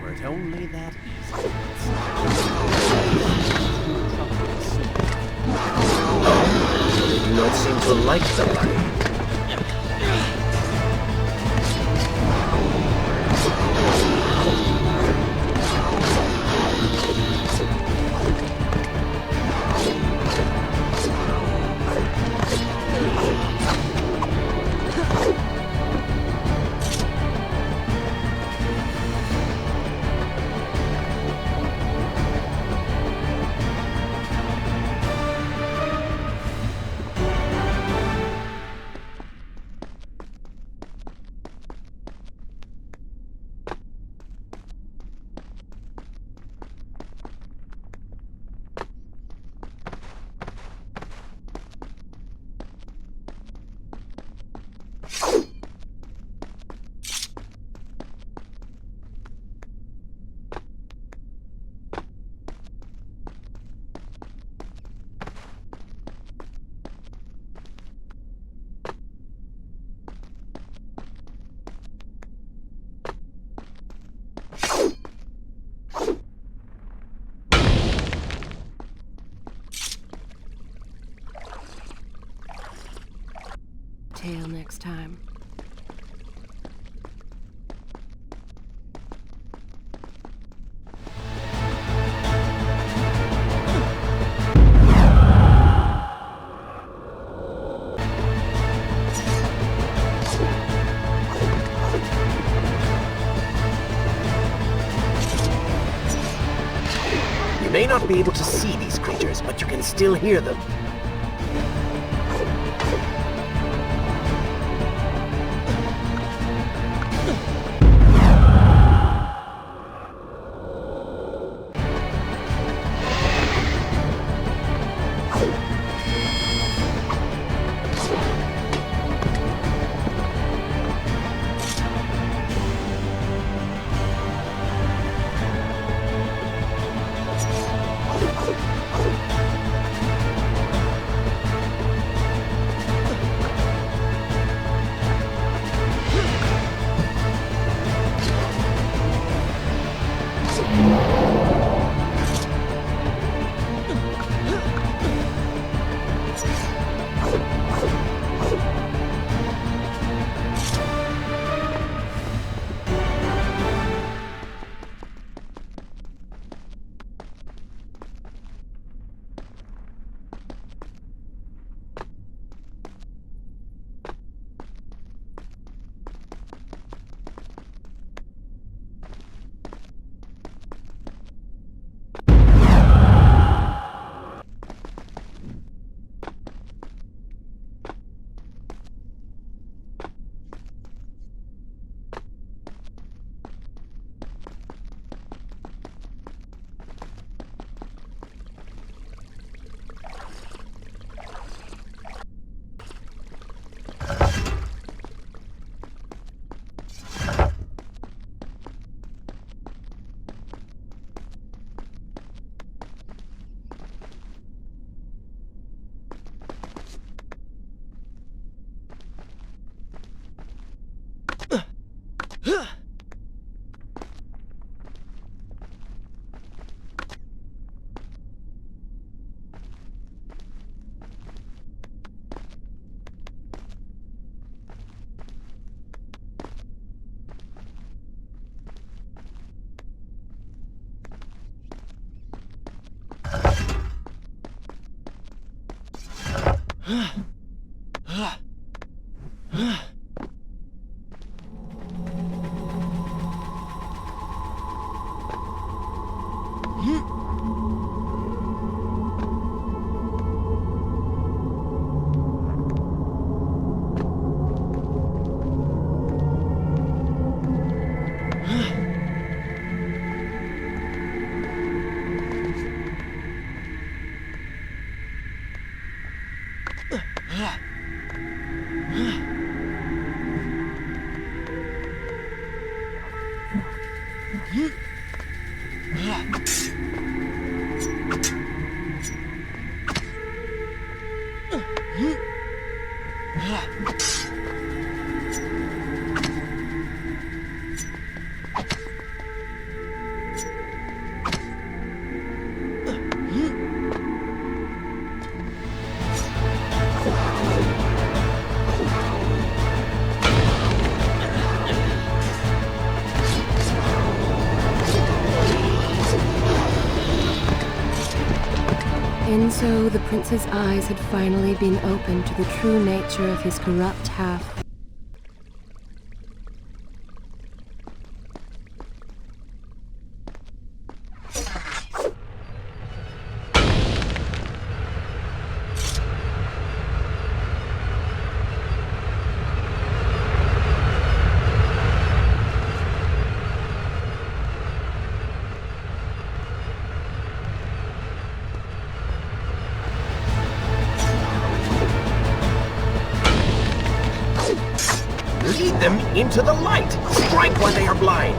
Were it only that easy. They do not seem to like the light. tale next time. You may not be able to see these creatures, but you can still hear them. And so the prince's eyes had finally been opened to the true nature of his corrupt half. Lead them into the light! Strike while they are blind!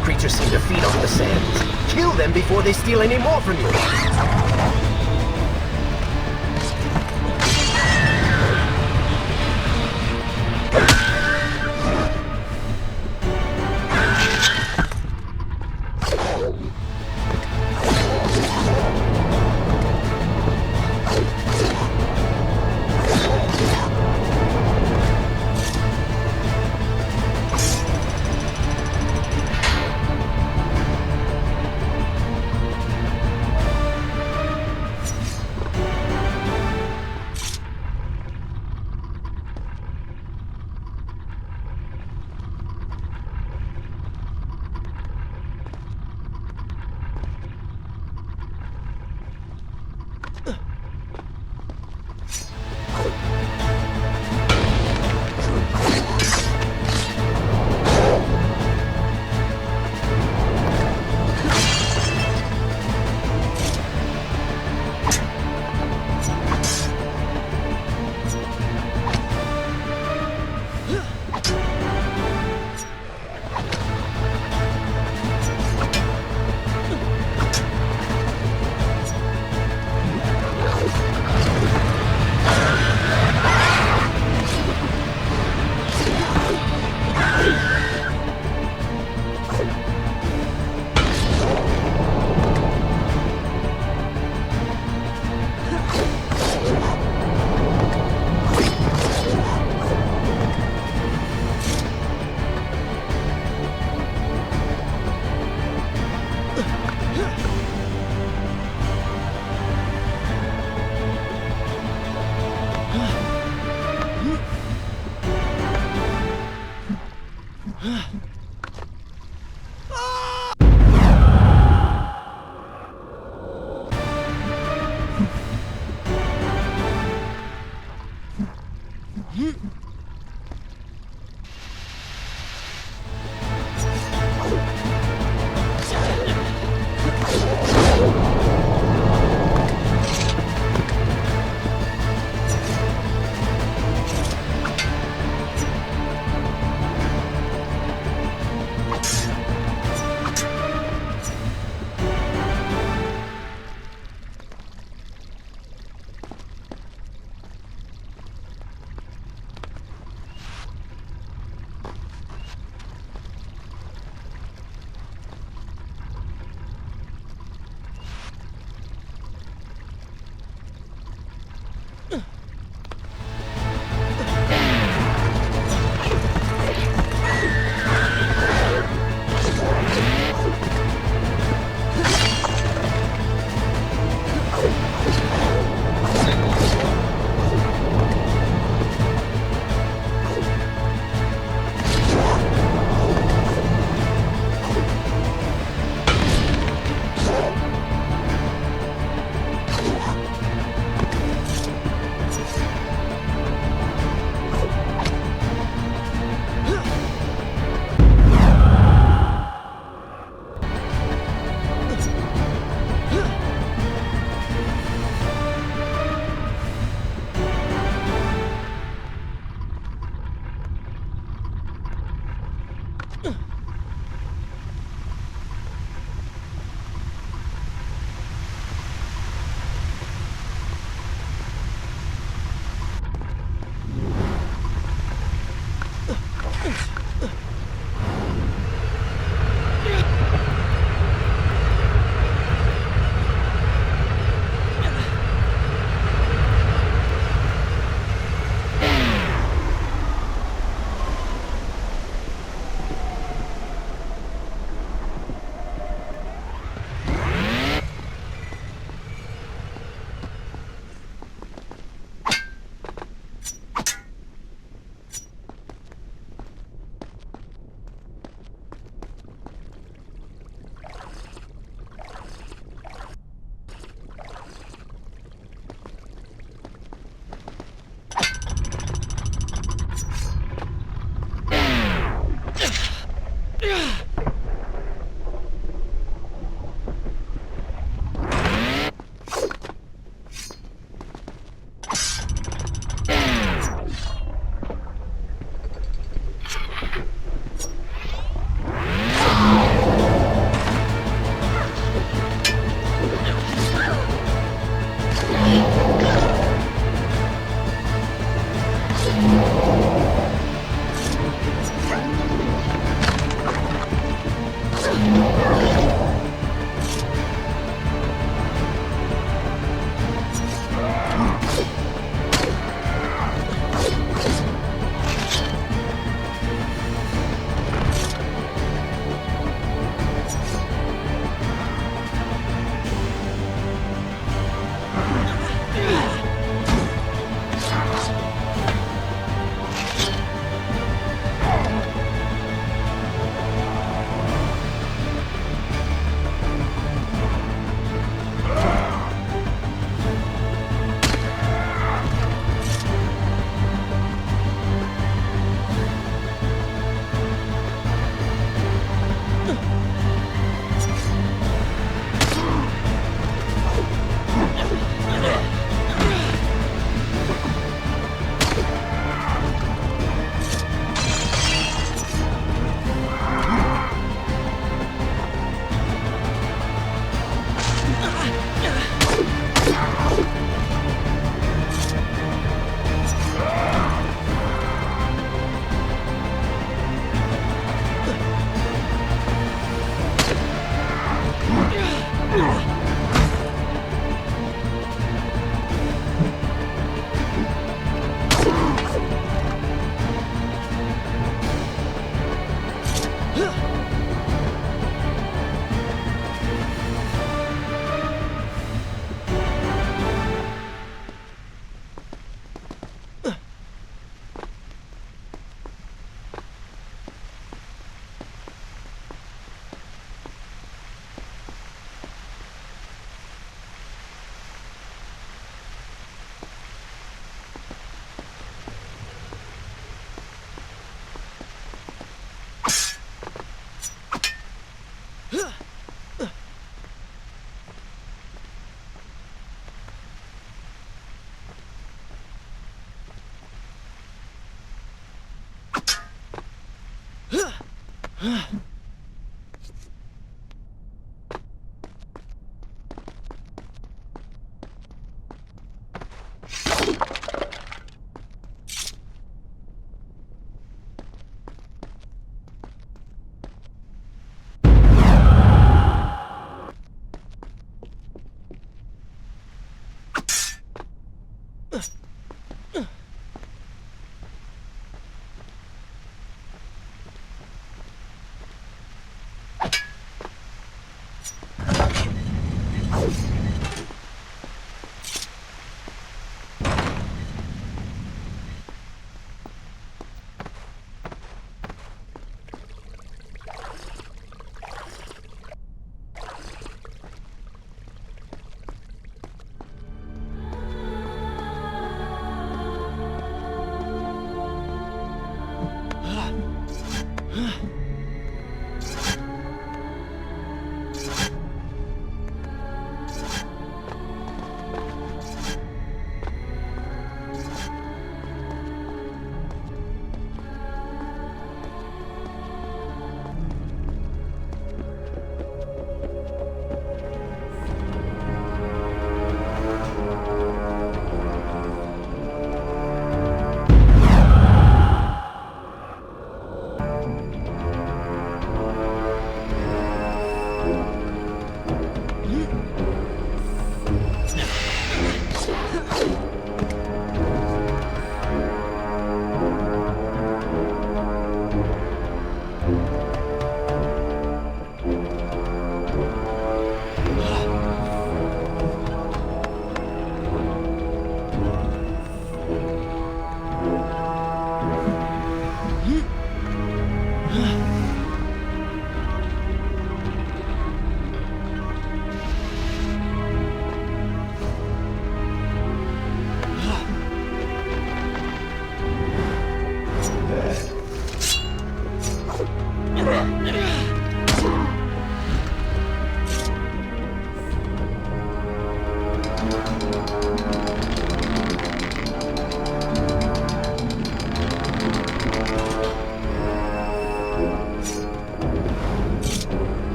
These creatures seem to feed off the sands. Kill them before they steal any more from you.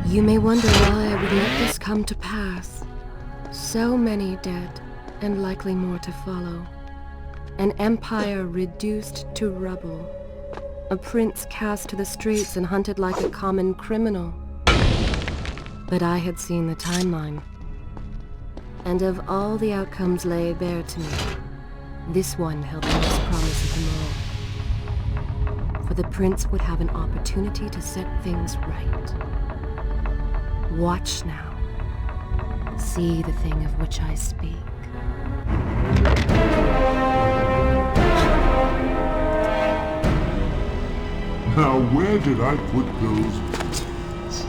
You may wonder why I would let this come to pass. So many dead, and likely more to follow. An empire reduced to rubble. A prince cast to the streets and hunted like a common criminal. But I had seen the timeline. And of all the outcomes laid bare to me, this one held the most promise of them all. For the prince would have an opportunity to set things right. Watch now. See the thing of which I speak. Now, where did I put those bullets?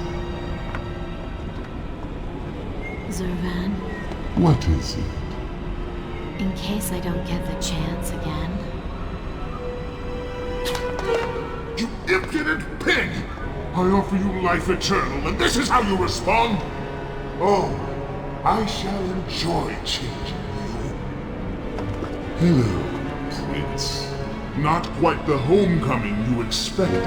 Zurvan, What is it? in case I don't get the chance again. You impudent pig! I offer you life eternal, and this is how you respond? Oh, I shall enjoy changing you. Hello, Prince. Not quite the homecoming you expected.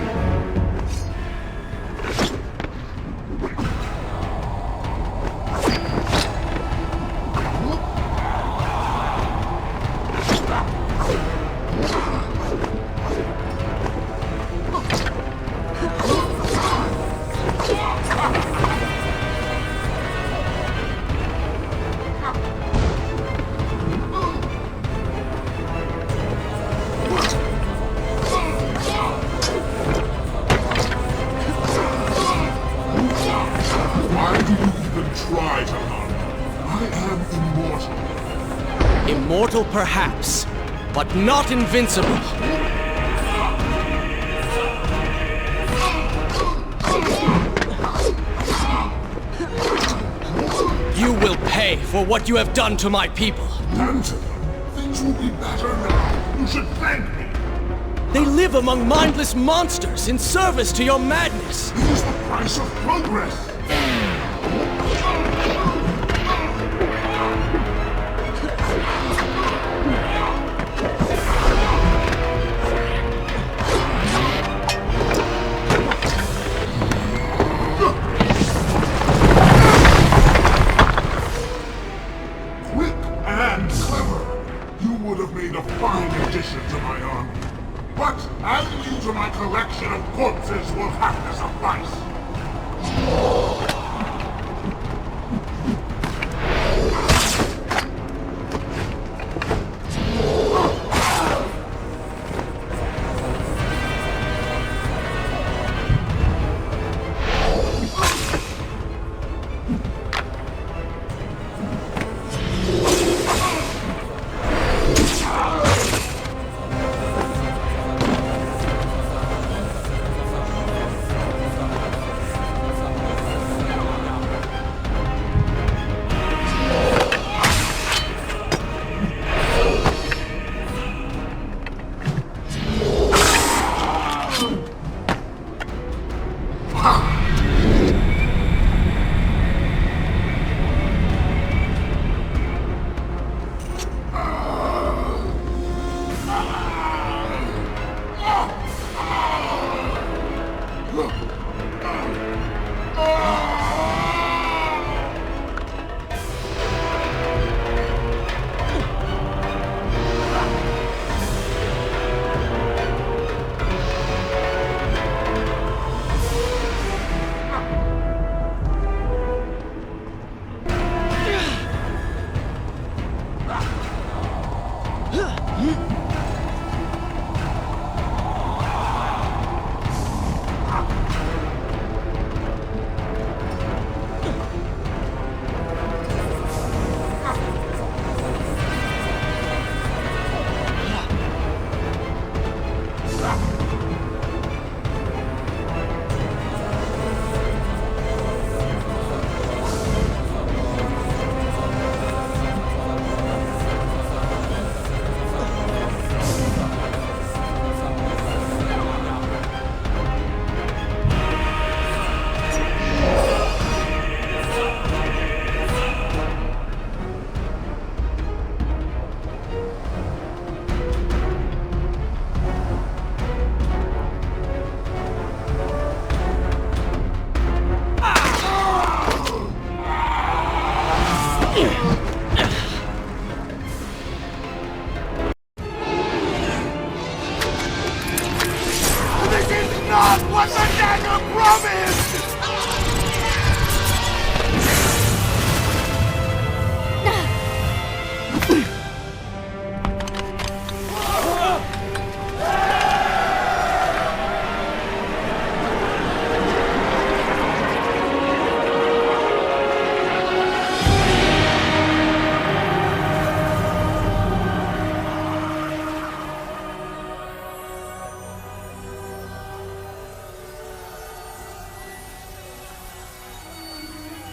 Immortal perhaps, but not invincible. You will pay for what you have done to my people. Danton, things will be better now. You should thank me. They live among mindless monsters in service to your madness. It is the price of progress. Collection of corpses will have to suffice.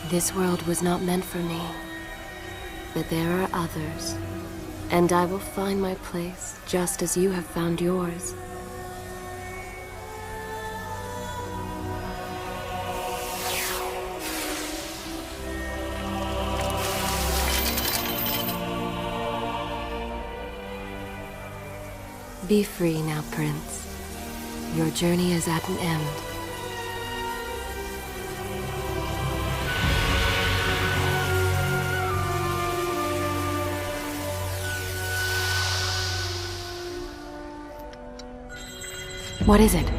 This world was not meant for me, but there are others, and I will find my place just as you have found yours. Be free now, Prince. Your journey is at an end. What is it?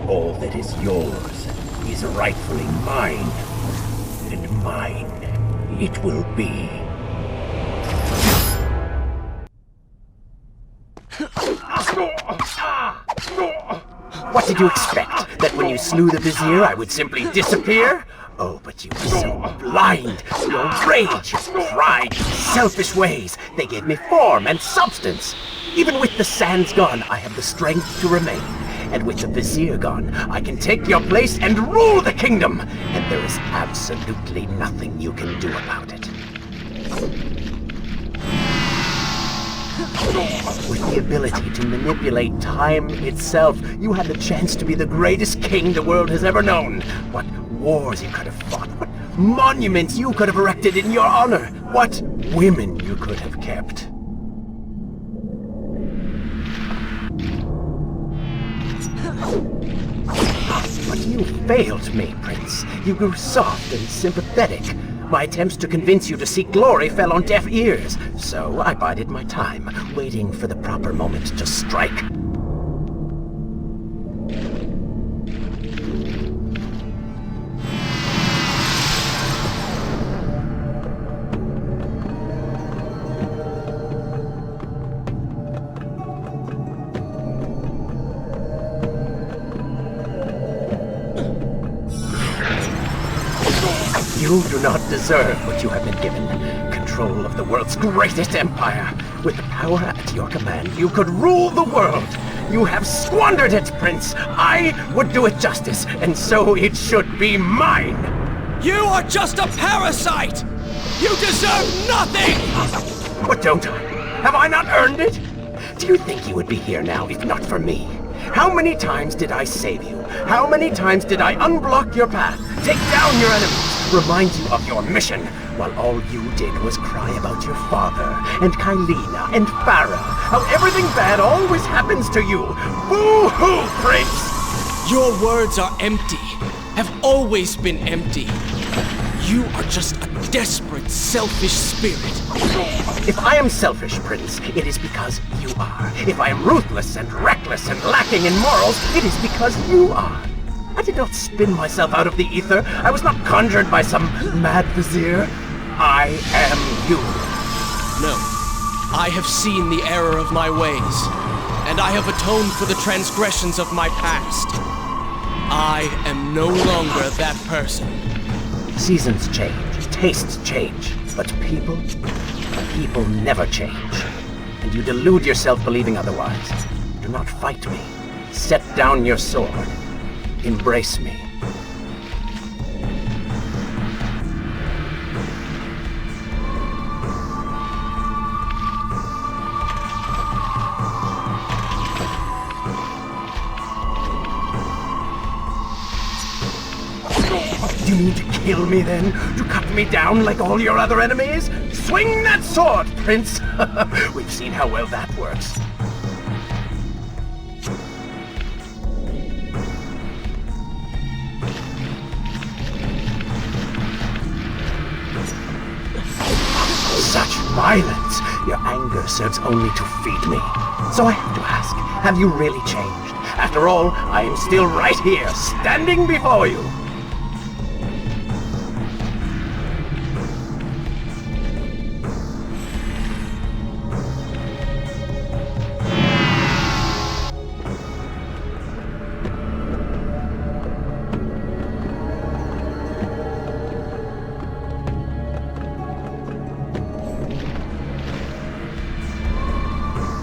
All that is yours is rightfully mine, and mine it will be. What did you expect? That when you slew the Vizier, I would simply disappear? Oh, but you were so blind. Your rage, your pride, your selfish ways, they gave me form and substance. Even with the sands gone, I have the strength to remain. And with the Vizier gone, I can take your place and rule the kingdom. And there is absolutely nothing you can do about it. With the ability to manipulate time itself, you had the chance to be the greatest king the world has ever known. What wars you could have fought, what monuments you could have erected in your honor, what women you could have kept. But you failed me, Prince. You grew soft and sympathetic. My attempts to convince you to seek glory fell on deaf ears, so I bided my time, waiting for the proper moment to strike. You do not deserve what you have been given. Control of the world's greatest empire. With the power at your command, you could rule the world. You have squandered it, Prince. I would do it justice, and so it should be mine. You are just a parasite! You deserve nothing! But don't I? Have I not earned it? Do you think you would be here now if not for me? How many times did I save you? How many times did I unblock your path, take down your enemies, remind you of your mission, while all you did was cry about your father, and Kylina, and Farah, how everything bad always happens to you? Boo-hoo, Prince! Your words are empty, have always been empty. You are just a desperate, selfish spirit. If I am selfish, Prince, it is because you are. If I am ruthless and reckless and lacking in morals, it is because you are. I did not spin myself out of the ether. I was not conjured by some mad vizier. I am you. No. I have seen the error of my ways, and I have atoned for the transgressions of my past. I am no longer that person. Seasons change, tastes change, but people never change. And you delude yourself believing otherwise. Do not fight me. Set down your sword. Embrace me. Do you mean to kill me then? To cut me down like all your other enemies? Swing that sword, Prince! We've seen how well that works. Such violence! Your anger serves only to feed me. So I have to ask, have you really changed? After all, I am still right here, standing before you.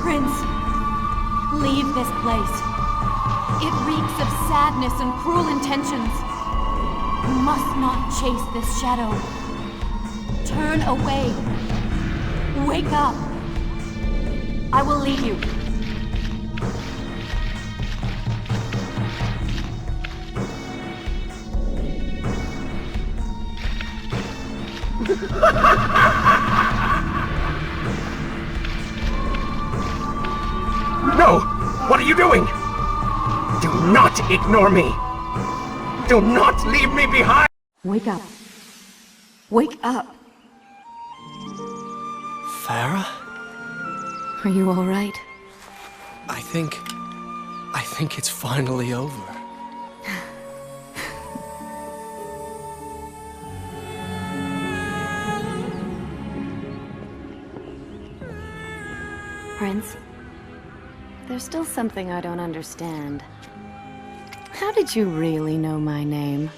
Prince, leave this place. It reeks of sadness and cruel intentions. You must not chase this shadow. Turn away. Wake up. I will lead you. No! What are you doing? Do not ignore me! Do not leave me behind! Wake up. Wake up. Farah? Are you all right? I think it's finally over. Prince, there's still something I don't understand. How did you really know my name?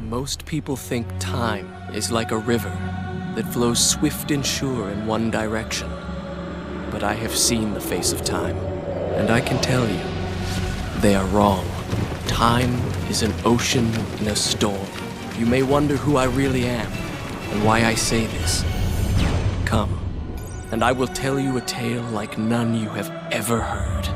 Most people think time is like a river that flows swift and sure in one direction. But I have seen the face of time, and I can tell you, they are wrong. Time is an ocean in a storm. You may wonder who I really am, and why I say this. Come, and I will tell you a tale like none you have ever heard.